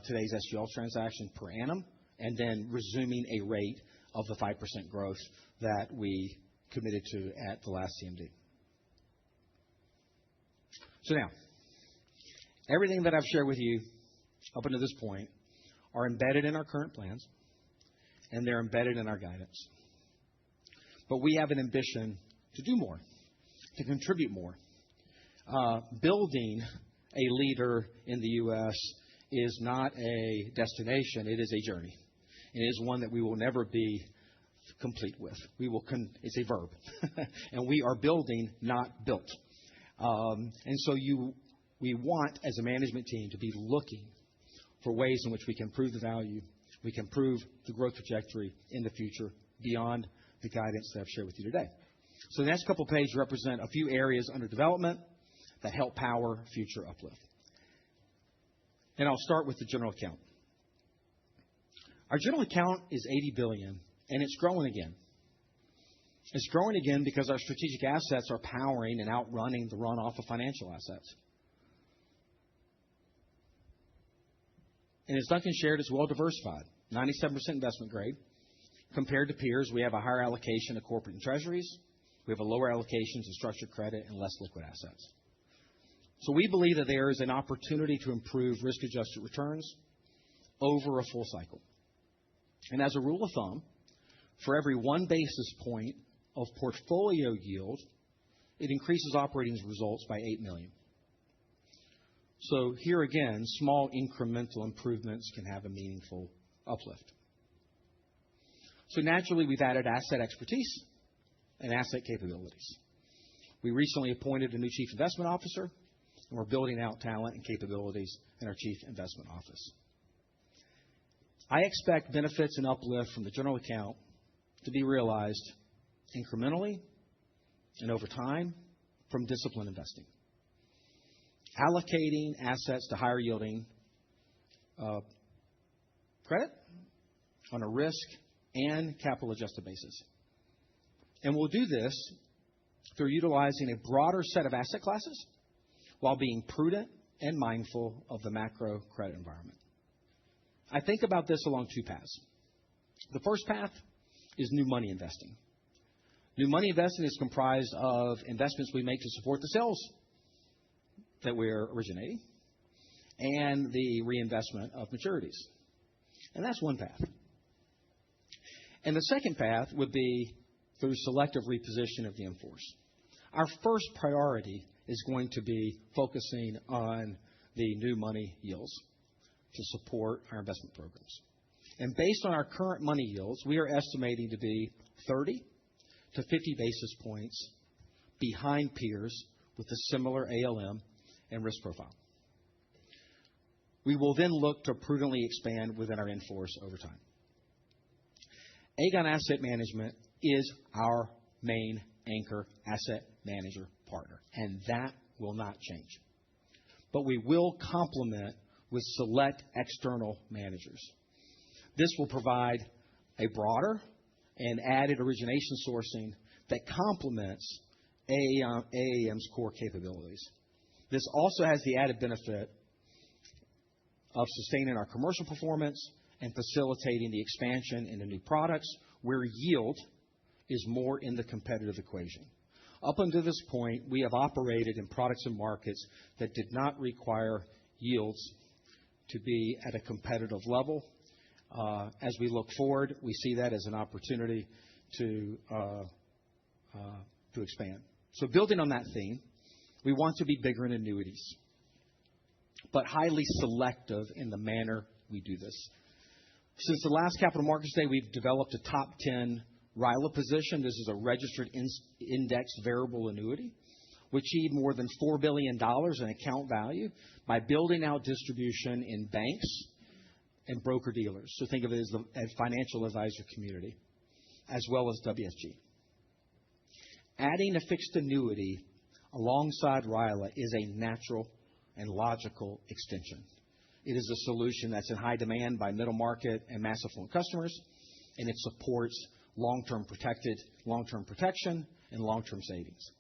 today's SGL transaction per annum, and then resuming a rate of the 5% growth that we committed to at the last CMD. So now, everything that I've shared with you up until this point are embedded in our current plans, and they're embedded in our guidance. But we have an ambition to do more, to contribute more, building a leader in the U.S. is not a destination. It is a journey. It is one that we will never be complete with. It's a verb. And we are building, not built. We want, as a management team, to be looking for ways in which we can improve the value, we can improve the growth trajectory in the future beyond the guidance that I've shared with you today. So the next couple of pages represent a few areas under development that help power future uplift. And I'll start with the general account. Our general account is $80 billion, and it's growing again. It's growing again because our strategic assets are powering and outrunning the runoff of financial assets. And as Duncan shared, it's well diversified, 97% investment grade. Compared to peers, we have a higher allocation of corporate and treasuries. We have a lower allocation to structured credit and less liquid assets. So we believe that there is an opportunity to improve risk-adjusted returns over a full cycle. And as a rule of thumb, for every 1 basis point of portfolio yield, it increases operating results by $8 million. So here again, small incremental improvements can have a meaningful uplift. So naturally, we've added asset expertise and asset capabilities. We recently appointed a new chief investment officer, and we're building out talent and capabilities in our chief investment office. I expect benefits and uplift from the general account to be realized incrementally and over time from disciplined investing. Allocating assets to higher yielding credit on a risk and capital adjusted basis. And we'll do this through utilizing a broader set of asset classes while being prudent and mindful of the macro credit environment. I think about this along 2 paths. The first path is new money investing. New money investing is comprised of investments we make to support the sales that we're originating and the reinvestment of maturities. And that's one path. And the second path would be through selective reposition of the in-force. Our first priority is going to be focusing on the new money yields to support our investment programs. And based on our current money yields, we are estimating to be 30 to 50 basis points behind peers with a similar ALM and risk profile. We will then look to prudently expand within our in-force over time. Aegon Asset Management is our main anchor asset manager partner, and that will not change. But we will complement with select external managers. This will provide a broader and added origination sourcing that complements AAM's core capabilities. This also has the added benefit of sustaining our commercial performance and facilitating the expansion into new products where yield is more in the competitive equation. Up until this point, we have operated in products and markets that did not require yields to be at a competitive level. As we look forward, we see that as an opportunity to expand. So building on that theme, we want to be bigger in annuities, but highly selective in the manner we do this. Since the last Capital Markets Day, we've developed a top 10 RILA position. This is a registered indexed variable annuity, which achieved more than $4 billion in account value by building out distribution in banks and broker-dealers. So think of it as the financial advisor community, as well as WFG. Adding a fixed annuity alongside RILA is a natural and logical extension. It is a solution that's in high demand by middle market and mass affluent customers, and it supports long-term protection, and long-term savings.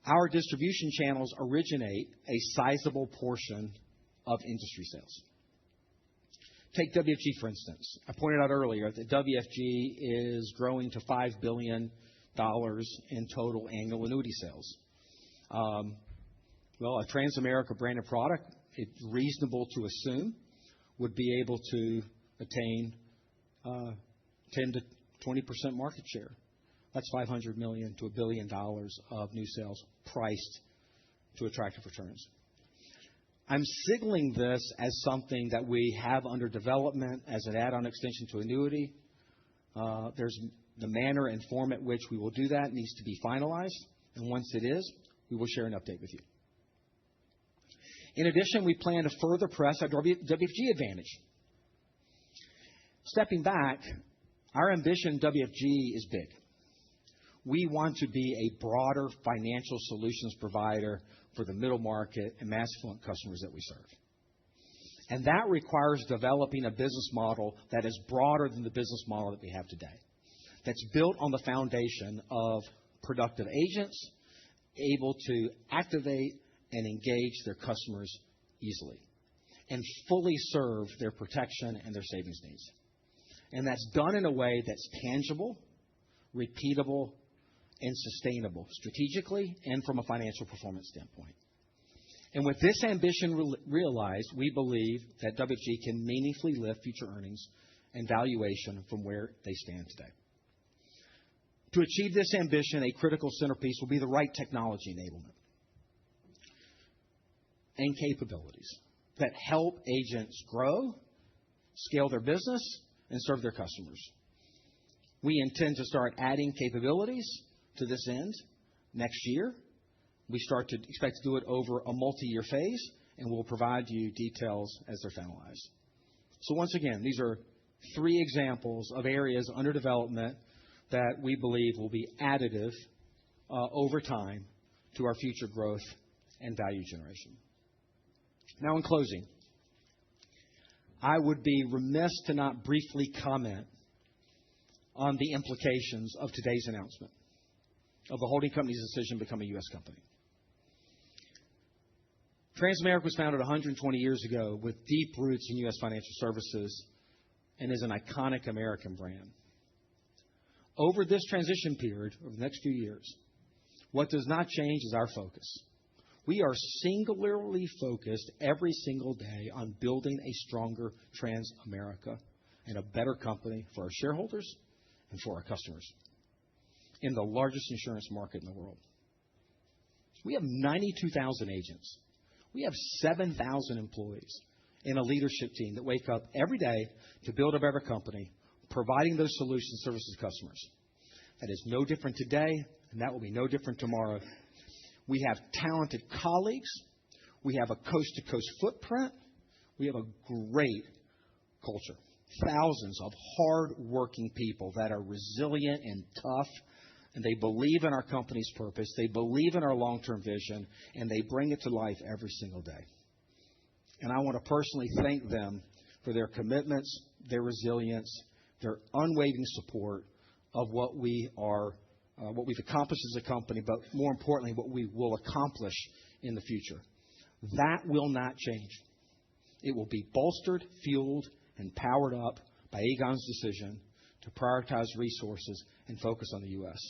Our distribution channels originate a sizable portion of industry sales. Take WFG, for instance. I pointed out earlier that WFG is growing to $5 billion in total annual annuity sales. Well, a Transamerica branded product, it's reasonable to assume, would be able to attain 10 to 20% market share. That's $500 million to $1 billion of new sales priced to attractive returns. I'm signaling this as something that we have under development as an add-on extension to annuity. There's the manner and form at which we will do that needs to be finalized. And once it is, we will share an update with you. In addition, we plan to further press our WFG advantage. Stepping back, our ambition in WFG is big. We want to be a broader financial solutions provider for the middle market and mass affluent customers that we serve. And that requires developing a business model that is broader than the business model that we have today, that's built on the foundation of productive agents able to activate and engage their customers easily and fully serve their protection and their savings needs. And that's done in a way that's tangible, repeatable, and sustainable strategically and from a financial performance standpoint. And with this ambition realized, we believe that WFG can meaningfully lift future earnings and valuation from where they stand today. To achieve this ambition, a critical centerpiece will be the right technology enablement and capabilities that help agents grow, scale their business, and serve their customers. We intend to start adding capabilities to this end next year. We expect to do it over a multi-year phase, and we'll provide you details as they're finalized. So once again, these are 3 examples of areas under development that we believe will be additive over time to our future growth and value generation. Now, in closing, I would be remiss to not briefly comment on the implications of today's announcement of the holding company's decision to become a U.S. company. Transamerica was founded 120 years ago with deep roots in U.S. financial services and is an iconic American brand. Over this transition period, over the next few years, what does not change is our focus. We are singularly focused every single day on building a stronger Transamerica and a better company for our shareholders and for our customers in the largest insurance market in the world. We have 92,000 agents. We have 7,000 employees and a leadership team that wake up every day to build a better company, providing those solutions and services to customers. That is no different today, and that will be no different tomorrow. We have talented colleagues. We have a coast-to-coast footprint. We have a great culture. Thousands of hard-working people that are resilient and tough, and they believe in our company's purpose. They believe in our long-term vision, and they bring it to life every single day. And I want to personally thank them for their commitments, their resilience, their unwavering support of what we've accomplished as a company, but more importantly, what we will accomplish in the future. That will not change. It will be bolstered, fueled, and powered up by Aegon's decision to prioritize resources and focus on the U.S.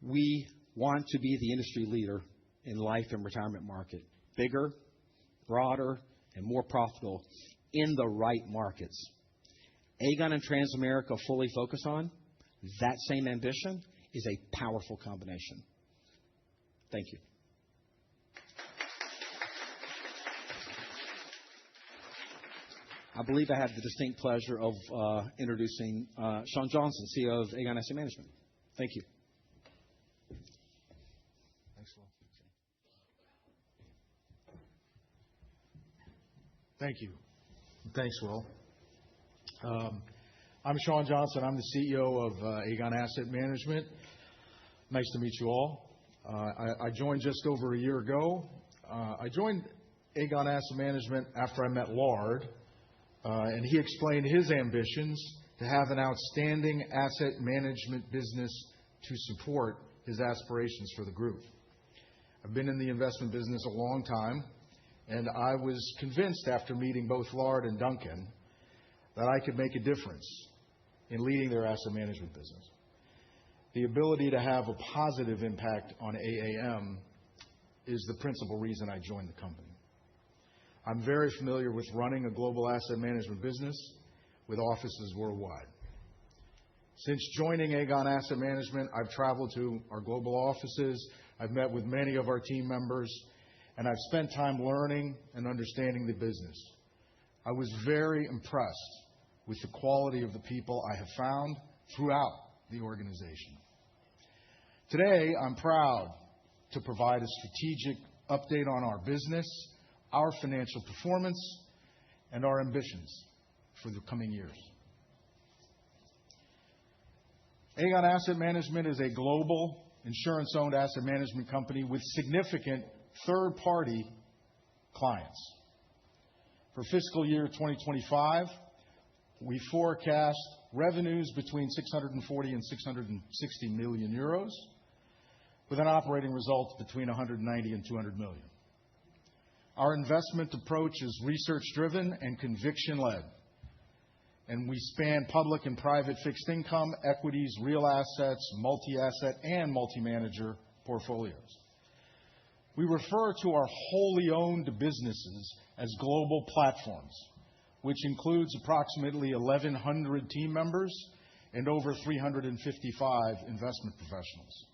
We want to be the industry leader in life and retirement market, bigger, broader, and more profitable in the right markets. Aegon and Transamerica fully focus on that same ambition is a powerful combination. Thank you. I believe I have the distinct pleasure of introducing Sean Johnson, CEO of Aegon Asset Management. Thank you. Thanks, Will. Thank you. Thanks, Will. I'm Sean Johnson. I'm the CEO of Aegon Asset Management. Nice to meet you all. I joined just over a year ago. I joined Aegon Asset Management after I met Lard, and he explained his ambitions to have an outstanding asset management business to support his aspirations for the group. I've been in the investment business a long time, and I was convinced after meeting both Lard and Duncan that I could make a difference in leading their asset management business. The ability to have a positive impact on AAM is the principal reason I joined the company. I'm very familiar with running a global asset management business with offices worldwide. Since joining Aegon Asset Management, I've traveled to our global offices. I've met with many of our team members, and I've spent time learning and understanding the business. I was very impressed with the quality of the people I have found throughout the organization. Today, I'm proud to provide a strategic update on our business, our financial performance, and our ambitions for the coming years. Aegon Asset Management is a global insurance-owned asset management company with significant third-party clients. For fiscal year 2025, we forecast revenues between 640 million and 660 million euros, with an operating result between 190 million and 200 million. Our investment approach is research-driven and conviction-led, and we span public and private fixed income, equities, real assets, multi-asset, and multi-manager portfolios. We refer to our wholly owned businesses as global platforms, which includes approximately 1,100 team members and over 355 investment professionals.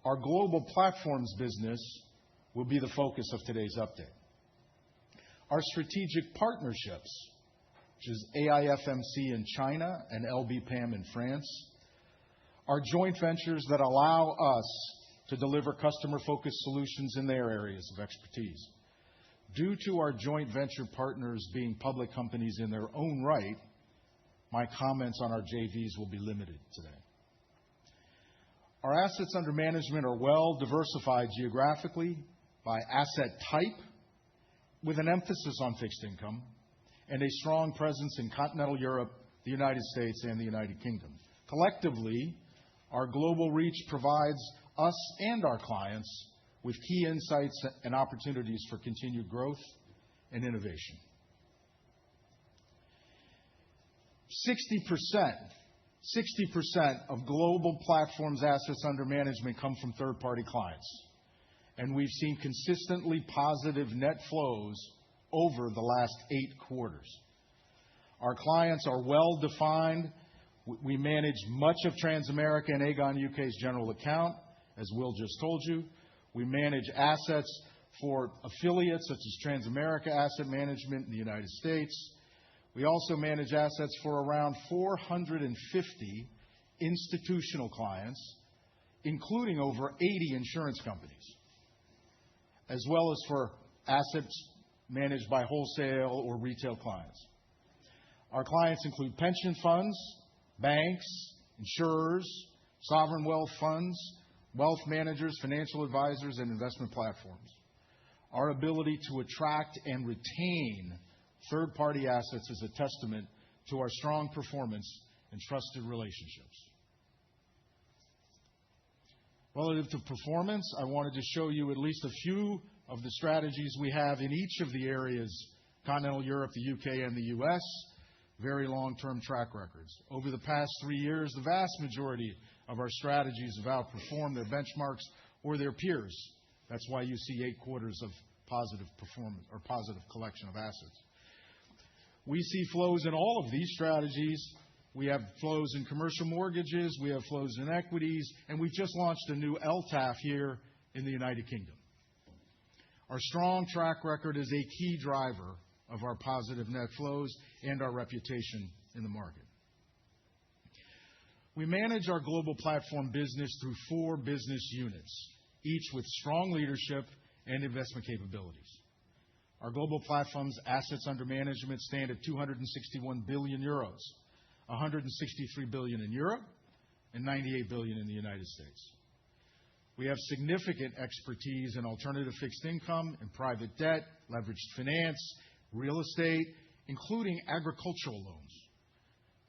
Our global platforms business will be the focus of today's update. Our strategic partnerships, which is AIFMC in China and LBPAM in France, are joint ventures that allow us to deliver customer-focused solutions in their areas of expertise. Due to our joint venture partners being public companies in their own right, my comments on our JVs will be limited today. Our assets under management are well diversified geographically by asset type, with an emphasis on fixed income, and a strong presence in continental Europe, the United States, and the United Kingdom. Collectively, our global reach provides us and our clients with key insights and opportunities for continued growth and innovation. 60% of global platforms assets under management come from third-party clients, and we've seen consistently positive net flows over the last 8 quarters. Our clients are well-defined. We manage much of Transamerica and Aegon UK's general account, as Will just told you. We manage assets for affiliates such as Transamerica Asset Management in the United States. We also manage assets for around 450 institutional clients, including over 80 insurance companies, as well as for assets managed by wholesale or retail clients. Our clients include pension funds, banks, insurers, sovereign wealth funds, wealth managers, financial advisors, and investment platforms. Our ability to attract and retain third-party assets is a testament to our strong performance and trusted relationships. Relative to performance, I wanted to show you at least a few of the strategies we have in each of the areas: continental Europe, the UK, and the US, very long-term track records. Over the past 3 years, the vast majority of our strategies have outperformed their benchmarks or their peers. That's why you see 8 quarters of positive performance or positive collection of assets. We see flows in all of these strategies. We have flows in commercial mortgages, we have flows in equities, and we've just launched a new LTAF here in the United Kingdom. Our strong track record is a key driver of our positive net flows and our reputation in the market. We manage our global platform business through 4 business units, each with strong leadership and investment capabilities. Our global platforms assets under management stand at 261 billion euros, 163 billion in Europe, and 98 billion in the United States. We have significant expertise in alternative fixed income and private debt, leveraged finance, real estate, including agricultural loans.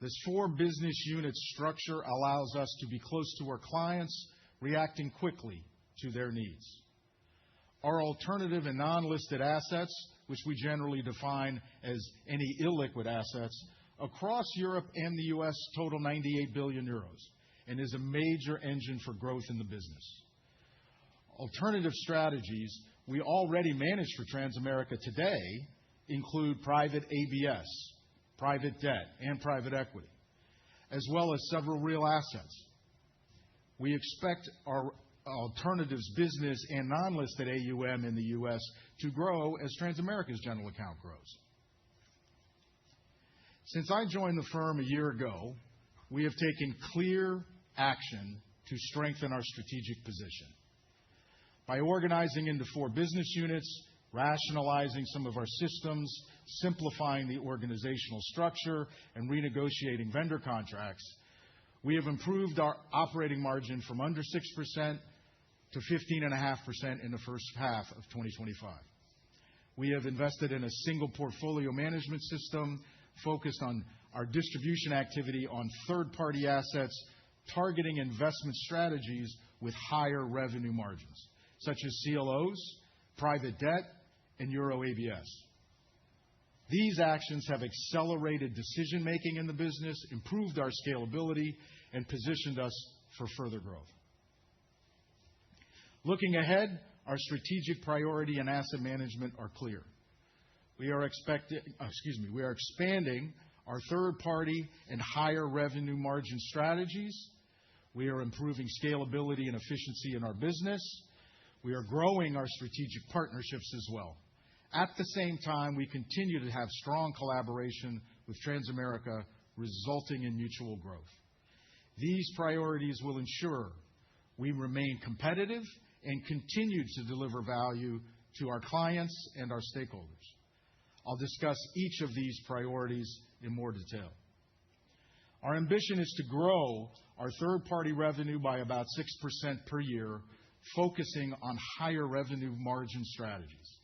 This 4 business unit structure allows us to be close to our clients, reacting quickly to their needs. Our alternative and non-listed assets, which we generally define as any illiquid assets, across Europe and the US total 98 billion euros and is a major engine for growth in the business. Alternative strategies we already manage for Transamerica today include private ABS, private debt, and private equity, as well as several real assets. We expect our alternatives business and non-listed AUM in the U.S. to grow as Transamerica's general account grows. Since I joined the firm a year ago, we have taken clear action to strengthen our strategic position. By organizing into 4 business units, rationalizing some of our systems, simplifying the organizational structure, and renegotiating vendor contracts, we have improved our operating margin from under 6% to 15.5% in the first half of 2025. We have invested in a single portfolio management system focused on our distribution activity on third-party assets, targeting investment strategies with higher revenue margins, such as CLOs, private debt, and Euro ABS. These actions have accelerated decision-making in the business, improved our scalability, and positioned us for further growth. Looking ahead, our strategic priority in asset management are clear. We are expanding our third-party and higher revenue margin strategies. We are improving scalability and efficiency in our business. We are growing our strategic partnerships as well. At the same time, we continue to have strong collaboration with Transamerica, resulting in mutual growth. These priorities will ensure we remain competitive and continue to deliver value to our clients and our stakeholders. I'll discuss each of these priorities in more detail. Our ambition is to grow our third-party revenue by about 6% per year, focusing on higher revenue margin strategies.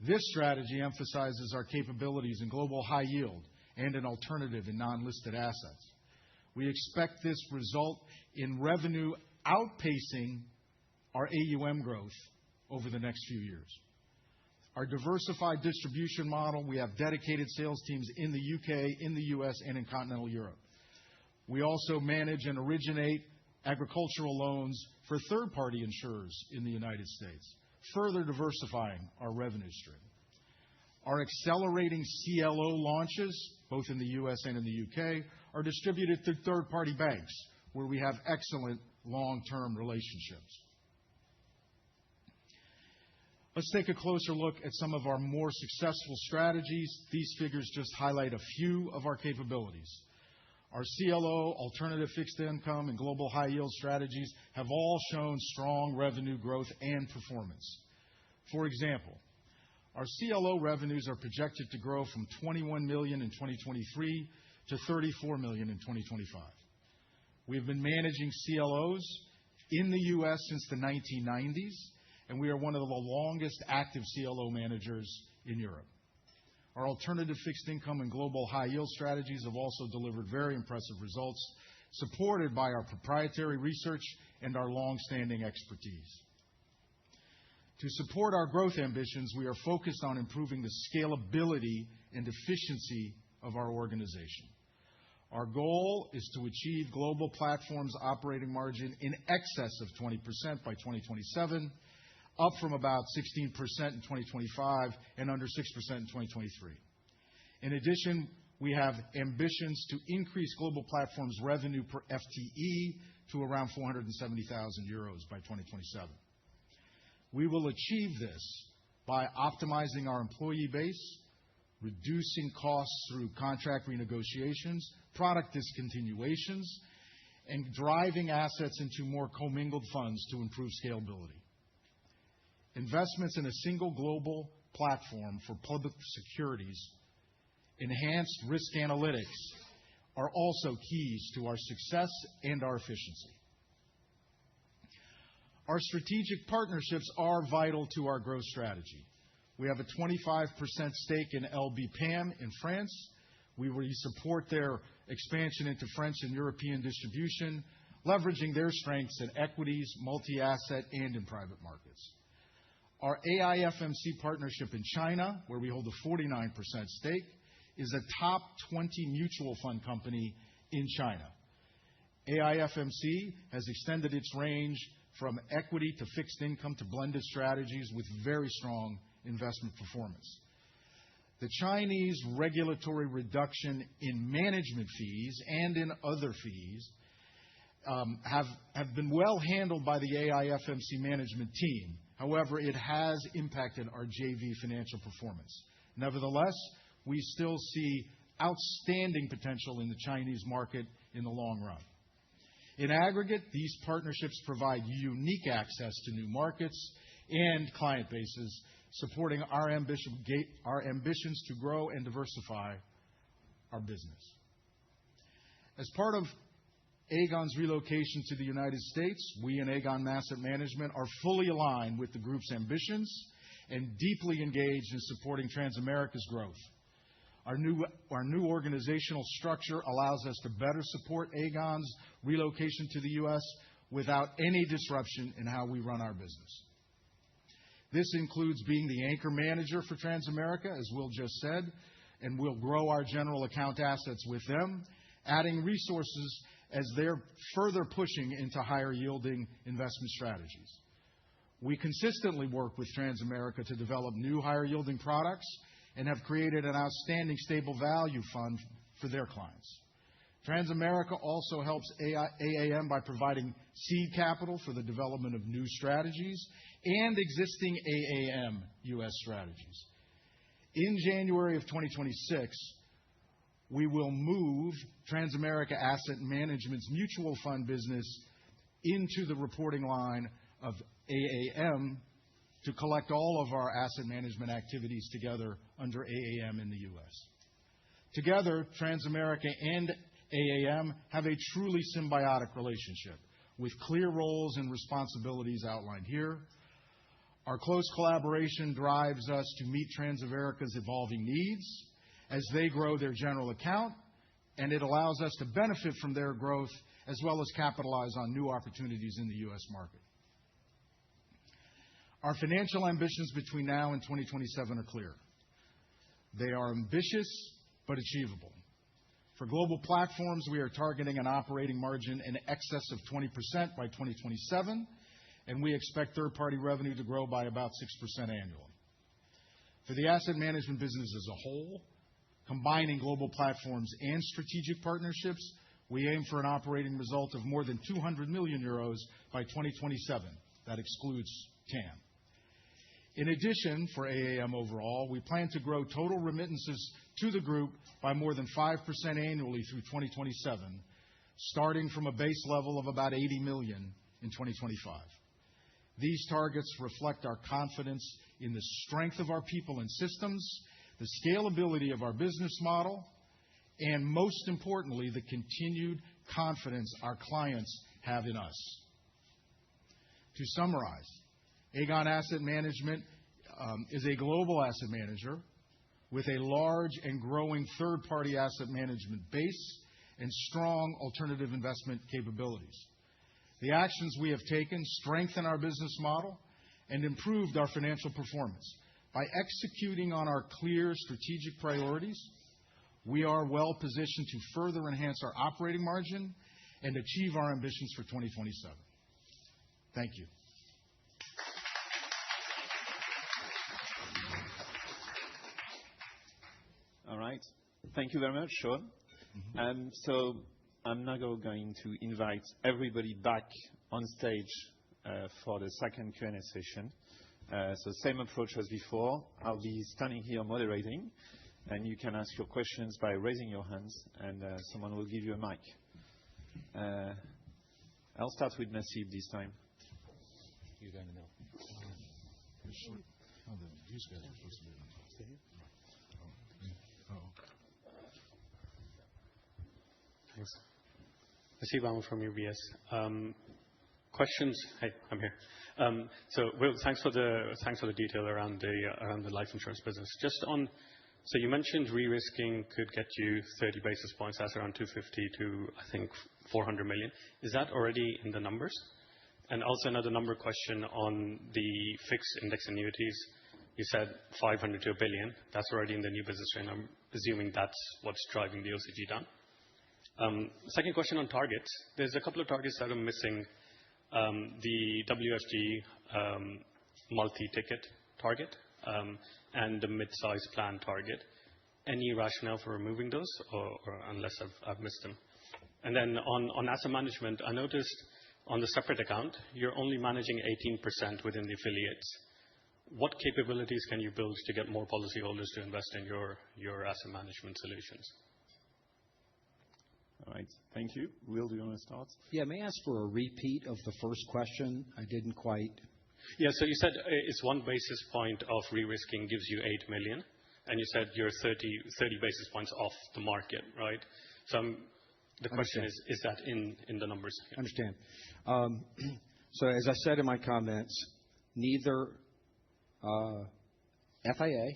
This strategy emphasizes our capabilities in global high yield and in alternative and non-listed assets. We expect this result in revenue outpacing our AUM growth over the next few years. Our diversified distribution model, we have dedicated sales teams in the UK, in the US, and in continental Europe. We also manage and originate agricultural loans for third-party insurers in the United States, further diversifying our revenue stream. Our accelerating CLO launches, both in the US and in the UK, are distributed through third-party banks, where we have excellent long-term relationships. Let's take a closer look at some of our more successful strategies. These figures just highlight a few of our capabilities. Our CLO, alternative fixed income, and global high yield strategies have all shown strong revenue growth and performance. For example, our CLO revenues are projected to grow from $21 million in 2023 to $34 million in 2025. We've been managing CLOs in the US since the 1990s, and we are one of the longest active CLO managers in Europe. Our alternative fixed income and global high yield strategies have also delivered very impressive results, supported by our proprietary research and our long-standing expertise. To support our growth ambitions, we are focused on improving the scalability and efficiency of our organization. Our goal is to achieve global platforms operating margin in excess of 20% by 2027, up from about 16% in 2025 and under 6% in 2023. In addition, we have ambitions to increase global platforms revenue per FTE to around 470,000 euros by 2027. We will achieve this by optimizing our employee base, reducing costs through contract renegotiations, product discontinuations, and driving assets into more commingled funds to improve scalability. Investments in a single global platform for public securities, enhanced risk analytics, are also keys to our success and our efficiency. Our strategic partnerships are vital to our growth strategy. We have a 25% stake in LB PAM in France. We support their expansion into French and European distribution, leveraging their strengths in equities, multi-asset, and in private markets. Our AIFMC partnership in China, where we hold a 49% stake, is a top 20 mutual fund company in China. AIFMC has extended its range from equity to fixed income to blended strategies with very strong investment performance. The Chinese regulatory reduction in management fees and in other fees have been well handled by the AIFMC management team. However, it has impacted our JV financial performance. Nevertheless, we still see outstanding potential in the Chinese market in the long run. In aggregate, these partnerships provide unique access to new markets and client bases, supporting our ambitions to grow and diversify our business. As part of Aegon's relocation to the United States, we in Aegon Asset Management are fully aligned with the group's ambitions and deeply engaged in supporting Transamerica's growth. Our new organizational structure allows us to better support Aegon's relocation to the U.S. without any disruption in how we run our business. This includes being the anchor manager for Transamerica, as Will just said, and we'll grow our general account assets with them, adding resources as they're further pushing into higher-yielding investment strategies. We consistently work with Transamerica to develop new higher-yielding products and have created an outstanding stable value fund for their clients. Transamerica also helps AAM by providing seed capital for the development of new strategies and existing AAM U.S. strategies. In January of 2026, we will move Transamerica Asset Management's mutual fund business into the reporting line of AAM to collect all of our asset management activities together under AAM in the U.S. Together, Transamerica and AAM have a truly symbiotic relationship with clear roles and responsibilities outlined here. Our close collaboration drives us to meet Transamerica's evolving needs as they grow their general account, and it allows us to benefit from their growth as well as capitalize on new opportunities in the U.S. market. Our financial ambitions between now and 2027 are clear. They are ambitious but achievable. For global platforms, we are targeting an operating margin in excess of 20% by 2027, and we expect third-party revenue to grow by about 6% annually. For the asset management business as a whole, combining global platforms and strategic partnerships, we aim for an operating result of more than 200 million euros by 2027. That excludes TAM. In addition, for AAM overall, we plan to grow total remittances to the group by more than 5% annually through 2027, starting from a base level of about 80 million in 2025. These targets reflect our confidence in the strength of our people and systems, the scalability of our business model, and most importantly, the continued confidence our clients have in us. To summarize, Aegon Asset Management is a global asset manager with a large and growing third-party asset management base and strong alternative investment capabilities. The actions we have taken strengthen our business model and improved our financial performance. By executing on our clear strategic priorities, we are well positioned to further enhance our operating margin and achieve our ambitions for 2027. Thank you. All right. Thank you very much, Sean. So I'm now going to invite everybody back on stage for the second Q&A session. So same approach as before. I'll be standing here moderating, and you can ask your questions by raising your hands, and someone will give you a mic. I'll start with Nasib this time. You're going to know. These guys are supposed to be on. Thanks. Nasib Ahmed from UBS. Questions? Hey, I'm here. So, Will, thanks for the detail around the life insurance business. Just on, so you mentioned re-risking could get you 30 basis points. That's around 250 to, I think, 400 million. Is that already in the numbers? And also another number question on the fixed index annuities. You said 500 to a billion. That's already in the new business strain. I'm assuming that's what's driving the OCG down. Second question on targets. There's a couple of targets that are missing. The WFG multi-ticket target and the mid-size plan target. Any rationale for removing those, or unless I've missed them? And then on asset management, I noticed on the separate account, you're only managing 18% within the affiliates. What capabilities can you build to get more policyholders to invest in your asset management solutions? All right. Thank you. Will, do you want to start? Yeah, may I ask for a repeat of the first question? I didn't quite. Yeah, so you said it's 1 basis point of re-risking gives you 8 million, and you said you're 30 basis points off the market, right? So the question is that in the numbers? I understand. So as I said in my comments, neither FIA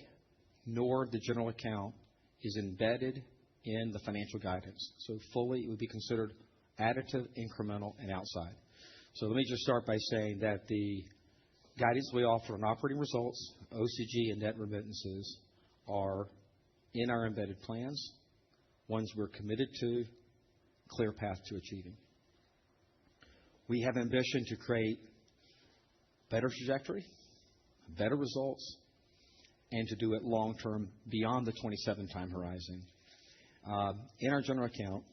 nor the general account is embedded in the financial guidance. So fully, it would be considered additive, incremental, and outside. So let me just start by saying that the guidance we offer on operating results, OCG, and net remittances are in our embedded plans, ones we're committed to, clear path to achieving. We have ambition to create better trajectory, better results, and to do it long-term beyond the 27 time horizon. In our general account,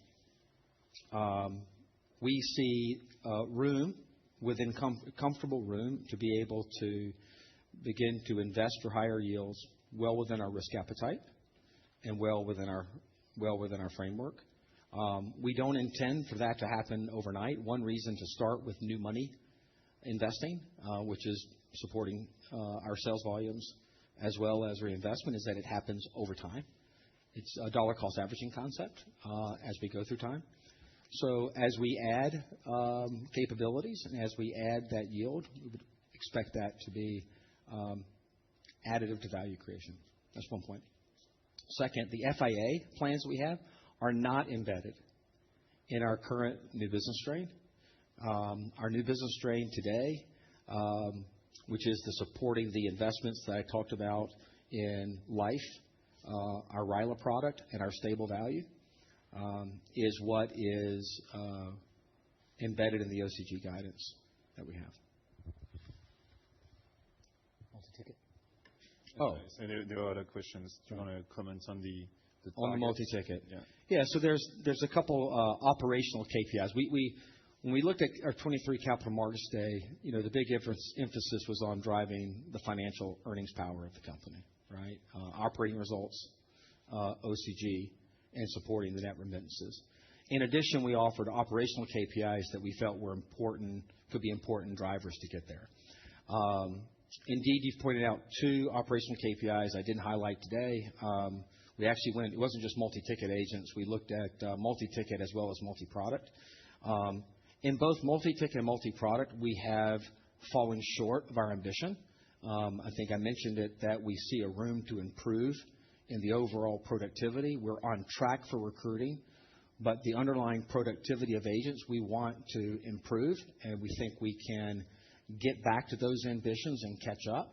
we see room within comfortable room to be able to begin to invest for higher yields well within our risk appetite and well within our framework. We don't intend for that to happen overnight. One reason to start with new money investing, which is supporting our sales volumes as well as reinvestment, is that it happens over time. It's a dollar cost averaging concept as we go through time. So as we add capabilities and as we add that yield, we would expect that to be additive to value creation. That's one point. Second, the FIA plans we have are not embedded in our current new business strain. Our new business strain today, which is the supporting the investments that I talked about in life, our RILA product, and our stable value, is what is embedded in the OCG guidance that we have. Multi-ticket? Oh, so there are other questions. Do you want to comment on the targets? On the multi-ticket? Yeah. Yeah, so there's a couple operational KPIs. When we looked at our 23 Capital Markets Day, the big emphasis was on driving the financial earnings power of the company, right? Operating results, OCG, and supporting the net remittances. In addition, we offered operational KPIs that we felt were important, could be important drivers to get there. Indeed, you've pointed out 2 operational KPIs I didn't highlight today. We actually went, it wasn't just multi-ticket agents. We looked at multi-ticket as well as multi-product. In both multi-ticket and multi-product, we have fallen short of our ambition. I think I mentioned it, that we see a room to improve in the overall productivity. We're on track for recruiting, but the underlying productivity of agents we want to improve, and we think we can get back to those ambitions and catch up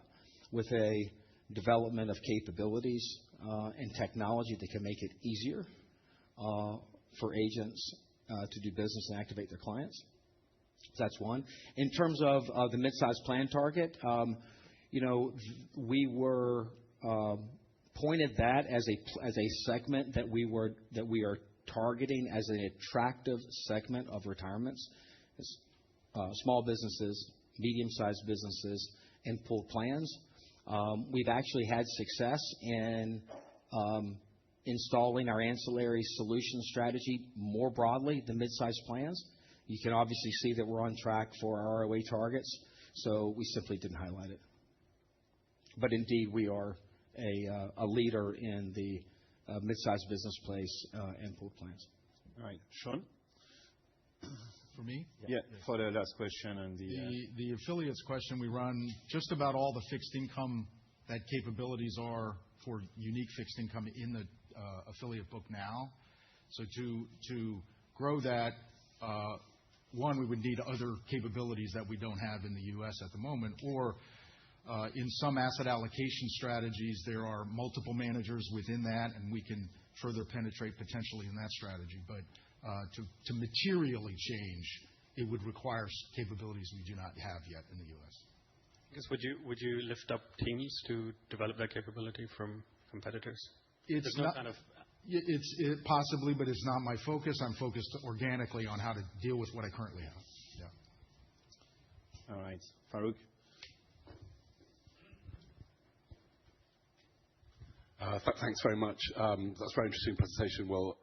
with a development of capabilities and technology that can make it easier for agents to do business and activate their clients. So that's one. In terms of the mid-size plan target, we were pointed that as a segment that we are targeting as an attractive segment of retirements, small businesses, medium-sized businesses, and pooled plans. We've actually had success in installing our ancillary solution strategy more broadly than mid-size plans. You can obviously see that we're on track for our ROA targets, so we simply didn't highlight it. But indeed, we are a leader in the mid-sized business place and pooled plans. All right. Sean? For me? Yeah, for the last question. And the affiliates question, we run just about all the fixed income that capabilities are for unique fixed income in the affiliate book now. So to grow that, one, we would need other capabilities that we don't have in the U.S. at the moment, or in some asset allocation strategies, there are multiple managers within that, and we can further penetrate potentially in that strategy. But to materially change, it would require capabilities we do not have yet in the U.S. I guess would you lift up teams to develop that capability from competitors? It's not kind of Possibly, but it's not my focus. I'm focused organically on how to deal with what I currently have. All right. Farouk? Thanks very much. That's a very interesting presentation. Well,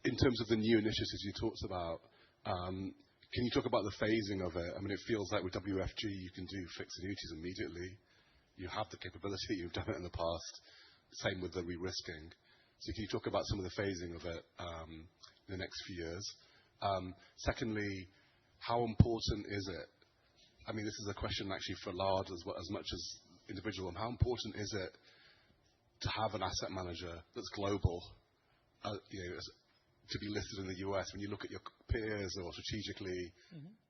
in terms of the new initiatives you talked about, can you talk about the phasing of it? I mean, it feels like with WFG, you can do fixed annuities immediately. You have the capability. You've done it in the past. Same with the re-risking. So can you talk about some of the phasing of it in the next few years? Secondly, how important is it? I mean, this is a question actually for large as much as individual. How important is it to have an asset manager that's global, to be listed in the US? When you look at your peers or strategically,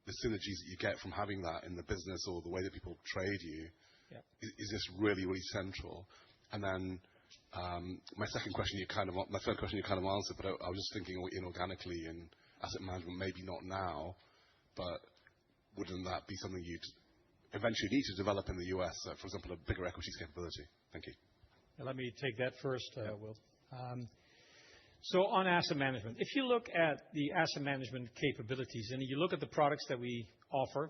the synergies that you get from having that in the business or the way that people trade you, is this really, really central? And then my third question you kind of answered, but I was just thinking inorganically in asset management, maybe not now, but wouldn't that be something you'd eventually need to develop in the US, for example, a bigger equities capability? Thank you. Let me take that first, Will. So on asset management, if you look at the asset management capabilities and you look at the products that we offer,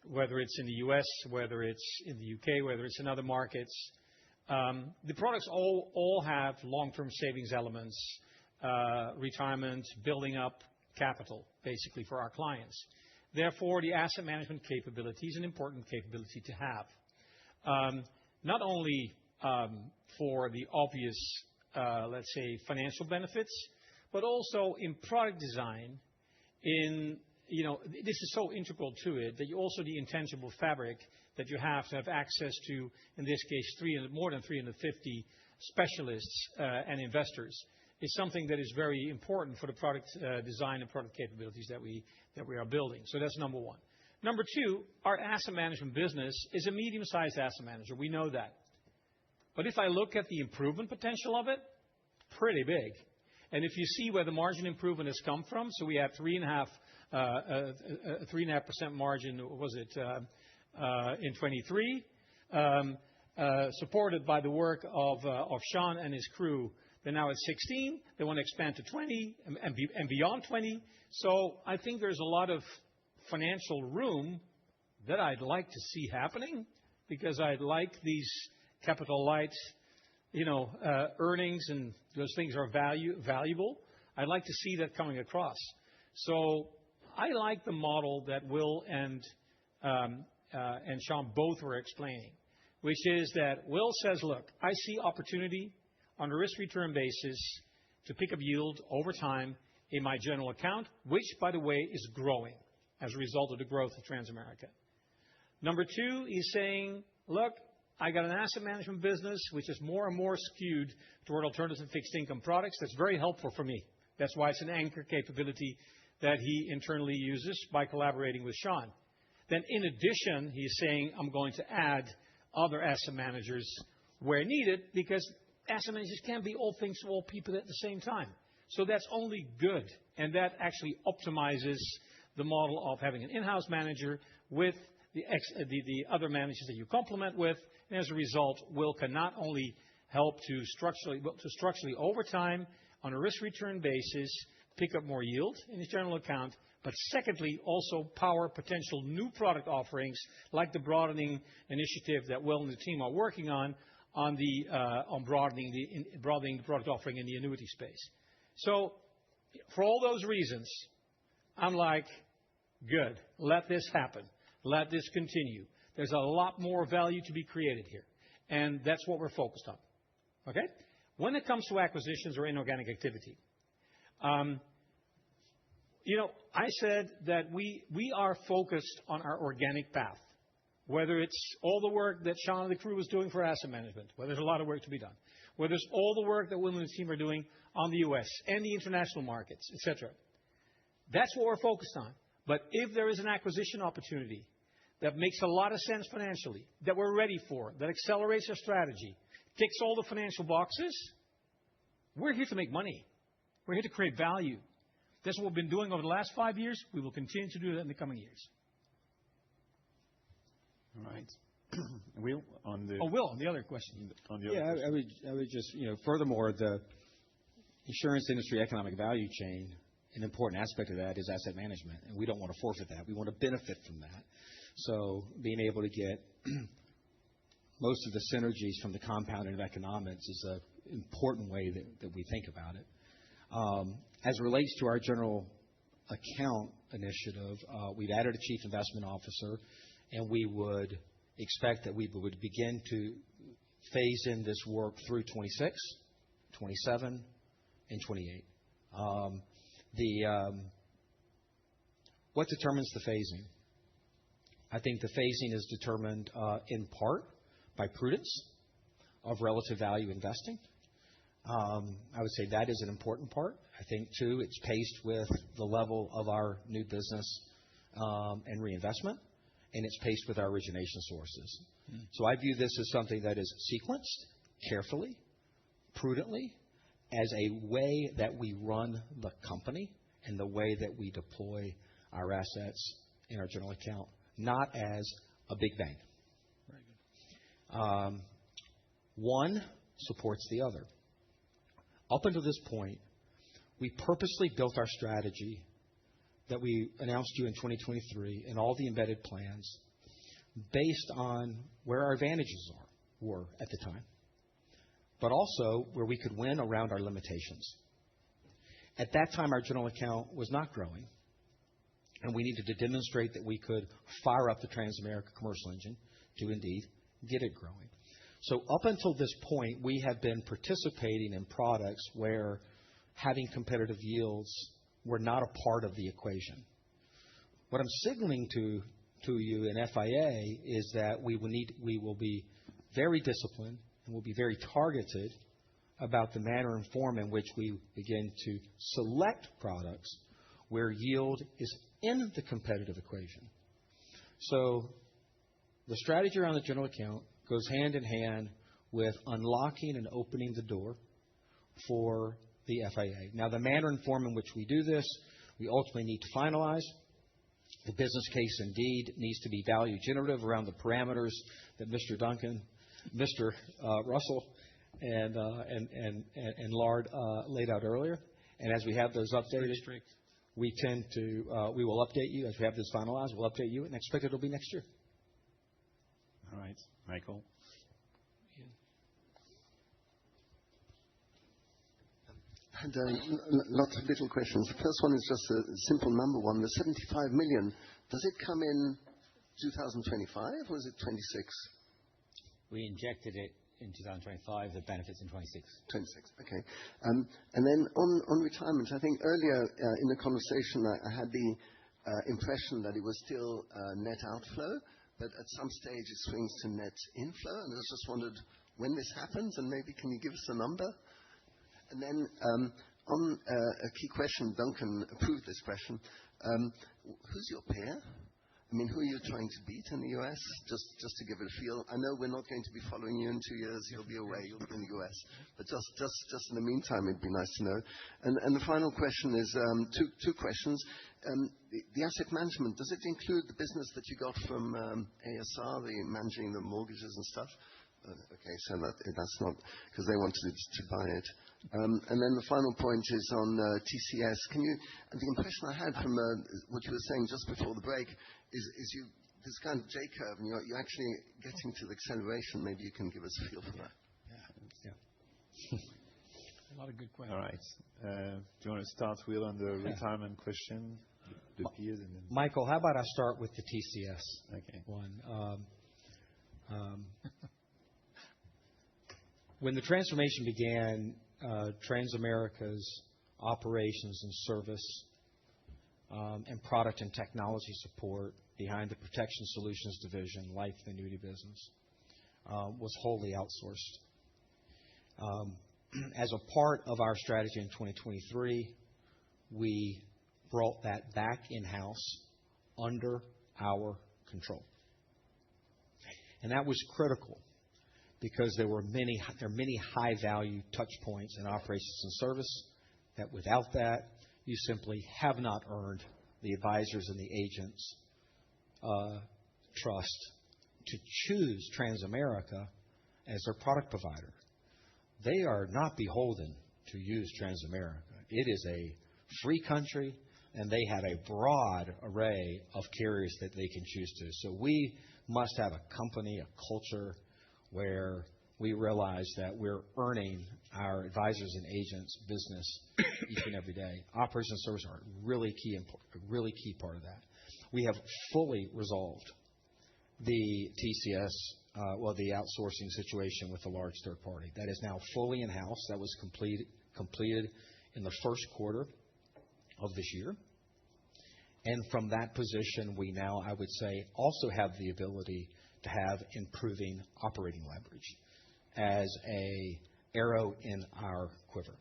whether it's in the US, whether it's in the UK, whether it's in other markets, the products all have long-term savings elements, retirement, building up capital, basically, for our clients. Therefore, the asset management capability is an important capability to have. Not only for the obvious, let's say, financial benefits, but also in product design. This is so integral to it that you also the intangible fabric that you have to have access to, in this case, more than 350 specialists and investors, is something that is very important for the product design and product capabilities that we are building. So that's number one. Number two, our asset management business is a medium-sized asset manager. We know that. But if I look at the improvement potential of it, pretty big. And if you see where the margin improvement has come from, so we had 3.5% margin, was it, in 23, supported by the work of Sean and his crew. They're now at 16. They want to expand to 20 and beyond 20. So I think there's a lot of financial room that I'd like to see happening, because I'd like these capital light, earnings, and those things are valuable. I'd like to see that coming across. So I like the model that Will and Sean both were explaining, which is that Will says, look, I see opportunity on a risk-return basis to pick up yield over time in my general account, which, by the way, is growing as a result of the growth of Transamerica. Number two, he's saying, look, I got an asset management business which is more and more skewed toward alternative fixed income products. That's very helpful for me. That's why it's an anchor capability that he internally uses by collaborating with Sean. Then in addition, he's saying, I'm going to add other asset managers where needed, because asset managers can't be all things to all people at the same time. So that's only good. And that actually optimizes the model of having an in-house manager with the other managers that you complement with. And as a result, Will can not only help to structurally over time on a risk-return basis pick up more yield in his general account, but secondly, also power potential new product offerings like the broadening initiative that Will and the team are working on broadening the product offering in the annuity space. So for all those reasons, I'm like, good, let this happen. Let this continue. There's a lot more value to be created here. And that's what we're focused on. Okay? When it comes to acquisitions or inorganic activity, I said that we are focused on our organic path, whether it's all the work that Sean and the crew is doing for asset management, where there's a lot of work to be done, whether it's all the work that Will and the team are doing on the U.S. and the international markets, etc. That's what we're focused on. But if there is an acquisition opportunity that makes a lot of sense financially, that we're ready for, that accelerates our strategy, ticks all the financial boxes, we're here to make money. We're here to create value. That's what we've been doing over the last 5 years. We will continue to do that in the coming years. All right. Will, on the... Will, on the other question. I would just, furthermore, insurance industry economic value chain, an important aspect of that is asset management, and we don't want to forfeit that. We want to benefit from that. So being able to get most of the synergies from the compounding of economics is an important way that we think about it. As it relates to our general account initiative, we've added a chief investment officer, and we would expect that we would begin to phase in this work through 26, 27, and 28. What determines the phasing? I think the phasing is determined in part by prudence of relative value investing. I would say that is an important part. I think, too, it's paced with the level of our new business and reinvestment, and it's paced with our origination sources. So I view this as something that is sequenced carefully, prudently, as a way that we run the company and the way that we deploy our assets in our general account, not as a big bang. Very good. One supports the other. Up until this point, we purposely built our strategy that we announced to you in 2023 and all the embedded plans based on where our advantages were at the time, but also where we could win around our limitations. At that time, our general account was not growing, and we needed to demonstrate that we could fire up the Transamerica commercial engine to indeed get it growing. So up until this point, we have been participating in products where having competitive yields were not a part of the equation. What I'm signaling to you in FIA is that we will be very disciplined and will be very targeted about the manner and form in which we begin to select products where yield is in the competitive equation. So the strategy around the general account goes hand in hand with unlocking and opening the door for the FIA. Now, the manner and form in which we do this, we ultimately need to finalize. The business case indeed needs to be value generative around the parameters that Mr. Duncan, Mr. Russell, and Lard laid out earlier. And as we have those updated, we will update you. As we have this finalized, we'll update you, and expect it'll be next year. All right. Michael? I had lots of little questions. The first one is just a simple number one. The 75 million, does it come in 2025 or is it 26? We injected it in 2025. The benefits in 26. 26, okay. And then on retirement, I think earlier in the conversation I had the impression that it was still net outflow, but at some stage it swings to net inflow. And I just wondered when this happens, and maybe can you give us a number? And then on a key question, Duncan approved this question. Who's your peer? I mean, who are you trying to beat in the US? Just to give it a feel. I know we're not going to be following you in 2 years. You'll be away. You'll be in the US. But just in the meantime, it'd be nice to know. And the final question is two questions. The asset management, does it include the business that you got from ASR, the managing the mortgages and stuff? Okay, so that's not because they wanted to buy it. And then the final point is on TCS. The impression I had from what you were saying just before the break is this kind of J curve, and you're actually getting to the acceleration. Maybe you can give us a feel for that. Yeah. A lot of good questions. All right. Do you want to start, Will, on the retirement question? The peers and then... Michael, how about I start with the TCS one? When the transformation began, Transamerica's operations and service and product and technology support behind the Protection Solutions division, life and annuity business, was wholly outsourced. As a part of our strategy in 2023, we brought that back in-house under our control. And that was critical because there are many high-value touch points in operations and service that without that, you simply have not earned the advisors and the agents' trust to choose Transamerica as their product provider. They are not beholden to use Transamerica. It is a free country, and they have a broad array of carriers that they can choose to. So we must have a company, a culture, where we realize that we're earning our advisors and agents business each and every day. Operations and service are a really key part of that. We have fully resolved the TCS, the outsourcing situation with the large third party. That is now fully in-house. That was completed in the first quarter of this year. And from that position, we now, I would say, also have the ability to have improving operating leverage as an arrow in our quiver.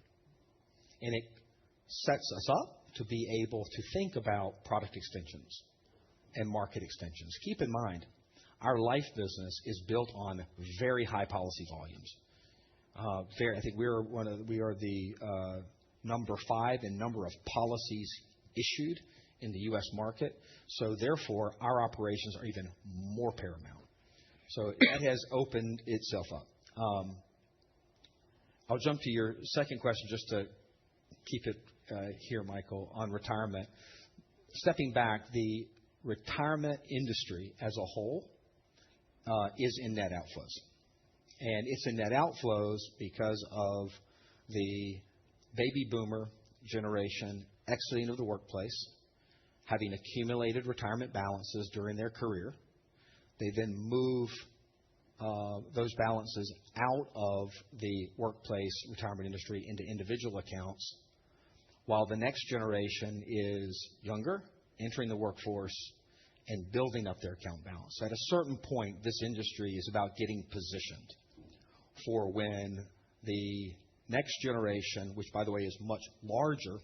And it sets us up to be able to think about product extensions and market extensions. Keep in mind, our life business is built on very high policy volumes. I think we are the number 5 in number of policies issued in the U.S. market. So therefore, our operations are even more paramount. So that has opened itself up. I'll jump to your second question just to keep it here, Michael, on retirement. Stepping back, the retirement industry as a whole is in net outflows. And it's in net outflows because of the baby boomer generation exiting of the workplace, having accumulated retirement balances during their career. They then move those balances out of the workplace retirement industry into individual accounts, while the next generation is younger, entering the workforce, and building up their account balance. So at a certain point, this industry is about getting positioned for when the next generation, which, by the way, is much larger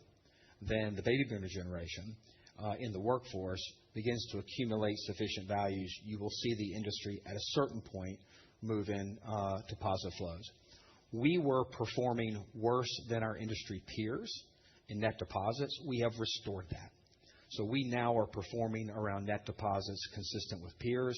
than the baby boomer generation in the workforce, begins to accumulate sufficient values. You will see the industry at a certain point move in to positive flows. We were performing worse than our industry peers in net deposits. We have restored that. So we now are performing around net deposits consistent with peers.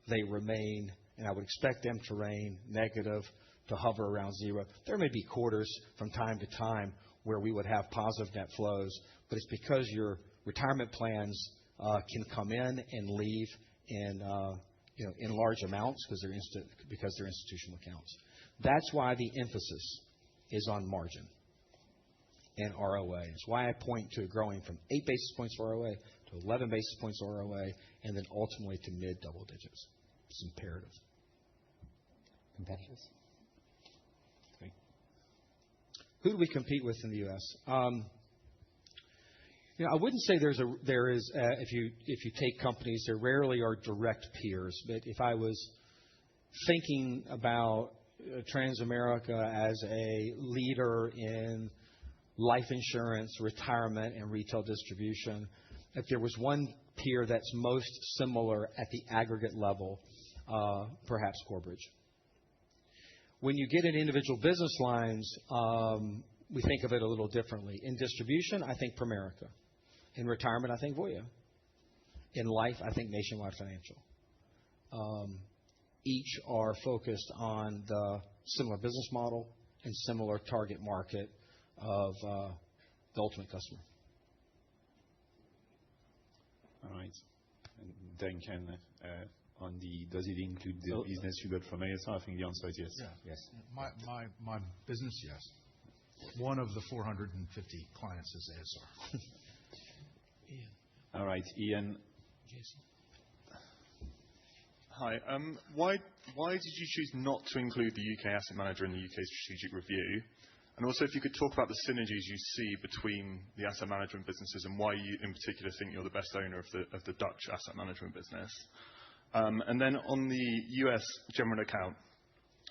They remain, and I would expect them to remain negative, to hover around zero. There may be quarters from time to time where we would have positive net flows, but it's because your retirement plans can come in and leave in large amounts because they're institutional accounts. That's why the emphasis is on margin and ROA. It's why I point to growing from 8 basis points for ROA to 11 basis points for ROA, and then ultimately to mid double digits. It's imperative. Competitors? Okay. Who do we compete with in the U.S.? I wouldn't say there is. If you take companies, there rarely are direct peers. But if I was thinking about Transamerica as a leader in life insurance, retirement, and retail distribution, if there was one peer that's most similar at the aggregate level, perhaps Corebridge. When you get in individual business lines, we think of it a little differently. In distribution, I think Primerica. In retirement, I think Voya. In life, I think Nationwide Financial. Each are focused on the similar business model and similar target market of the ultimate customer. All right. And Duncan, does it include the business you got from ASR? I think the answer is yes. Yeah. Yes. My business, yes. One of the 450 clients is ASR. Ian. All right, Ian. Jason. Hi. Why did you choose not to include the UK asset manager in the UK strategic review? And also, if you could talk about the synergies you see between the asset management businesses and why you, in particular, think you're the best owner of the Dutch asset management business. And then on the US general account,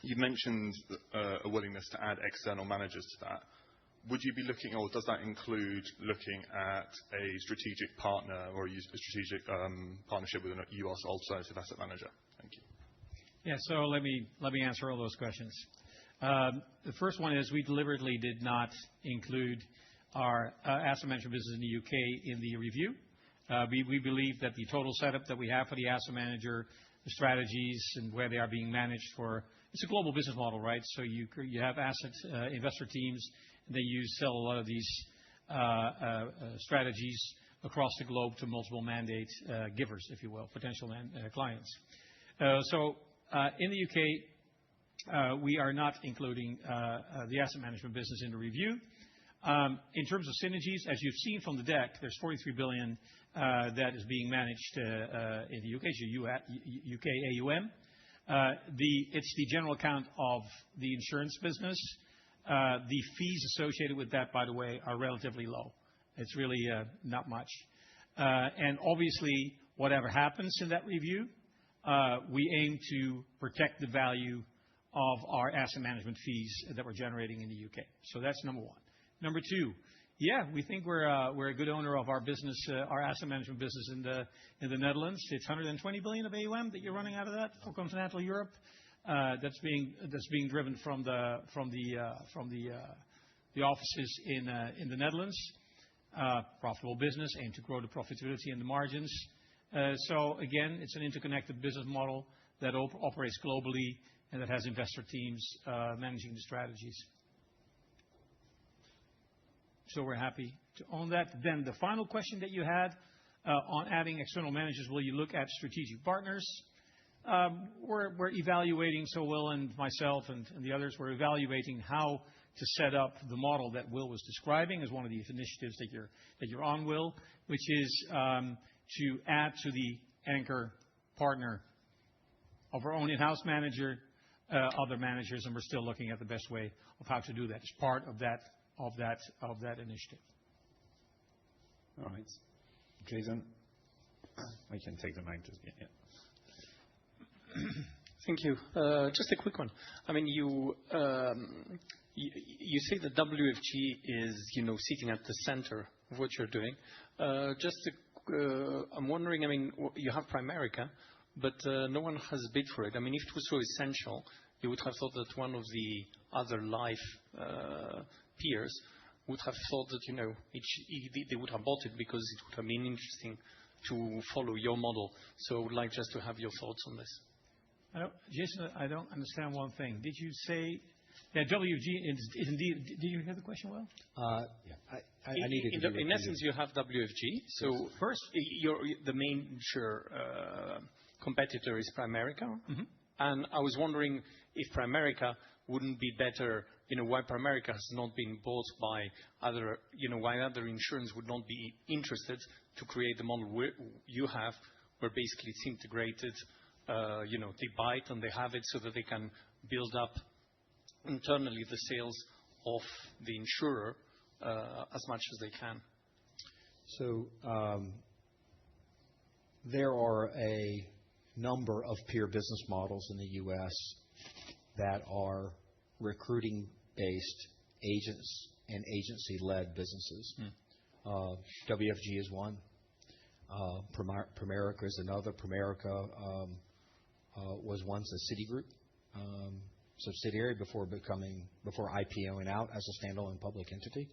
you mentioned a willingness to add external managers to that. Would you be looking, or does that include looking at a strategic partner or a strategic partnership with a US alternative asset manager? Thank you. Yeah, so let me answer all those questions. The first one is we deliberately did not include our asset management business in the UK in the review. We believe that the total setup that we have for the asset manager strategies and where they are being managed for. It's a global business model, right? So you have asset investor teams. They sell a lot of these strategies across the globe to multiple mandate givers, if you will, potential clients. So in the UK, we are not including the asset management business in the review. In terms of synergies, as you've seen from the deck, there's 43 billion that is being managed in the UK, so UK AUM. It's the general account of the insurance business. The fees associated with that, by the way, are relatively low. It's really not much. And obviously, whatever happens in that review, we aim to protect the value of our asset management fees that we're generating in the UK. So that's number one. Number two, yeah, we think we're a good owner of our business, our asset management business in the Netherlands. It's 120 billion of AUM that you're running out of that for continental Europe. That's being driven from the offices in the Netherlands. Profitable business, aim to grow the profitability and the margins. So again, it's an interconnected business model that operates globally and that has investor teams managing the strategies. So we're happy to own that. Then the final question that you had on adding external managers, will you look at strategic partners? We're evaluating, so Will and myself and the others, we're evaluating how to set up the model that Will was describing as one of these initiatives that you're on, Will, which is to add to the anchor partner of our own in-house manager, other managers, and we're still looking at the best way of how to do that as part of that initiative. All right. Jason, I can take the mic. Yeah. Thank you. Just a quick one. I mean, you say that WFG is, sitting at the center of what you're doing. I'm wondering, I mean, you have Primerica, but no one has bid for it. I mean, if it was so essential, you would have thought that one of the other life peers would have thought that, they would have bought it because it would have been interesting to follow your model. So I would like just to have your thoughts on this. Jason, I don't understand one thing. Did you say that WFG is indeed? Did you hear the question well? Yeah. I needed to. In essence, you have WFG. So first, the main insurer competitor is Primerica. Mm-hmm. And I was wondering if Primerica wouldn't be better, why Primerica has not been bought by other, why other insurance would not be interested to create the model you have, where basically it's integrated. They buy it and they have it so that they can build up internally the sales of the insurer as much as they can. So there are a number of peer business models in the U.S. that are recruiting-based agents and agency-led businesses. WFG is one. Primerica is another. Primerica was once a Citigroup subsidiary before IPOing out as a standalone public entity.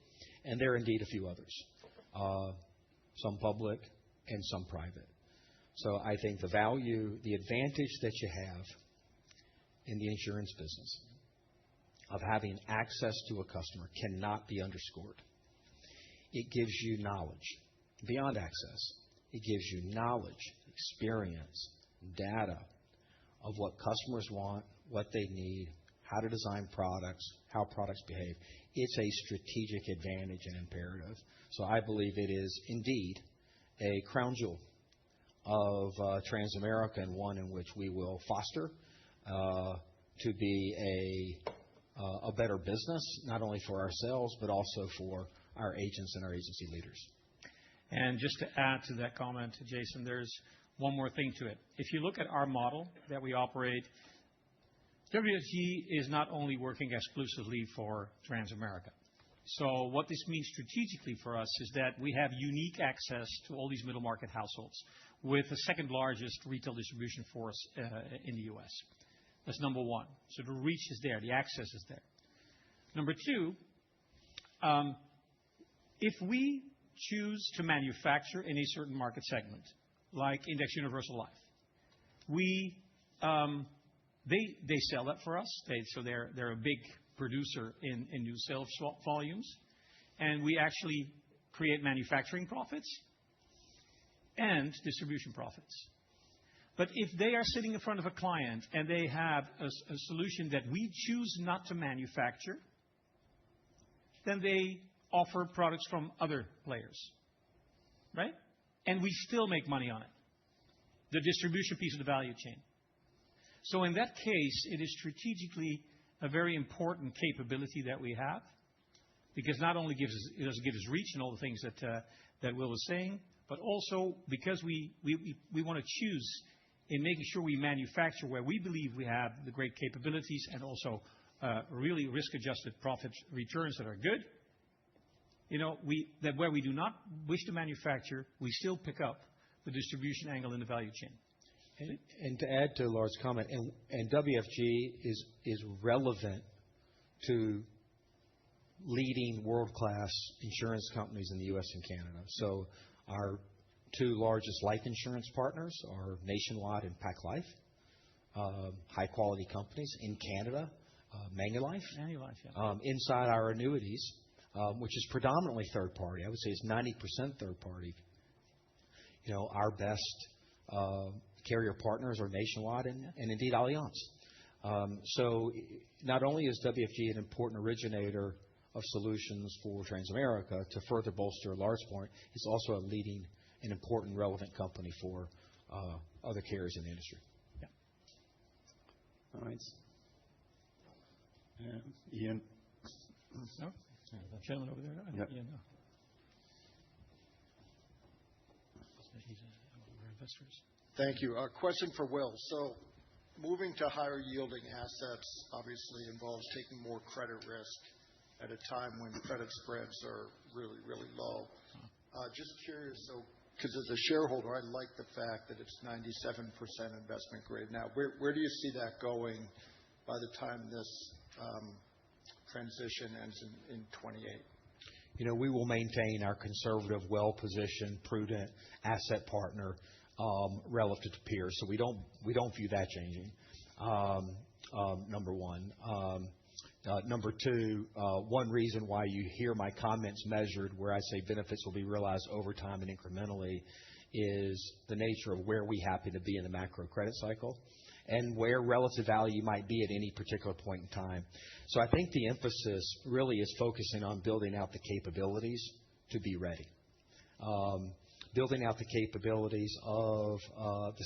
And there are indeed a few others, some public and some private. So I think the advantage that you have in the insurance business of having access to a customer cannot be underscored. It gives you knowledge beyond access. It gives you knowledge, experience, data of what customers want, what they need, how to design products, how products behave. It's a strategic advantage and imperative. So I believe it is indeed a crown jewel of Transamerica, and one in which we will foster to be a better business, not only for ourselves, but also for our agents and our agency leaders. And just to add to that comment, Jason, there's one more thing to it. If you look at our model that we operate, WFG is not only working exclusively for Transamerica. So what this means strategically for us is that we have unique access to all these middle market households with the second largest retail distribution force in the U.S. That's number one. So the reach is there. The access is there. Number two, if we choose to manufacture in a certain market segment, like Index Universal Life, They sell that for us. They're a big producer in new sales volumes. We actually create manufacturing profits and distribution profits. If they are sitting in front of a client and they have a solution that we choose not to manufacture, then they offer products from other players, right? We still make money on it, the distribution piece of the value chain. In that case, it is strategically a very important capability that we have, because not only does it give us reach and all the things that Will was saying, but also because we want to choose in making sure we manufacture where we believe we have the great capabilities and also really risk-adjusted profit returns that are good. That where we do not wish to manufacture, we still pick up the distribution angle in the value chain. To add to Lars' comment, WFG is relevant to leading world-class insurance companies in the U.S. and Canada. Our two largest life insurance partners are Nationwide and Pac Life, high-quality companies in Canada, Manulife. Manulife, yeah. Inside our annuities, which is predominantly third party. I would say it's 90% third party. Our best carrier partners are Nationwide and indeed Allianz. Not only is WFG an important originator of solutions for Transamerica to further bolster Lars' point, it's also a leading and important relevant company for other carriers in the industry. Yeah. All right. Ian? No? The gentleman over there? Yeah. Ian, no. He's one of our investors. Thank you. A question for Will. Moving to higher yielding assets obviously involves taking more credit risk at a time when credit spreads are really, really low. Just curious, because as a shareholder, I like the fact that it's 97% investment grade. Now, where do you see that going by the time this transition ends in 2028? We will maintain our conservative, well-positioned, prudent asset partner relative to peers. We don't view that changing, number one. Number two, one reason why you hear my comments measured where I say benefits will be realized over time and incrementally is the nature of where we happen to be in the macro credit cycle and where relative value might be at any particular point in time. I think the emphasis really is focusing on building out the capabilities to be ready. Building out the capabilities of the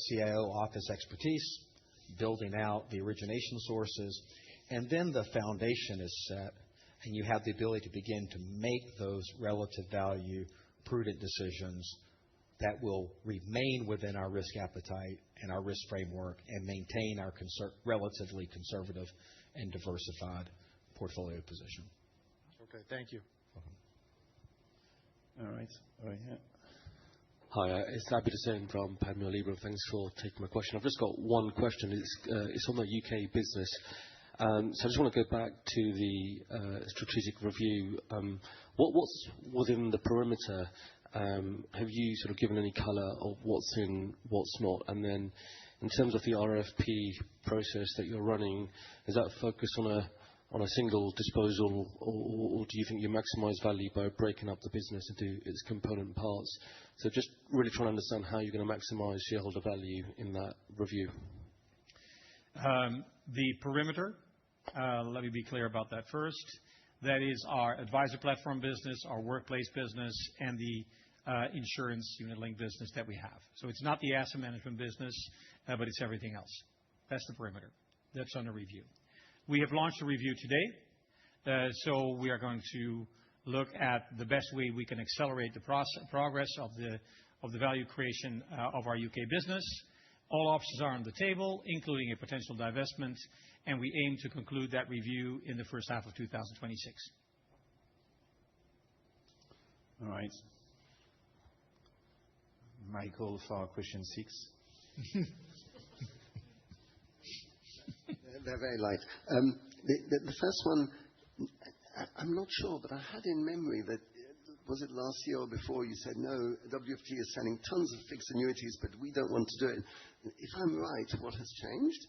CIO office expertise, building out the origination sources, and then the foundation is set, and you have the ability to begin to make those relative value prudent decisions that will remain within our risk appetite and our risk framework and maintain our relatively conservative and diversified portfolio position. Okay, thank you. All right. Over here. Hi, it's Abid Hussain from Panmure Liberum. Thanks for taking my question. I've just got one question. It's on the UK business. I just want to go back to the strategic review. What's within the perimeter? Have you sort of given any color of what's in, what's not? In terms of the RFP process that you're running, is that focused on a single disposal, or do you think you maximize value by breaking up the business into its component parts? Just really trying to understand how you're going to maximize shareholder value in that review. The perimeter, let me be clear about that first. That is our advisor platform business, our workplace business, and the insurance unit-linked business that we have. It's not the asset management business, but it's everything else. That's the perimeter. That's under review. We have launched a review today. We are going to look at the best way we can accelerate the progress of the value creation of our UK business. All options are on the table, including a potential divestment, and we aim to conclude that review in the first half of 2026. All right. Michael for question 6. They're very light. The first one, I'm not sure, but I had in memory that was it last year or before, you said, no, WFG is selling tons of fixed annuities, but we don't want to do it. If I'm right, what has changed?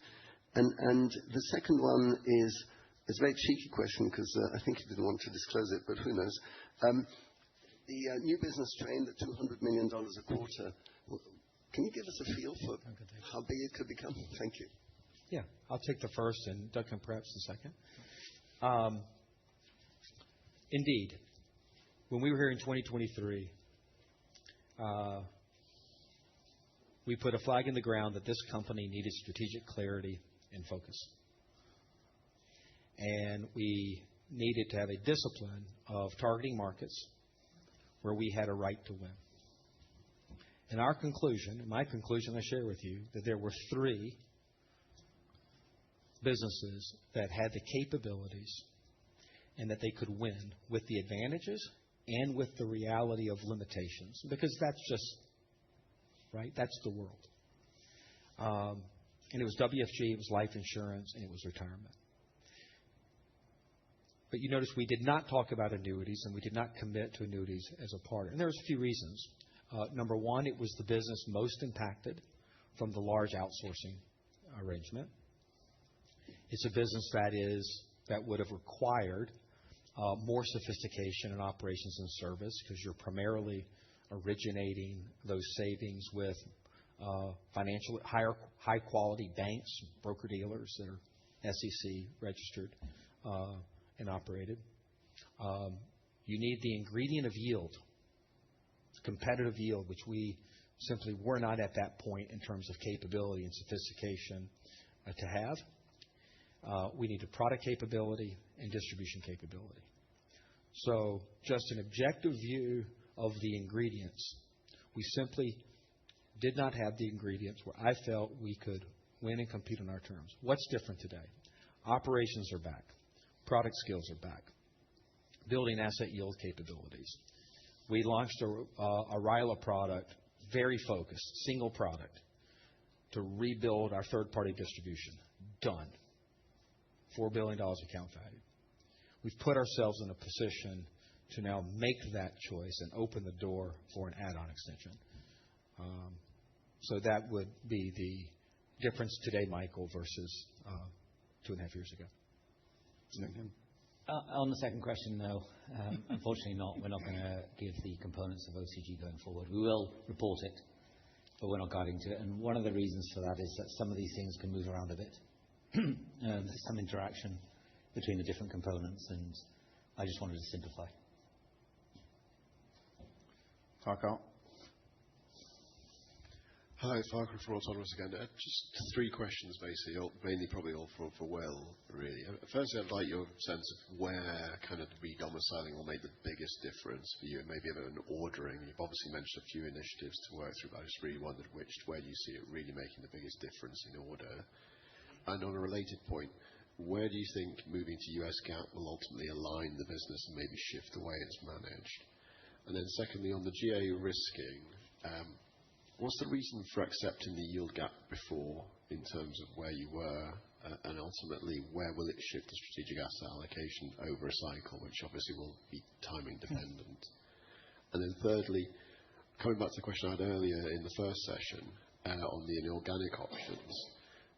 And the second one is a very cheeky question because I think you didn't want to disclose it, but who knows. The new business strain, the $200 million a quarter, can you give us a feel for how big it could become? Thank you. Yeah, I'll take the first and Doug can perhaps the second. Indeed, when we were here in 2023, we put a flag in the ground that this company needed strategic clarity and focus. And we needed to have a discipline of targeting markets where we had a right to win. And our conclusion, and my conclusion I share with you, that there were 3 businesses that had the capabilities and that they could win with the advantages and with the reality of limitations. Because that's just, right? That's the world. And it was WFG, it was life insurance, and it was retirement. But you notice we did not talk about annuities, and we did not commit to annuities as a part. And there's a few reasons. Number one, it was the business most impacted from the large outsourcing arrangement. It's a business that would have required more sophistication in operations and service because you're primarily originating those savings with high quality banks, broker dealers that are SEC registered and operated. You need the ingredient of yield, competitive yield, which we simply were not at that point in terms of capability and sophistication to have. We needed product capability and distribution capability. So just an objective view of the ingredients, we simply did not have the ingredients where I felt we could win and compete on our terms. What's different today? Operations are back. Product skills are back. Building asset yield capabilities. We launched a RILA product, very focused, single product, to rebuild our third-party distribution. Done. $4 billion account value. We've put ourselves in a position to now make that choice and open the door for an add-on extension. So that would be the difference today, Michael, versus 2.5 years ago. On the second question, no. Unfortunately not. We're not going to give the components of OCG going forward. We will report it, but we're not guiding to it. And one of the reasons for that is that some of these things can move around a bit. There's some interaction between the different components, and I just wanted to simplify. Farquhar. Hi, Farquhar from Autonomous again. Just 3 questions, basically, mainly probably all for Will, really. Firstly, I'd like your sense of where kind of re-domiciling will make the biggest difference for you, and maybe a bit of an ordering. You've obviously mentioned a few initiatives to work through, but I just really wondered where you see it really making the biggest difference in order. And on a related point, where do you think moving to US GAAP will ultimately align the business and maybe shift the way it's managed? And then secondly, on the GA risking, what's the reason for accepting the yield gap before in terms of where you were, and ultimately where will it shift the strategic asset allocation over a cycle, which obviously will be timing dependent? And then thirdly, coming back to the question I had earlier in the first session on the inorganic options,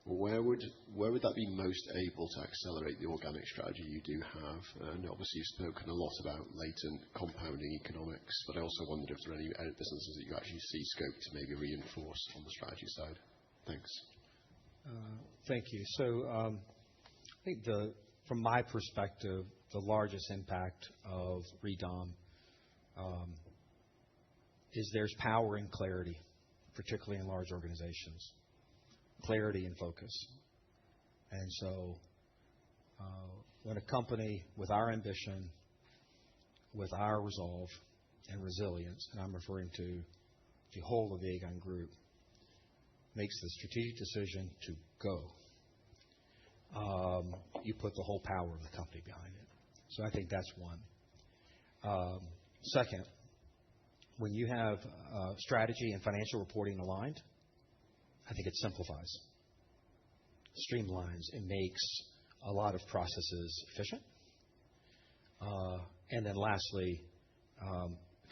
where would that be most able to accelerate the organic strategy you do have? And obviously you've spoken a lot about latent compounding economics, but I also wondered if there are any businesses that you actually see scope to maybe reinforce on the strategy side. Thanks. Thank you. So I think from my perspective, the largest impact of redom is there's power and clarity, particularly in large organizations. Clarity and focus. And so when a company with our ambition, with our resolve and resilience, and I'm referring to the whole of the Aegon Group, makes the strategic decision to go, you put the whole power of the company behind it. So I think that's one. Second, when you have strategy and financial reporting aligned, I think it simplifies, streamlines, and makes a lot of processes efficient. And then lastly,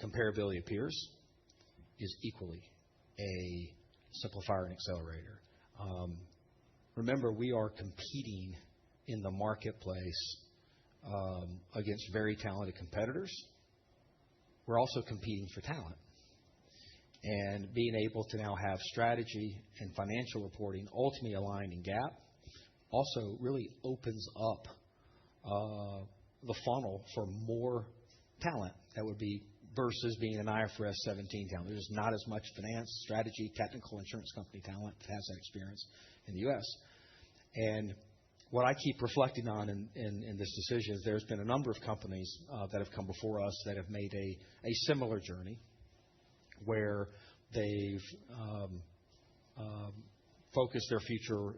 comparability of peers is equally a simplifier and accelerator. Remember, we are competing in the marketplace against very talented competitors. We're also competing for talent. And being able to now have strategy and financial reporting ultimately aligned in GAAP also really opens up the funnel for more talent that would be versus being an IFRS 17 talent. There's not as much finance, strategy, technical insurance company talent that has that experience in the U.S. And what I keep reflecting on in this decision is there's been a number of companies that have come before us that have made a similar journey where they've focused their future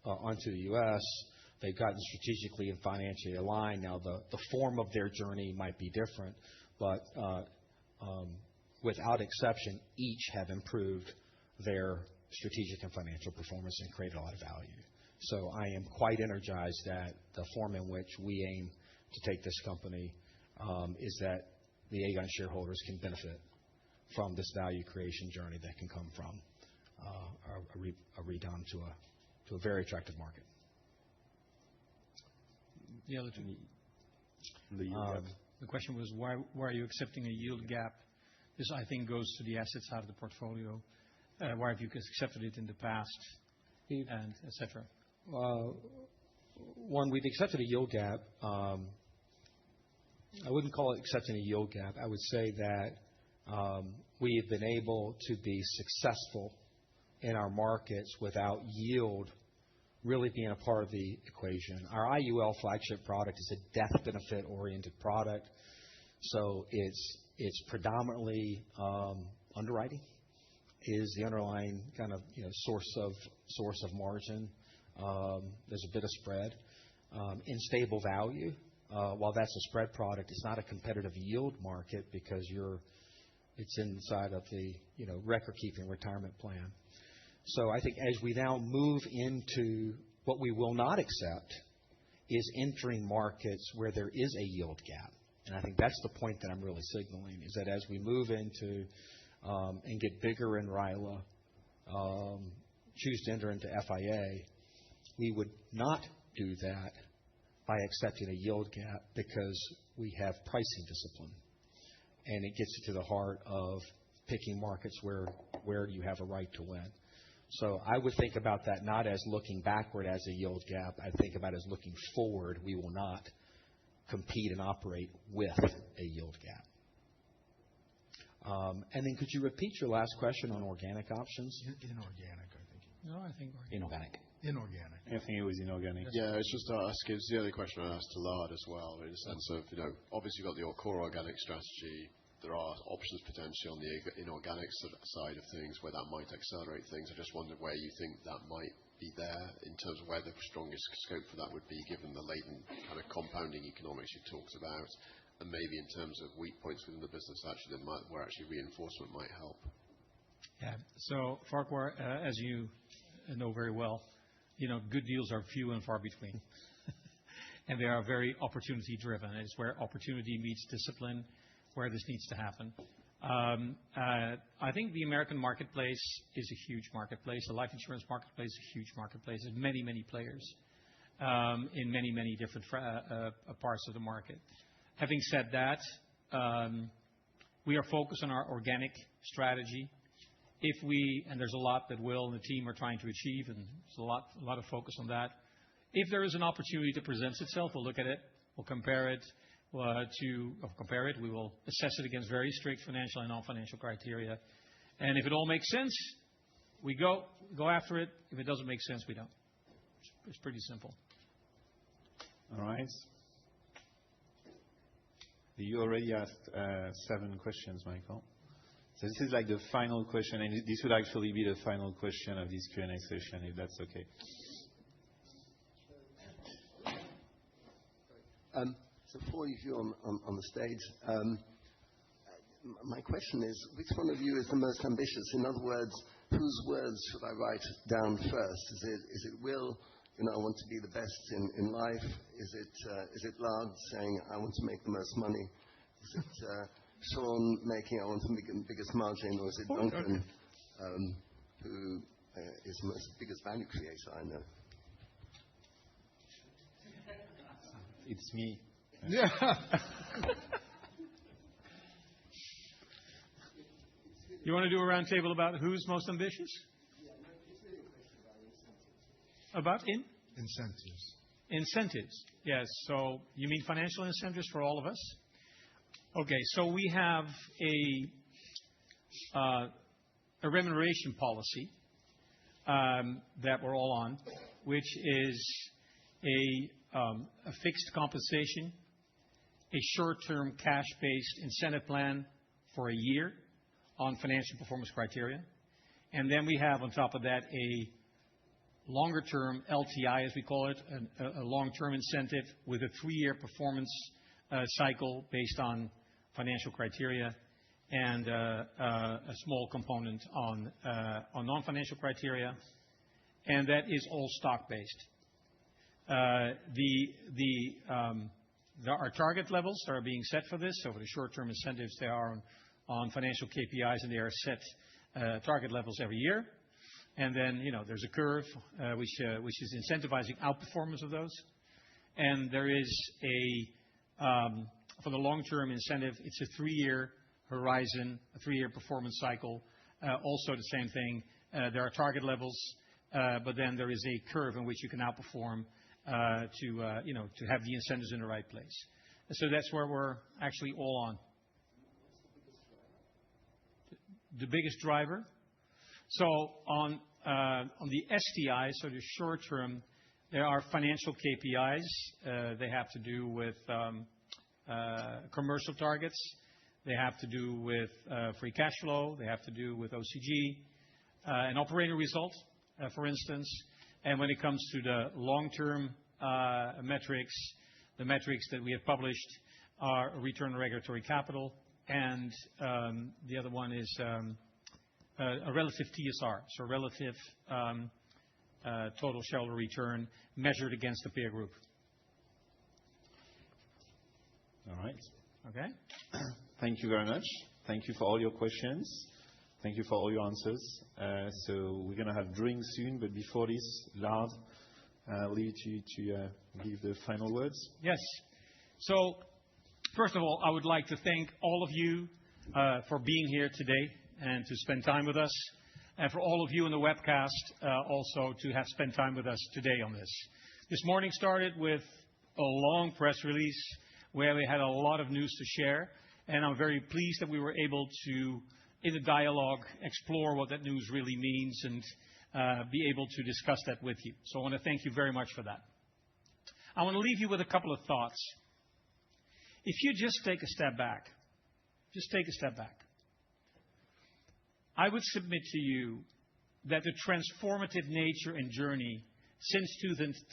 onto the U.S. They've gotten strategically and financially aligned. Now, the form of their journey might be different, but without exception, each have improved their strategic and financial performance and created a lot of value. So I am quite energized that the form in which we aim to take this company is that the Aegon shareholders can benefit from this value creation journey that can come from a redom to a very attractive market. The other two. The question was, why are you accepting a yield gap? This, I think, goes to the asset side of the portfolio. Why have you accepted it in the past, and et cetera? One, we've accepted a yield gap. I wouldn't call it accepting a yield gap. I would say that we have been able to be successful in our markets without yield really being a part of the equation. Our IUL flagship product is a death benefit-oriented product, so it's predominantly underwriting is the underlying kind of source of margin. There's a bit of spread in stable value. While that's a spread product, it's not a competitive yield market because it's inside of the record-keeping retirement plan. So I think as we now move into what we will not accept is entering markets where there is a yield gap. And I think that's the point that I'm really signaling, is that as we move into and get bigger in RILA, choose to enter into FIA, we would not do that by accepting a yield gap because we have pricing discipline. And it gets you to the heart of picking markets where you have a right to win. So I would think about that not as looking backward as a yield gap. I think about it as looking forward. We will not compete and operate with a yield gap. And then could you repeat your last question on organic options? Inorganic, I think. No, I think inorganic. Inorganic. I think it was inorganic. Yeah, it's just to ask, it's the other question I asked to Lard as well, in the sense of, obviously you've got your core organic strategy. There are options potentially on the inorganic side of things where that might accelerate things. I just wondered where you think that might be there in terms of where the strongest scope for that would be, given the latent kind of compounding economics you talked about, and maybe in terms of weak points within the business actually where actually reinforcement might help. Yeah. So Farquhar, as you know very well, good deals are few and far between. And they are very opportunity driven. It's where opportunity meets discipline, where this needs to happen. I think the American marketplace is a huge marketplace. The life insurance marketplace is a huge marketplace. There's many, many players in many, many different parts of the market. Having said that, we are focused on our organic strategy. And there's a lot that Will and the team are trying to achieve, and there's a lot of focus on that. If there is an opportunity that presents itself, we'll look at it. We'll compare it. We will assess it against very strict financial and non-financial criteria. And if it all makes sense, we go after it. If it doesn't make sense, we don't. It's pretty simple. All right. You already asked 7 questions, Michael. So this is like the final question, and this would actually be the final question of this Q&A session, if that's okay. So for you on the stage, my question is, which one of you is the most ambitious? In other words, whose words should I write down first? Is it Will? I want to be the best in life. Is it Lard saying I want to make the most money? Is it Sean making, I want the biggest margin, or is it Duncan, who is the biggest value creator I know? It's me. Yeah. You want to do a round table about who's most ambitious? About Incentives. incentives. Yes. So you mean financial incentives for all of us? Okay. So we have a remuneration policy that we're all on, which is a fixed compensation, a short-term cash-based incentive plan for a year on financial performance criteria. And then we have on top of that a longer-term LTI, as we call it, a long-term incentive with a 3-year performance cycle based on financial criteria and a small component on non-financial criteria. And that is all stock-based. There are target levels that are being set for this. So for the short-term incentives, they are on financial KPIs, and they are set target levels every year. And then, there's a curve which is incentivizing outperformance of those. And there is for the long-term incentive, it's a 3-year horizon, a 3-year performance cycle. Also the same thing. There are target levels, but then there is a curve in which you can outperform to have the incentives in the right place. And so that's where we're actually all on. The biggest driver. So on the STI, so the short term, there are financial KPIs. They have to do with commercial targets. They have to do with free cash flow. They have to do with OCG and operating results, for instance. And when it comes to the long-term metrics, the metrics that we have published are return on regulatory capital, and the other one is a relative TSR, so relative total shareholder return measured against the peer group. All right. Okay. Thank you very much. Thank you for all your questions. Thank you for all your answers. So we're going to have drinks soon, but before this, Lard, I'll leave you to give the final words. Yes. So first of all, I would like to thank all of you for being here today and to spend time with us, and for all of you in the webcast also to have spent time with us today on this. This morning started with a long press release where we had a lot of news to share, and I'm very pleased that we were able to, in the dialogue, explore what that news really means and be able to discuss that with you. So I want to thank you very much for that. I want to leave you with a couple of thoughts. If you just take a step back, I would submit to you that the transformative nature and journey since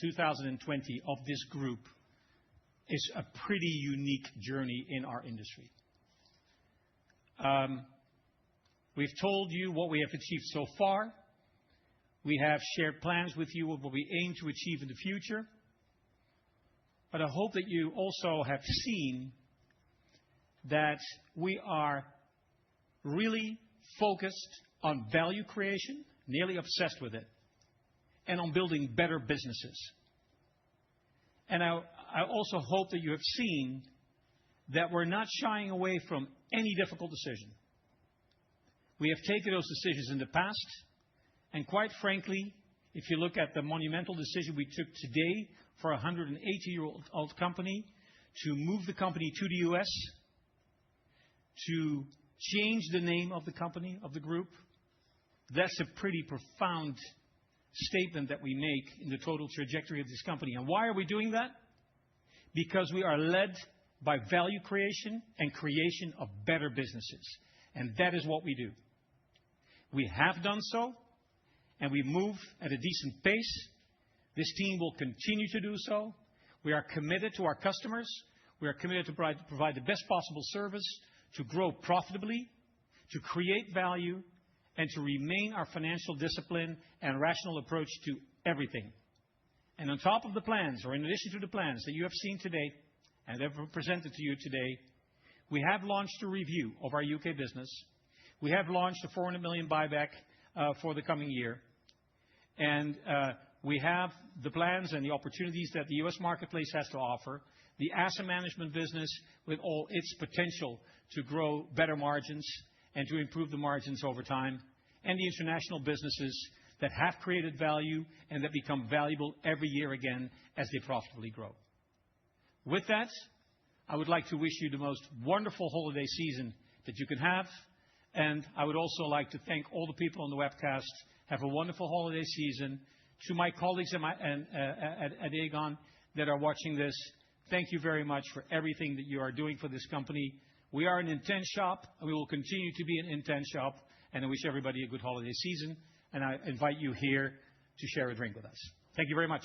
2020 of this group is a pretty unique journey in our industry. We've told you what we have achieved so far. We have shared plans with you of what we aim to achieve in the future. But I hope that you also have seen that we are really focused on value creation, nearly obsessed with it, and on building better businesses. And I also hope that you have seen that we're not shying away from any difficult decision. We have taken those decisions in the past, and quite frankly, if you look at the monumental decision we took today for a 180-year-old company to move the company to the US, to change the name of the company, of the group, that's a pretty profound statement that we make in the total trajectory of this company. And why are we doing that? Because we are led by value creation and creation of better businesses. And that is what we do. We have done so, and we move at a decent pace. This team will continue to do so. We are committed to our customers. We are committed to provide the best possible service, to grow profitably, to create value, and to remain our financial discipline and rational approach to everything. And on top of the plans, or in addition to the plans that you have seen today and that were presented to you today, We have launched a review of our U.K. business. We have launched a 400 million buyback for the coming year. We have the plans and the opportunities that the U.S. marketplace has to offer, the asset management business with all its potential to grow better margins and to improve the margins over time, and the international businesses that have created value and that become valuable every year again as they profitably grow. With that, I would like to wish you the most wonderful holiday season that you can have. I would also like to thank all the people on the webcast. Have a wonderful holiday season. To my colleagues at Aegon that are watching this, thank you very much for everything that you are doing for this company. We are an intense shop, and we will continue to be an intense shop. I wish everybody a good holiday season. I invite you here to share a drink with us. Thank you very much.